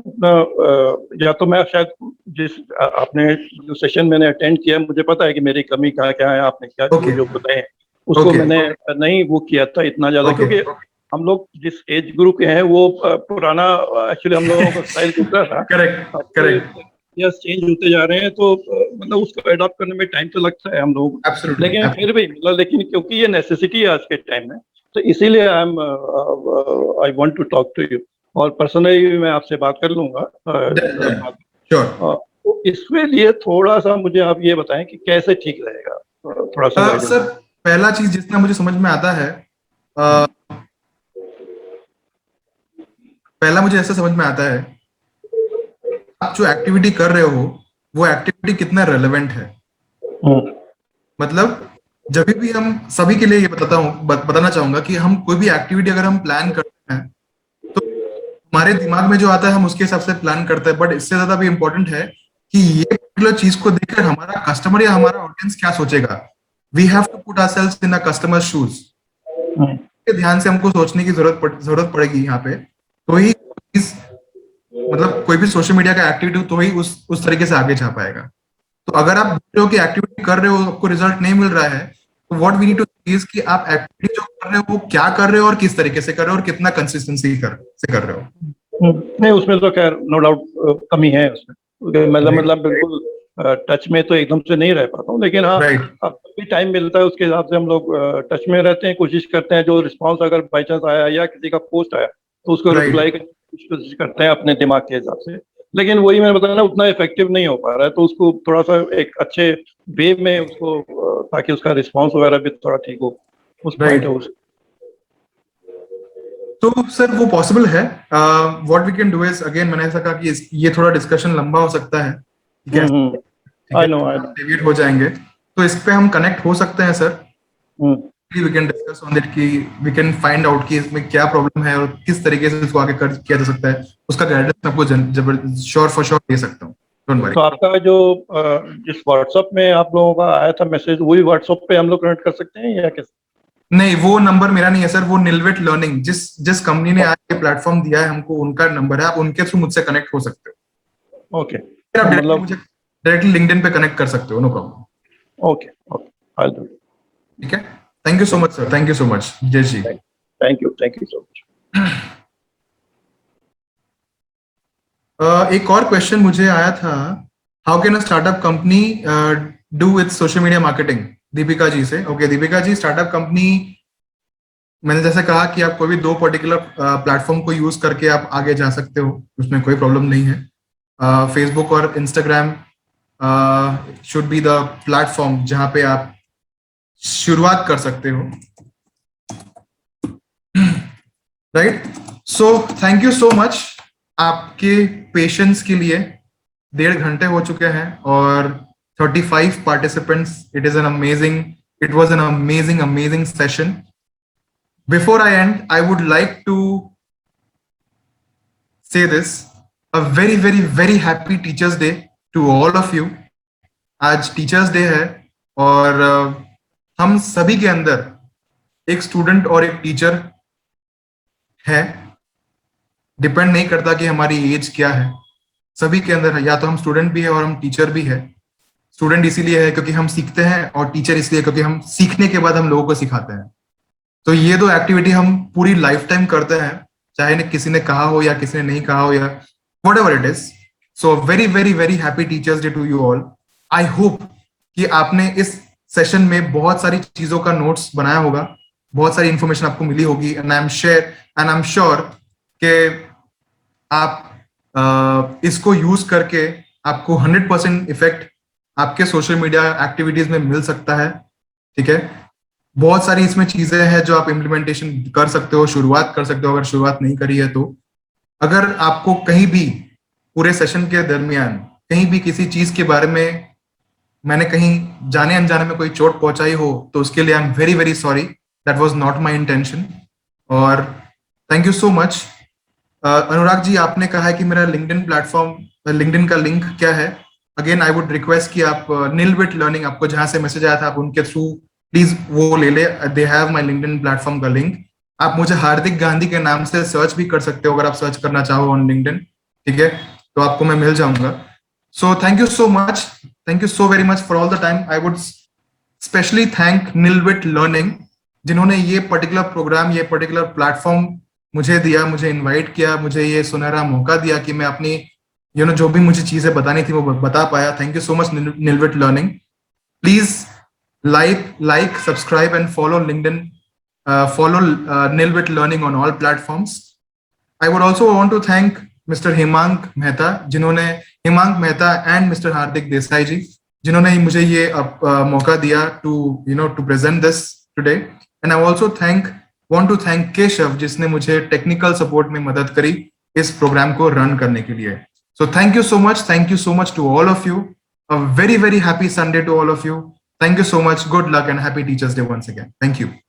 या तो मैं शायद जिस आपने जो सेशन मैंने अटेंड किया, मुझे पता है कि मेरी कमी क्या है, आपने क्या जो बताए उसको मैंने नहीं वो किया था इतना ज्यादा, क्योंकि हम लोग जिस एज ग्रुप के हैं वो पुराना एक्चुअली हम लोगों का स्टाइल दूसरा था. करेक्ट. यस, चेंज होते जा रहे हैं तो मतलब उसको अडॉप्ट करने में टाइम तो लगता है हम लोग, लेकिन फिर भी मतलब लेकिन क्योंकि ये नेसेसिटी है आज के टाइम में, तो इसीलिए I want to talk to you और पर्सनली मैं आपसे बात कर लूंगा. तो इसके लिए थोड़ा सा मुझे आप ये बताएं कि कैसे ठीक रहेगा, थोड़ा सा. सर, पहला चीज जितना मुझे समझ में आता है, पहला मुझे ऐसा समझ में आता है, आप जो एक्टिविटी कर रहे हो वो एक्टिविटी कितना रेलेवेंट है। मतलब जब भी हम सभी के लिए ये बताना चाहूंगा कि हम कोई भी एक्टिविटी अगर हम प्लान करते हैं तो हमारे दिमाग में जो आता है हम उसके हिसाब से प्लान करते हैं, बट इससे ज्यादा भी इम्पोर्टेंट है कि ये पर्टिकुलर चीज को देखकर हमारा कस्टमर या हमारा ऑडियंस क्या सोचेगा। We have to put ourselves in a customer shoes. ध्यान से हमको सोचने की जरूरत पड़ेगी यहाँ पे, तो ही मतलब कोई भी सोशल मीडिया का एक्टिविटी तो ही उस तरीके से आगे जा पाएगा। तो अगर आप देख रहे हो कि एक्टिविटी कर रहे हो, आपको रिजल्ट नहीं मिल रहा है, तो what we need to see is कि आप एक्टिविटी जो कर रहे हो वो क्या कर रहे हो और किस तरीके से कर रहे हो और कितना कंसिस्टेंसी से कर रहे हो। नहीं, उसमें तो खैर नो डाउट कमी है उसमें, मतलब बिल्कुल टच में तो एकदम से नहीं रह पाता हूँ, लेकिन हाँ अब भी टाइम मिलता है उसके हिसाब से हम लोग टच में रहते हैं, कोशिश करते हैं जो रिस्पांस अगर बाई चांस आया या किसी का पोस्ट आया तो उसको रिप्लाई करने की कोशिश करते हैं अपने दिमाग के हिसाब से। लेकिन वही मैंने बताया ना, उतना इफेक्टिव नहीं हो पा रहा है, तो उसको थोड़ा सा एक अच्छे वे में उसको, ताकि उसका रिस्पांस वगैरह भी थोड़ा ठीक हो उस पॉइंट हो। तो सर वो पॉसिबल है। What we can do is, again मैंने ऐसा कहा कि ये थोड़ा डिस्कशन लंबा हो सकता है, आई नो डेविएट हो जाएंगे, तो इस पे हम कनेक्ट हो सकते हैं sir. We can discuss on it कि वी कैन फाइंड आउट कि इसमें क्या प्रॉब्लम है और किस तरीके से इसको आगे किया जा सकता है। उसका गाइडेंस मैं आपको श्योर फॉर श्योर दे सकता हूँ, डोंट वरी। तो आपका जो जिस व्हाट्सएप में आप लोगों का आया था मैसेज, वही व्हाट्सएप पे हम लोग कनेक्ट कर सकते हैं या कैसे? नहीं, वो नंबर मेरा नहीं है सर, वो निलवेट लर्निंग जिस कंपनी ने आज ये प्लेटफॉर्म दिया है हमको, उनका नंबर है। आप उनके थ्रू मुझसे कनेक्ट हो सकते हो। ओके, आप मुझे डायरेक्टली लिंक्डइन पे कनेक्ट कर सकते हो, no problem. Okay okay, I will do. ठीक है, thank you so much sir, thank you so much. Jay ji, thank you so much. एक और क्वेश्चन मुझे आया था, how can a startup company do with social media marketing, Deepika ji से। Okay Deepika ji, startup company मैंने जैसे कहा कि आप कोई भी 2 पर्टिकुलर प्लेटफॉर्म को यूज करके आप आगे जा सकते हो, उसमें कोई प्रॉब्लम नहीं है। फेसबुक और Instagram should be the platform जहां पे आप शुरुआत कर सकते हो, right. So thank you so much आपके पेशेंस के लिए। 1.5 घंटे हो चुके हैं और 35 participants. It was an amazing session. Before I end, I would like to say this, a very happy Teachers Day to all of you. आज Teachers Day है और हम सभी के अंदर एक स्टूडेंट और एक टीचर है। डिपेंड नहीं करता कि हमारी एज क्या है, सभी के अंदर है, या तो हम स्टूडेंट भी है और हम टीचर भी है। स्टूडेंट इसीलिए है क्योंकि हम सीखते हैं, और टीचर इसलिए क्योंकि हम सीखने के बाद हम लोगों को सिखाते हैं। तो ये 2 एक्टिविटी हम पूरी लाइफ टाइम करते हैं, चाहे किसी ने कहा हो या किसी ने नहीं कहा हो, या whatever it is. So very happy teachers day to you all. I hope कि आपने इस सेशन में बहुत सारी चीजों का नोट्स बनाया होगा, बहुत सारी इंफॉर्मेशन आपको मिली होगी, एंड आई एम श्योर कि आप इसको यूज करके आपको 100% इफेक्ट आपके सोशल मीडिया एक्टिविटीज में मिल सकता है। ठीक है, बहुत सारी इसमें चीजें हैं जो आप इम्प्लीमेंटेशन कर सकते हो, शुरुआत कर सकते हो अगर शुरुआत नहीं करी है तो। अगर आपको कहीं भी पूरे सेशन के दरमियान कहीं भी किसी चीज के बारे में मैंने कहीं जाने अनजाने में कोई चोट पहुंचाई हो तो उसके लिए I am very sorry, that was not my intention. और thank you so much. Anurag ji, आपने कहा है कि मेरा लिंक्डइन प्लेटफॉर्म, लिंक्डइन का लिंक क्या है? अगेन आई वुड रिक्वेस्ट कि आप निलविट लर्निंग, आपको जहां से मैसेज आया था आप उनके थ्रू प्लीज वो ले ले। They have my LinkedIn platform का लिंक। आप मुझे हार्दिक गांधी के नाम से सर्च भी कर सकते हो अगर आप सर्च करना चाहो ऑन लिंक्डइन, ठीक है, तो आपको मैं मिल जाऊंगा। So thank you so much, thank you so very much for all the time. I would specially thank Nilwit learning जिन्होंने ये पर्टिकुलर प्रोग्राम, ये पर्टिकुलर प्लेटफॉर्म मुझे दिया, मुझे इन्वाइट किया, मुझे ये सुनहरा मौका दिया कि मैं अपनी जो भी मुझे चीजें बतानी थी वो बता पाया। Thank you so much Nilwit learning. Please like, subscribe and follow LinkedIn, follow Nilwit Learning on all platforms. I would also want to thank Mr. Himank Mehta, Himank Mehta and Mr. Hardik Desai ji, जिन्होंने मुझे ये मौका दिया to present this today. And I also want to thank Keshav, जिसने मुझे technical support में मदद करी इस प्रोग्राम को रन करने के लिए. So thank you so much to all of you. a very, very happy Sunday to all of you. Thank you so much. Good luck and happy Teachers Day once again. Thank you.